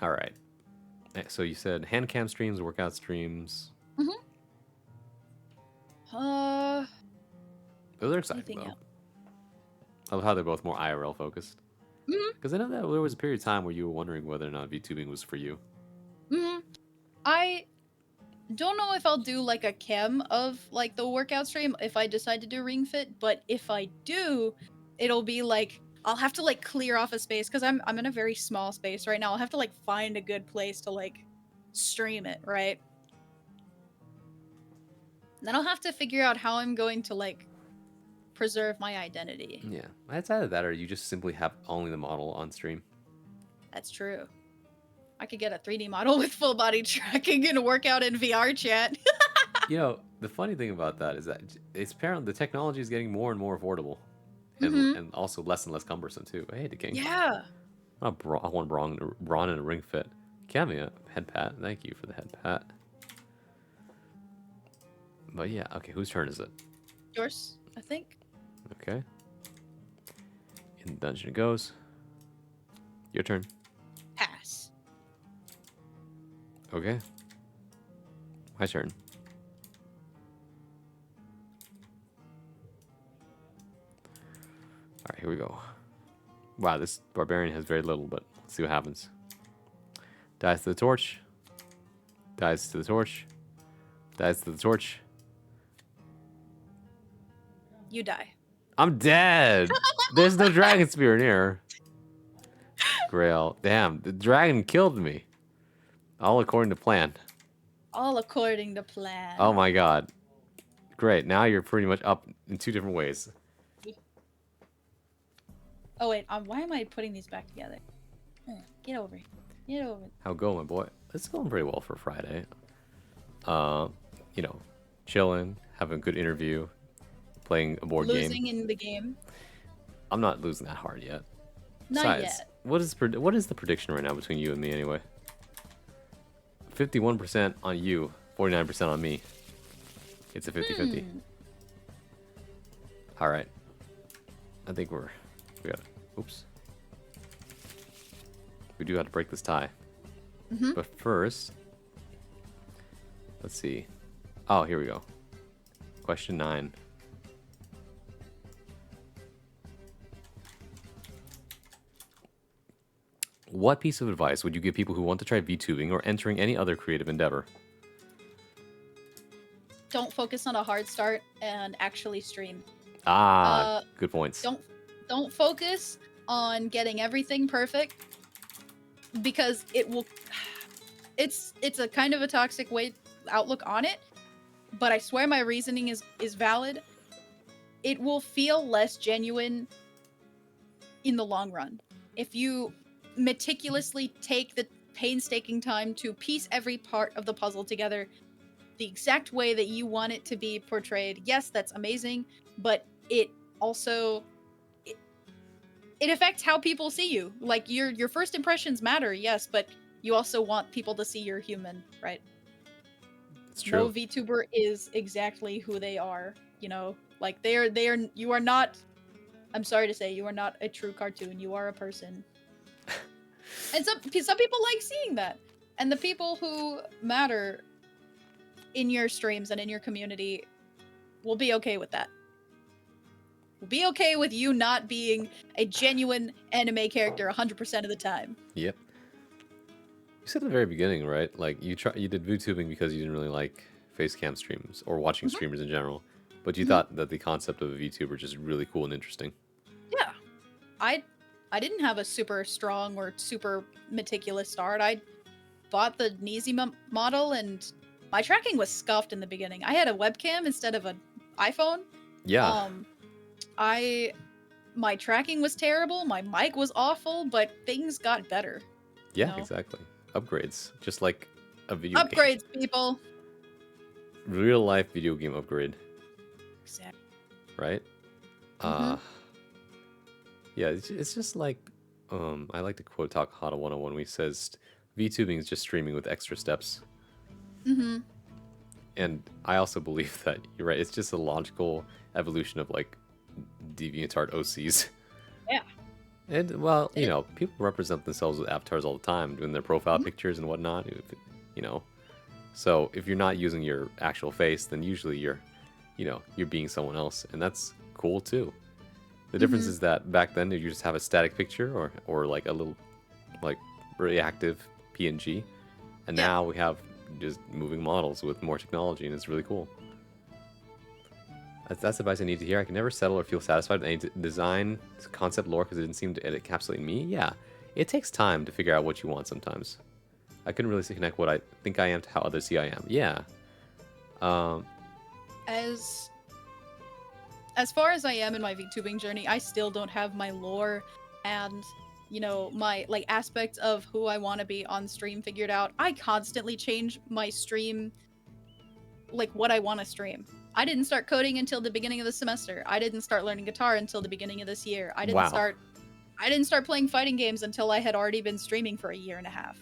All right. So you said hand cam streams, workout streams. Those are exciting Anything though. else? I love how they're both more IRL focused. Because I know that there was a period of time where you were wondering whether or not VTubing was for you. I don't know if I'll do like a chem of like the workout stream if I decide to do Ring Fit, but if I do, it'll be like I'll have to like clear off a space because I'm in a very small space right now. I'll have to like find a good place to like stream it, right? Then I'll have to figure out how I'm going to like preserve my identity. Yeah. It's either that or you just simply have only the model on stream. That's true. I could get a 3D model with full body tracking and work out in VR chat. You know, the funny thing about that is that it's apparently the technology is getting more and more affordable. And also less and less cumbersome too. Hey, the king. Yeah. I want Braun in a ring fit. Cameo head pat. Thank you for the head pat. But yeah, okay. Whose turn is it? Yours, I think. Okay. In the dungeon it goes. Your turn. Pass. Okay. My turn. Alright, here we go. Wow, this barbarian has very little, but let's see what happens. Dies to the torch. Dies to the torch. Dies to the torch. You die. I'm dead! There's no dragon spear near. Grail. Damn, the dragon killed me. All according to plan. All according to plan. Oh my god. Great, now you're pretty much up in 2 different ways. Oh wait, why am I putting these back together? Get over it. Get over it. How go, my boy? It's going pretty well for Friday. You know, chilling, having a good interview, playing a board game. Losing in the game. I'm not losing that hard yet. Not yet. What is the prediction right now between you and me anyway? 51% on you, 49% on me. It's a 50-50. All right. I think we got it. Oops. We do have to break this tie. But first, let's see. Oh, here we go. Question 9. What piece of advice would you give people who want to try VTubing or entering any other creative endeavor? Don't focus on a hard start and actually stream. Good points. Don't focus on getting everything perfect, because it will. It's a kind of a toxic outlook on it, but I swear my reasoning is valid. It will feel less genuine in the long run if you meticulously take the painstaking time to piece every part of the puzzle together the exact way that you want it to be portrayed. Yes, that's amazing, but it also it affects how people see you. Like your first impressions matter, yes, but you also want people to see you're human, right? It's true. No VTuber is exactly who they are, you know? Like you are not, I'm sorry to say, you are not a true cartoon. You are a person. And some people like seeing that. And the people who matter in your streams and in your community will be okay with that. Will be okay with you not being a genuine anime character 100% of the time. Yep. You said at the very beginning, right? Like you did VTubing because you didn't really like face cam streams or watching streamers in general, but you thought that the concept of a VTuber just really cool and interesting. Yeah. I didn't have a super strong or super meticulous start. I bought the Neezy model and my tracking was scuffed in the beginning. I had a webcam instead of an iPhone. Yeah. My tracking was terrible, my mic was awful, but things got better. Yeah, you know? exactly. Upgrades, just like a video game. Upgrades, people. Real life video game upgrade. Exactly. Right? Yeah, it's just like I like to quote Takahata 101 when he says VTubing is just streaming with extra steps. And I also believe that you're right, it's just a logical evolution of like DeviantArt OCs. Yeah. And well, you know, people represent themselves with avatars all the time, doing their profile pictures and whatnot. You know, so if you're not using your actual face, then usually you're being someone else, and that's cool too. The difference is that back then you just have a static picture or like a little like reactive PNG, and now we have just moving models with more technology, and it's really cool. That's advice I need to hear. I can never settle or feel satisfied with any design concept lore because it didn't seem to encapsulate me. Yeah, it takes time to figure out what you want sometimes. I couldn't really connect what I think I am to how others see I am. Yeah. As far as I am in my VTubing journey, I still don't have my lore and, you know, my like aspects of who I want to be on stream figured out. I constantly change my stream, like what I want to stream. I didn't start coding until the beginning of the semester. I didn't start learning guitar until the beginning of this year. I didn't start playing fighting games until I had already been streaming for a year and a half.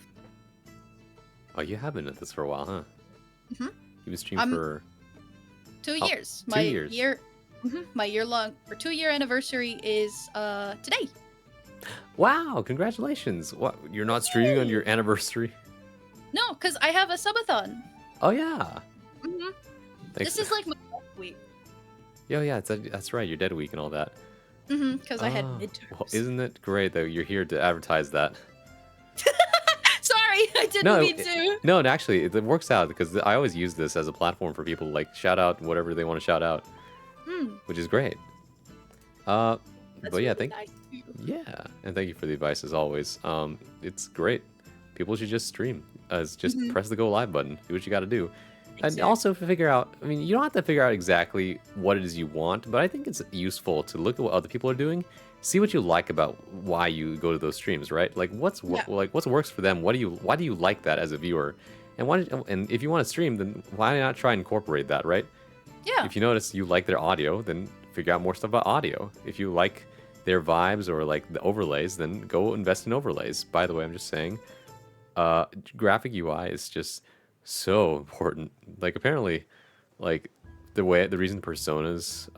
Oh, you have been at this for a while, huh? Mm-hmm. You've been streaming for 2 years. 2 years. My year-long or 2-year anniversary is today. Wow! Congratulations! What? You're not streaming on your anniversary? No, because I have a subathon. Oh yeah. This is like my week. Yeah, that's right. Your dead week and all that. Because I had midterms. Well, isn't it great that you're here to advertise that? Sorry, I didn't mean to. No, and actually, it works out because I always use this as a platform for people to like shout out whatever they want to shout out, which is great. But yeah, really nice too. Yeah, and thank you for the advice as always. It's great. People should just stream. Just press the go live button. Do what you got to do. Exactly. And also figure out, I mean, you don't have to figure out exactly what it is you want, but I think it's useful to look at what other people are doing, see what you like about why you go to those streams, right? Like what works for them? Why do you like that as a viewer? And if you want to stream, then why not try and incorporate that, right? Yeah. If you notice you like their audio, then figure out more stuff about audio. If you like their vibes or like the overlays, then go invest in overlays. By the way, I'm just saying, graphic UI is just so important. Like apparently, like the reason Persona's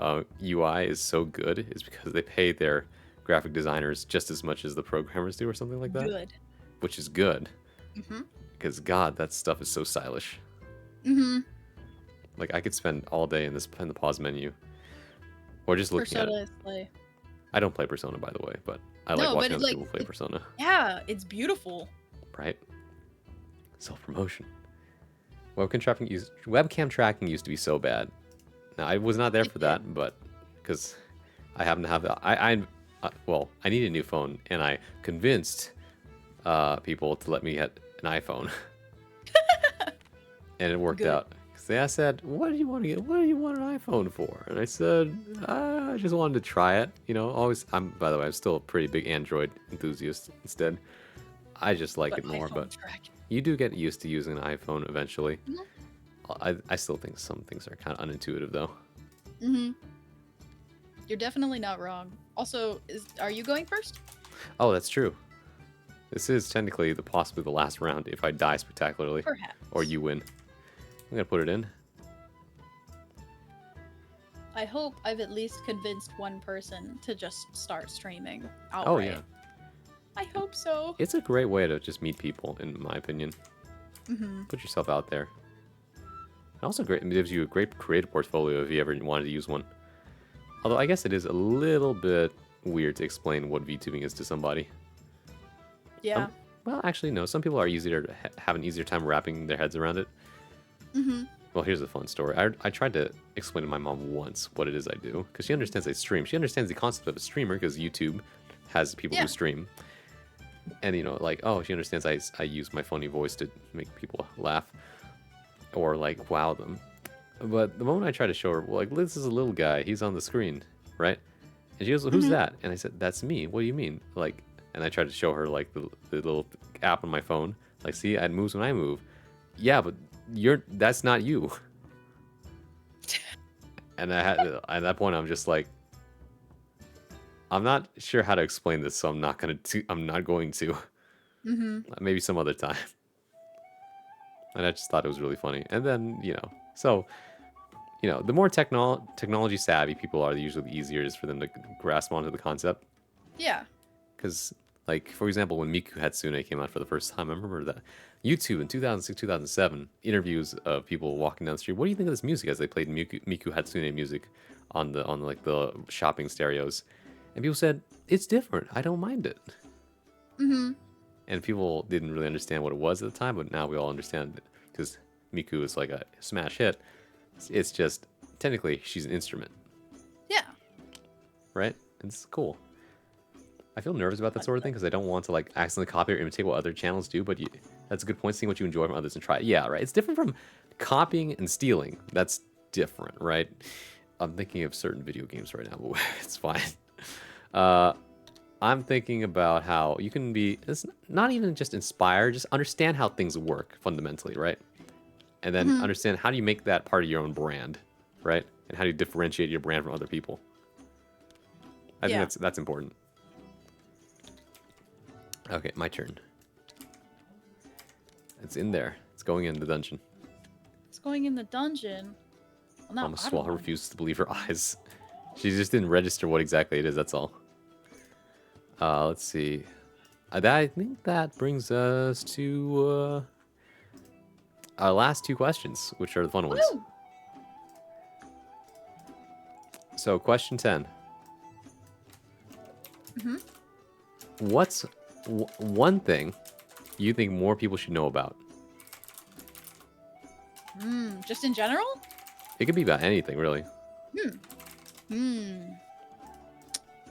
UI is so good is because they pay their graphic designers just as much as the programmers do, or something like that, Good. which is good Mm-hmm. because God, that stuff is so stylish. Mm-hmm. Like I could spend all day in the pause menu, or just looking at Persona it. is like, I don't play Persona, by the way, but I like no, but watching it, other like, people play Persona. yeah, it's beautiful. Right? Self promotion. Webcam tracking used to be so bad. Now I was not there It for did. that, but because I happen to have I needed a new phone, and I convinced people to let me get an iPhone, and it worked Good. out. Because I said, "What do you want to get? What do you want an iPhone for?" And I said, "I just wanted to try it." You know, always. By the way, I'm still a pretty big Android enthusiast. Instead, I just like But it more. iPhone But tracking. you do get used to using an iPhone eventually. Mhm. I still think some things are kind of unintuitive, though. Mm-hmm. You're definitely not wrong. Also, are you going first? Oh, that's true. This is technically possibly the last round if I die spectacularly. Perhaps. Or you win. I'm gonna put it in. I hope I've at least convinced one person to just start streaming outright. Oh yeah. I hope so. It's a great way to just meet people, in my opinion. Mm-hmm. Put yourself out there. It also gives you a great creative portfolio if you ever wanted to use one. Although I guess it is a little bit weird to explain what VTubing is to somebody. Yeah. Well, actually, no. Some people are have an easier time wrapping their heads around it. Mm-hmm. Well, here's a fun story. I tried to explain to my mom once what it is I do, because she understands I stream. She understands the concept of a streamer, because YouTube has people Yeah. who stream. And, you know, like, oh, she understands I use my funny voice to make people laugh or, like, wow them. But the moment I try to show her, well, like, this is a little guy. He's on the screen, right? And she goes, well, who's Mhm. that? And I said, that's me. What do you mean? Like, and I tried to show her, like, the little app on my phone. Like, see, it moves when I move. Yeah, but that's not you. And at that point, I'm just like, I'm not sure how to explain this, so I'm not going to. Mm-hmm. Maybe some other time. And I just thought it was really funny. And then, so, the more technology savvy people are, usually the easier it is for them to grasp onto the concept. Yeah. Because, like, for example, when Miku Hatsune came out for the first time, I remember that YouTube in 2006, 2007, interviews of people walking down the street. What do you think of this music? As they played Miku Hatsune music on the shopping stereos, and people said it's different. I don't mind it. Mm-hmm. And people didn't really understand what it was at the time, but now we all understand it because Miku is like a smash hit. It's just technically she's an instrument, Yeah. right? It's cool. I feel nervous about that sort of thing because I don't want to like accidentally copy or imitate what other channels do. But that's a good point. Seeing what you enjoy from others and try it. Yeah, right. It's different from copying and stealing. That's different, right? I'm thinking of certain video games right now, but it's fine. I'm thinking about how you can be. It's not even just inspired. Just understand how things work fundamentally, right? And then understand how do you make that part of your own brand, right? And how do you differentiate your brand from other people? I think that's important. Okay, my turn. It's in there. It's going in the dungeon. It's going in the dungeon. Well, no, Almost I Swallow don't refuses to believe her eyes. She just didn't register what exactly it is, that's all. Let's see. I think that brings us to our last two questions, which are the fun ones. Woo! So, question 10. Mm-hmm. What's one thing you think more people should know about? Just in general? It could be about anything, really.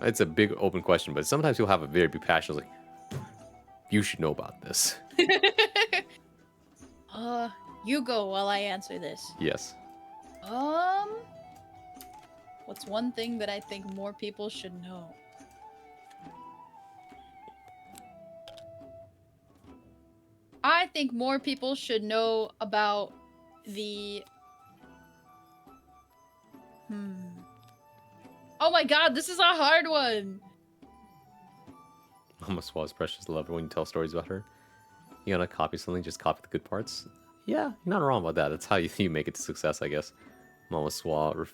It's a big open question, but sometimes you'll have a very big passion like, you should know about this. You go while I answer this. Yes. What's one thing that I think more people should know? I think more people should know about the... Oh my god, this is a hard one! Almost Swallow's precious love her when you tell stories about her. You gotta copy something, just copy the good parts. Yeah, you're not wrong about that. That's how you make it to success, I guess. Mama Swa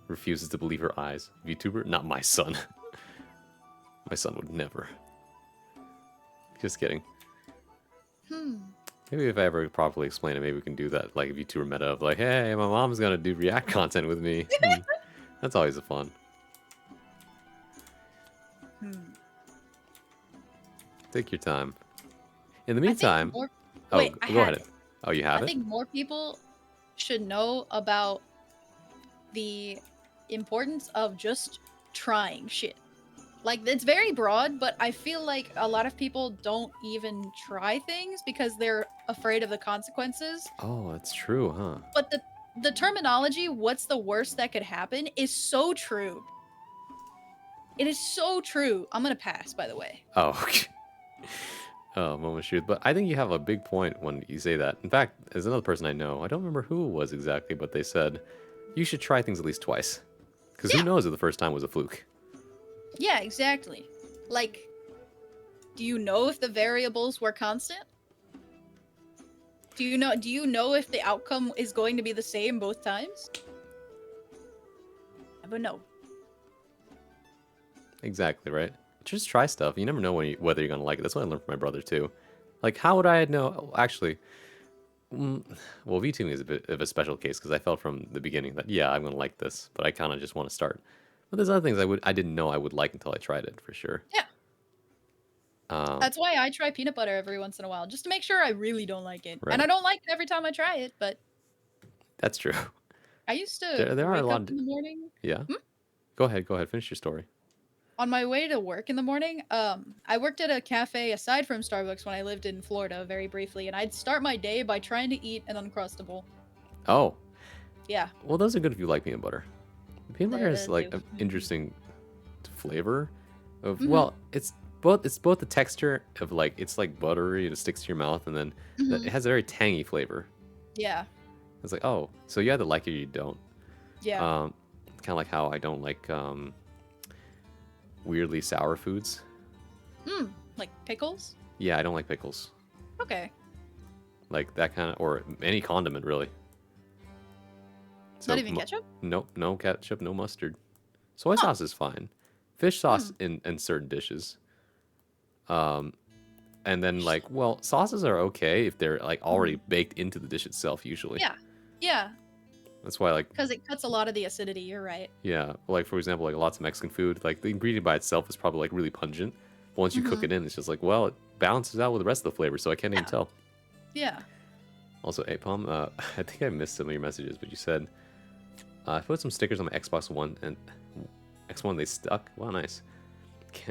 refuses to believe her eyes. VTuber? Not my son. My son would never. Just kidding. Maybe if I ever properly explain it, maybe we can do that, like a VTuber meta of like, hey, my mom's gonna do React content with me. That's always a fun. Take your time. In the meantime... Wait, go ahead. Oh, you have it? I think more people should know about the importance of just trying shit. Like, it's very broad, but I feel like a lot of people don't even try things because they're afraid of the consequences. Oh, that's true, huh? But the terminology, what's the worst that could happen, is so true. It is so true. I'm gonna pass, by the way. Oh, okay. Oh, moment shoot. But I think you have a big point when you say that. In fact, there's another person I know. I don't remember who it was exactly, but they said you should try things at least twice. Because who knows if the first time was a fluke? Yeah, exactly. Like, do you know if the variables were constant? Do you know if the outcome is going to be the same both times? But no. Exactly, right? Just try stuff. You never know whether you're going to like it. That's what I learned from my brother, too. Like, how would I know? Actually, well, VTubing is a bit of a special case because I felt from the beginning that, yeah, I'm going to like this, but I kind of just want to start. But there's other things I didn't know I would like until I tried it, for sure. Yeah. That's why I try peanut butter every once in a while, just to make sure I really don't like it. Right. And I don't like it every time I try it, but... That's true. I used to there are a wake lot up in the morning. Yeah? Go ahead. Finish your story. On my way to work in the morning, I worked at a cafe aside from Starbucks when I lived in Florida very briefly, and I'd start my day by trying to eat an Uncrustable. Oh. Yeah. Well, those are good if you like peanut butter. Peanut butter is like do. an interesting flavor of well, it's both the texture of like it's like buttery and it sticks to your mouth, and then it has a very tangy flavor. Yeah. It's like, oh, so you either like it or you don't. Yeah. Kind of like how I don't like weirdly sour foods. Like pickles? Yeah, I don't like pickles. Okay. Like that kind of, or any condiment really. Not even ketchup? Nope, no ketchup, no mustard. Soy sauce is fine. Fish sauce in certain dishes. And then like, well, sauces are okay if they're like already baked into the dish itself usually. Yeah. Yeah. That's why like... Because it cuts a lot of the acidity, you're right. Yeah, like for example, like lots of Mexican food, like the ingredient by itself is probably like really pungent. But once you cook it in, it's just like, well, it balances out with the rest of the flavor, so I can't even tell. Yeah. Also, Apom, I think I missed some of your messages, but you said, I put some stickers on my Xbox One, and X1, they stuck. Wow, nice.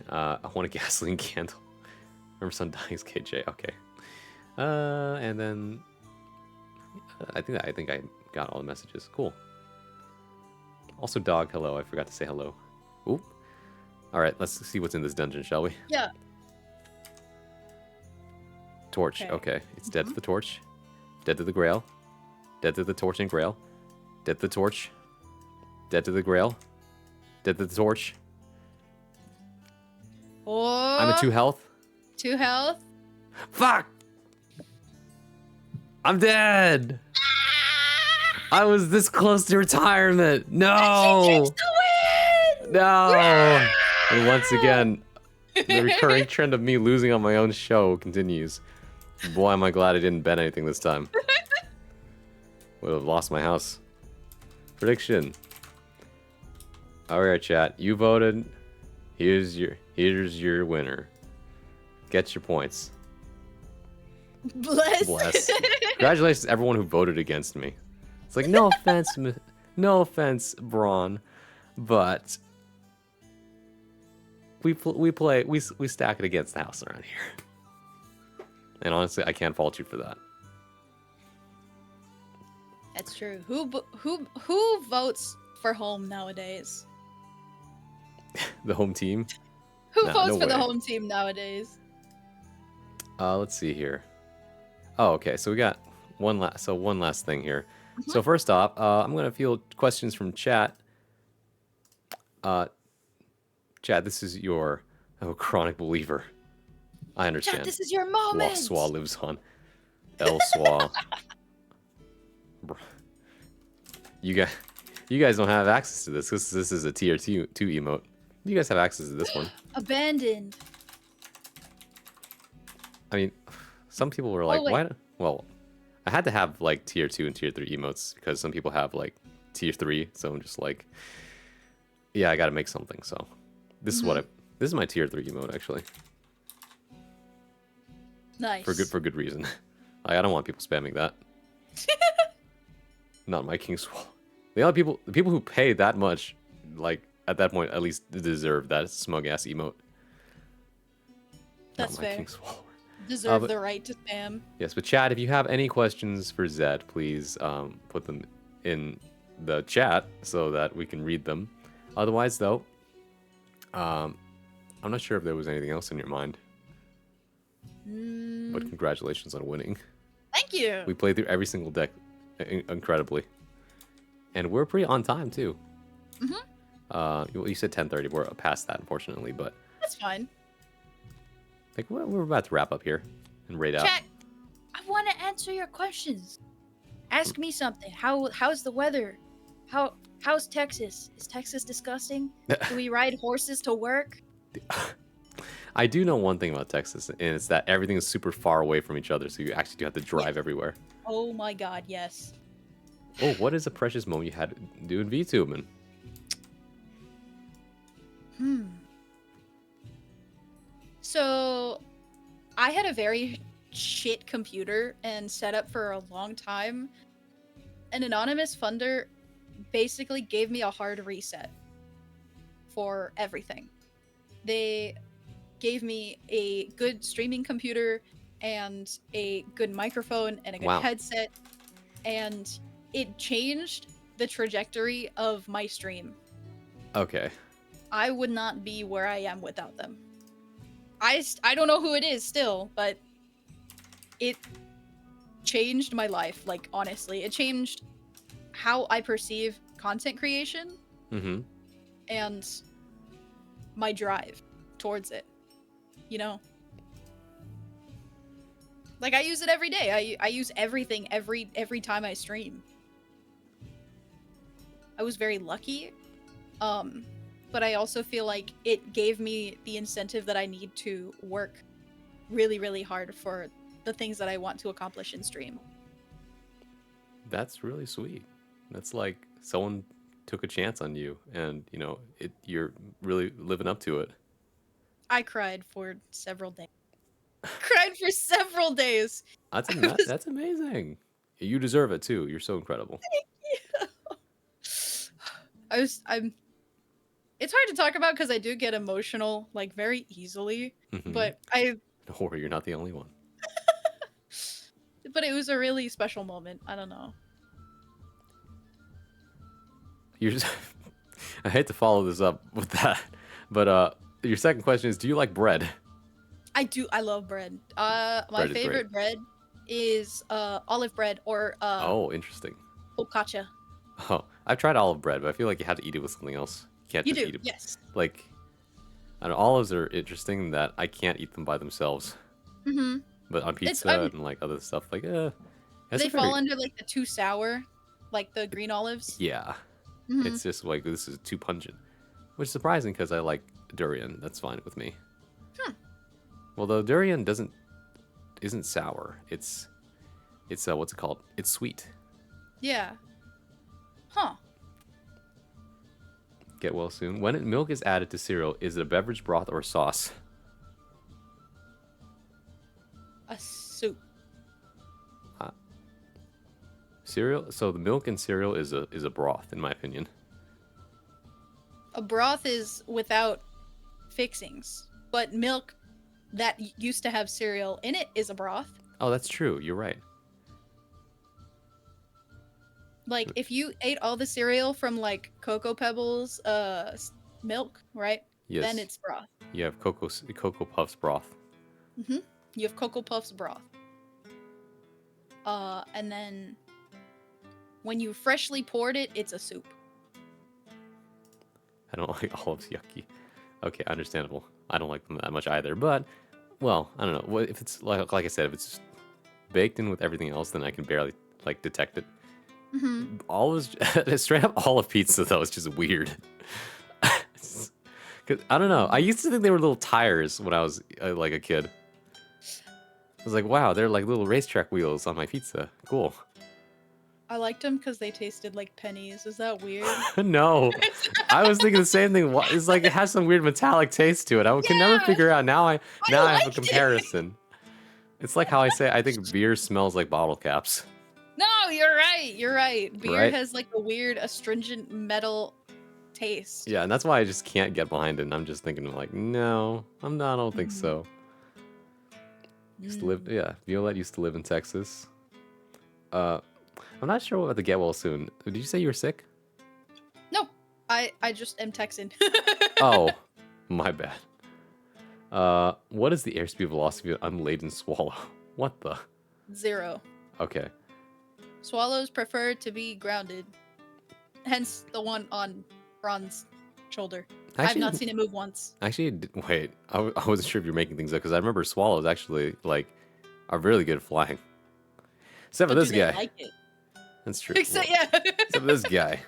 I want a gasoline candle. Remember son dying is KJ. Okay. And then I think I got all the messages. Cool. Also, dog, hello. I forgot to say hello. Oop. All right, let's see what's in this dungeon, shall we? Yeah. Torch. Okay. It's dead to the torch. Dead to the grail. Dead to the torch and grail. Dead to the torch. Dead to the grail. Dead to the torch. Oh. I'm at 2 health. 2 health. Fuck! I'm dead! I was this close to retirement. No! No! And once again, the recurring trend of me losing on my own show continues. Boy, am I glad I didn't bet anything this time. Would have lost my house. Prediction. Alright, chat. You voted. Here's your winner. Get your points. Bless. Congratulations to everyone who voted against me. It's like, no offense, Braun, but we stack it against the house around here. And honestly, I can't fault you for that. That's true. Who votes for home nowadays? The home team? Who votes for the home team nowadays? Let's see here. Oh, okay. So we got one last thing here. So first off, I'm gonna field questions from chat. Chat, this is your chronic believer. I understand. Chat, this is your moment. Swa lives on. El Swa. You You guys don't have access to this. This is a tier 2 emote. You guys have access to this one. Abandoned. I mean, some people were like, wait. why? Well, I had to have like tier 2 and tier 3 emotes because some people have like tier 3. So I'm just like, yeah, I got to make something. So this is what this is my tier 3 emote actually. Nice. For good reason. Like, I don't want people spamming that. Not my King Swallow. The people who pay that much, like at that point, at least deserve that smug ass emote. That's Not my fair. King Swallow. Deserve but- the right to spam. Yes, but Chad, if you have any questions for Zed, please put them in the chat so that we can read them. Otherwise, though, I'm not sure if there was anything else in your mind. But congratulations on winning. Thank you. We played through every single deck incredibly. And we're pretty on time, too. You said 10:30. We're past that, unfortunately, but That's fine. like we're about to wrap up here and raid out. Chat, I want to answer your questions. Ask me something. How's the weather? How's Texas? Is Texas disgusting? Do we ride horses to work? I do know one thing about Texas, and it's that everything is super far away from each other, so you actually do have to drive everywhere. Oh my god, yes. Oh, what is a precious moment you had doing VTubing? So, I had a very shit computer and set up for a long time. An anonymous funder basically gave me a hard reset for everything. They gave me a good streaming computer and a good microphone and a good Wow. headset, and it changed the trajectory of my stream. Okay. I would not be where I am without them. I don't know who it is still, but it changed my life. Like, honestly, it changed how I perceive content creation Mm-hmm. and my drive towards it. You know? Like, I use it every day. I use everything every time I stream. I was very lucky. But I also feel like it gave me the incentive that I need to work really, really hard for the things that I want to accomplish in stream. That's really sweet. That's like someone took a chance on you, and you're really living up to it. I cried for several days. Cried for several days. That's amazing. You deserve it too. You're so incredible. I'm. It's hard to talk about because I do get emotional like very easily, Mhm. but Don't worry, you're not the only one. but it was a really special moment. I don't know. You're just, I hate to follow this up with that, but your second question is, do you like bread? I do. I love bread. My Bread is great. favorite bread is olive bread or Oh, interesting. focaccia. Oh, I've tried olive bread, but I feel like you have to eat it with something else. You can't You just do, eat it. yes. Like, I don't know, olives are interesting in that I can't eat them by themselves. Mm-hmm. But on pizza and like other stuff, like They fall under like the too sour, like the green olives. Yeah, Mhm. it's just like this is too pungent, which is surprising because I like durian. That's fine with me. Well, though durian isn't sour. It's what's it called? It's sweet. Yeah. Huh. Get well soon. When milk is added to cereal, is it a beverage, broth, or sauce? A soup. Cereal. So the milk in cereal is a broth, in my opinion. A broth is without fixings, but milk that used to have cereal in it is a broth. Oh, that's true. You're right. Like if you ate all the cereal from like Cocoa Pebbles milk, right? Yes. Then it's broth. You have Cocoa Puffs broth. You have Cocoa Puffs broth. And then when you freshly poured it, it's a soup. I don't like olives. Yucky. Okay, understandable. I don't like them that much either. But, well, I don't know. If it's like I said, if it's baked in with everything else, then I can barely like detect it. Mm-hmm. Olives, straight up olive pizza though is just weird. 'Cause, I don't know. I used to think they were little tires when I was like a kid. I was like, wow, they're like little racetrack wheels on my pizza. Cool. I liked them because they tasted like pennies. Is that weird? No, I was thinking the same thing. It's like it has some weird metallic taste to it. I can never Yeah, figure out. Now I have a liked it. comparison. It's like how I say I think beer smells like bottle caps. No, you're right. You're right. Beer Right? has like a weird astringent metal taste. Yeah, and that's why I just can't get behind it. And I'm just thinking like, no, I'm not. I don't think Mhm. so. Used to live, yeah. Violette used to live in Texas. I'm not sure what to get well soon. Did you say you were sick? No, I just am Texan. Oh, my bad. What is the airspeed velocity of an unladen swallow? What the? 0. Okay. Swallows prefer to be grounded. Hence the one on Ron's shoulder. I've not seen it move once. Actually, wait. I wasn't sure if you're making things up because I remember swallows actually like are really good at flying. Except for But this do they guy. like it? That's true. Except, Well, yeah. except for this guy.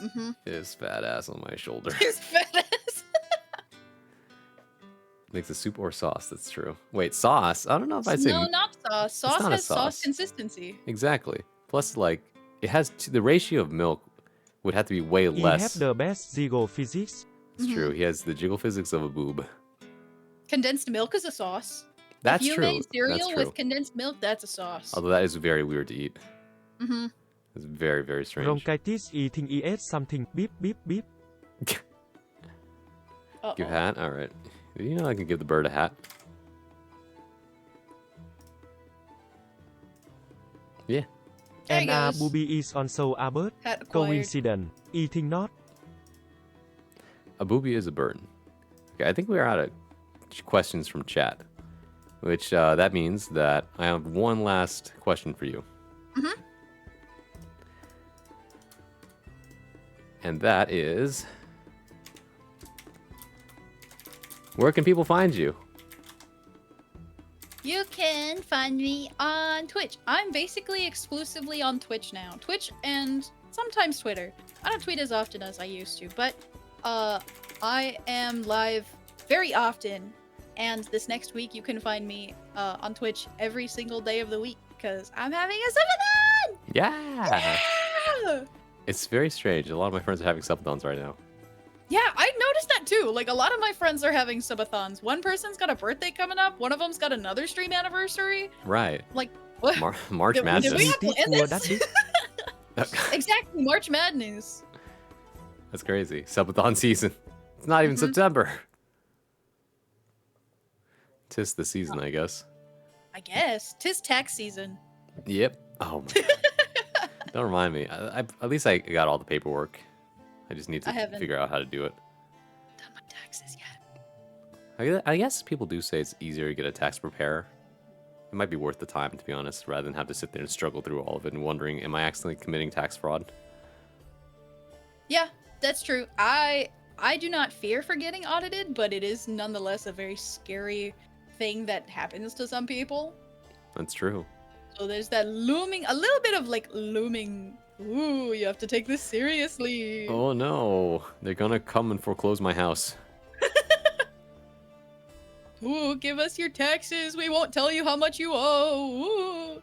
Mm-hmm. His fat ass on my shoulder. His fat ass. Makes a soup or sauce. That's true. Wait, sauce? I don't know if I'd say. No, not sauce. Sauce not a has sauce sauce. consistency. Exactly. Plus, like, it has the ratio of milk would have to be way He less. have the best zero physics. It's true. He has the jiggle physics of a boob. Condensed milk is a sauce. That's if you true. made cereal That's true. with condensed milk, that's a sauce. Although that is very weird to eat. Mm-hmm. It's very, very strange. Bronchitis eating something beep beep beep. Give hat? Alright. You know I can give the bird a hat. Yeah. There And he goes. booby is also a bird. Hat acquired. Coincidence. Eating not. A booby is a bird. Okay, I think we're out of questions from chat. Which, that means that I have one last question for you. Mm-hmm. And that is... Where can people find you? You can find me on Twitch. I'm basically exclusively on Twitch now. Twitch and sometimes Twitter. I don't tweet as often as I used to, but I am live very often. And this next week, you can find me on Twitch every single day of the week because I'm having a subathon! Yeah! Yeah! It's very strange. A lot of my friends are having subathons right now. Yeah, I noticed that too. Like, a lot of my friends are having subathons. One person's got a birthday coming up. One of them's got another stream anniversary. Right. Like, what? March Did we Madness. have to end this? Exactly, March Madness. That's crazy. Subathon season. It's not even Mhm. September. 'Tis the season, I guess. I guess. 'Tis tax season. Yep. Oh my god. Don't remind me. At least I got all the paperwork. I just need I to haven't. figure out how to do it. Done my taxes yet. I guess people do say it's easier to get a tax preparer. It might be worth the time, to be honest, rather than have to sit there and struggle through all of it and wondering, am I accidentally committing tax fraud? Yeah, that's true. I do not fear for getting audited, but it is nonetheless a very scary thing that happens to some people. That's true. So there's that looming, a little bit of like looming, ooh, you have to take this seriously. Oh no, they're gonna come and foreclose my house. Ooh, give us your taxes. We won't tell you how much you owe. Ooh.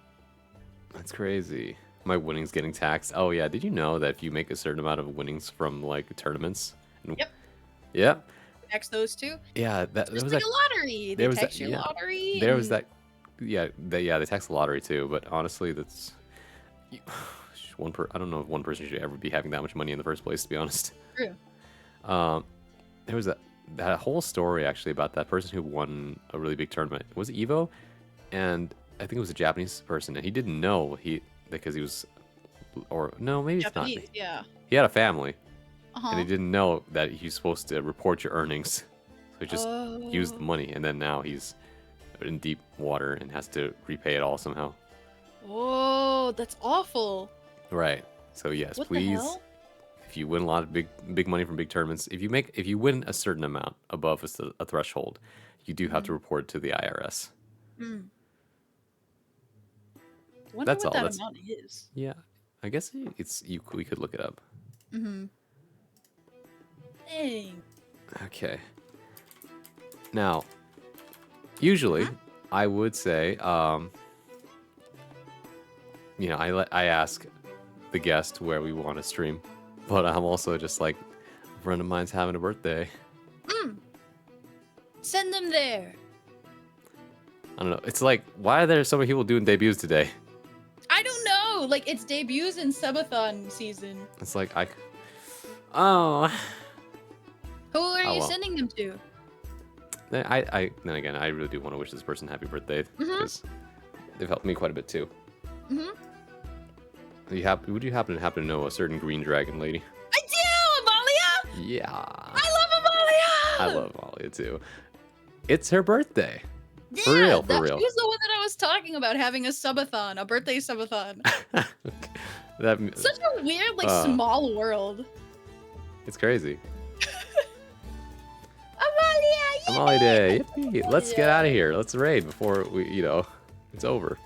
That's crazy. My winnings getting taxed. Oh yeah, did you know that if you make a certain amount of winnings from like tournaments? Yep. Yep. Tax those two. Yeah, that Just was like that. a lottery. They there was tax that- your yeah. lottery. There was and- that. Yeah, they tax the lottery too. But honestly, that's I don't know if one person should ever be having that much money in the first place. To be honest. True. There was that whole story actually about that person who won a really big tournament. Was it Evo? And I think it was a Japanese person, and he didn't know because he was, or no, maybe it's not. Japanese, yeah. He had a family, Uh-huh. and he didn't know that he's supposed to report your earnings. So he just used the Oh. money, and then now he's in deep water and has to repay it all somehow. Oh, that's awful. Right. So yes, What the please, hell? if you win a lot of big money from big tournaments, if you win a certain amount above a threshold, you do have to report it to the IRS. Hmm. Wonder That's what all, that that's- amount is. Yeah, I guess we could look it up. Mm-hmm. Dang. Okay. Now, usually, I would say, you know, I ask the guest where we want to stream, but I'm also just like, a friend of mine's having a birthday. Send them there. I don't know. It's like, why are there so many people doing debuts today? I don't know. Like, it's debuts and subathon season. It's like, oh. Who are Oh, you well. sending them to? Then again, I really do want to wish this person happy birthday because they've helped me quite a bit too. Mm-hmm. Would you happen to know a certain green dragon lady? I do, Amalia! Yeah. I love Amalia! I love Amalia too. It's her birthday. Yeah, For real. She was the one that I was talking about having a subathon, a birthday subathon. Such a weird, like, small world. It's crazy. Amalia! Amalia Day. Yippee. Let's get out of here. Let's raid before it's over.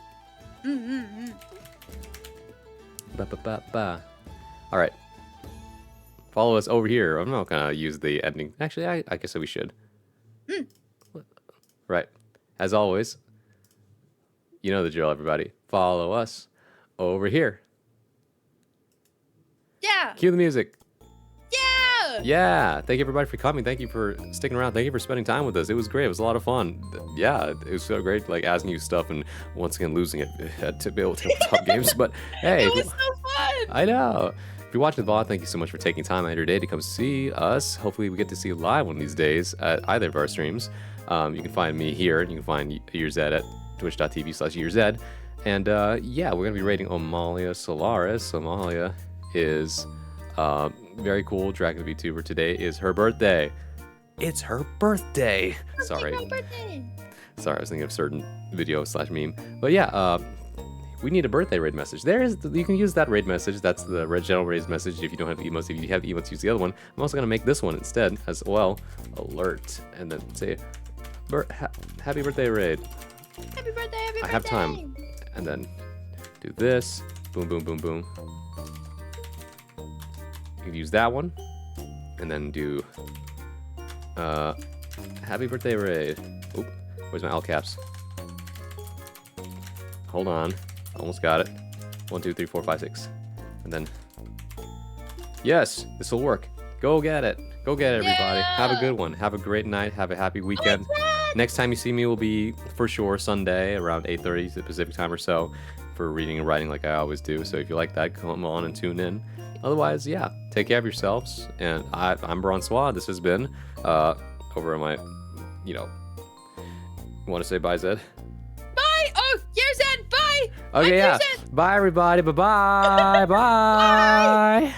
Mm-hmm. Ba. All right. Follow us over here. I'm not gonna use the ending. Actually, I guess we should. Right. As always, you know the drill, everybody. Follow us over here. Yeah! Cue the music. Yeah! Yeah. Thank you, everybody, for coming. Thank you for sticking around. Thank you for spending time with us. It was great. It was a lot of fun. Yeah, it was so great, like, asking you stuff and once again losing it to be able to top games. But hey. It was so fun! I know. If you're watching the VOD, thank you so much for taking time out of your day to come see us. Hopefully we get to see you live one of these days at either of our streams. You can find me here, and you can find Yearzed at twitch.tv/Yearzed. And yeah, we're going to be rating Amalia Solaris. Amalia is very cool Dragon VTuber. Today is her birthday. It's her birthday. Sorry. Sorry, I was thinking of a certain video/meme. But yeah, we need a birthday raid message. You can use that raid message. That's the general raid message if you don't have emotes. If you have emotes, use the other one. I'm also going to make this one instead as well. Alert. And then say, happy birthday raid. Happy birthday, happy birthday! I have time. And then do this. Boom, boom, boom, boom. You can use that one. And then do happy birthday raid. Oop, where's my all caps? Hold on. Almost got it. 1, 2, 3, 4, 5, 6. And then yes, this will work. Go get it. Go get it, everybody. Yeah! Have a good one. Have a great night. Have a happy weekend. Next time you see me will be for sure Sunday around 8:30 Pacific time or so for reading and writing like I always do. So if you like that, come on and tune in. Otherwise, yeah, take care of yourselves. And I'm Bronsois. This has been over at my, want to say bye, Zed? Bye! Oh, here's Ed! Bye! Okay, yeah. Here's Ed. Bye, everybody. Bye-bye. Bye.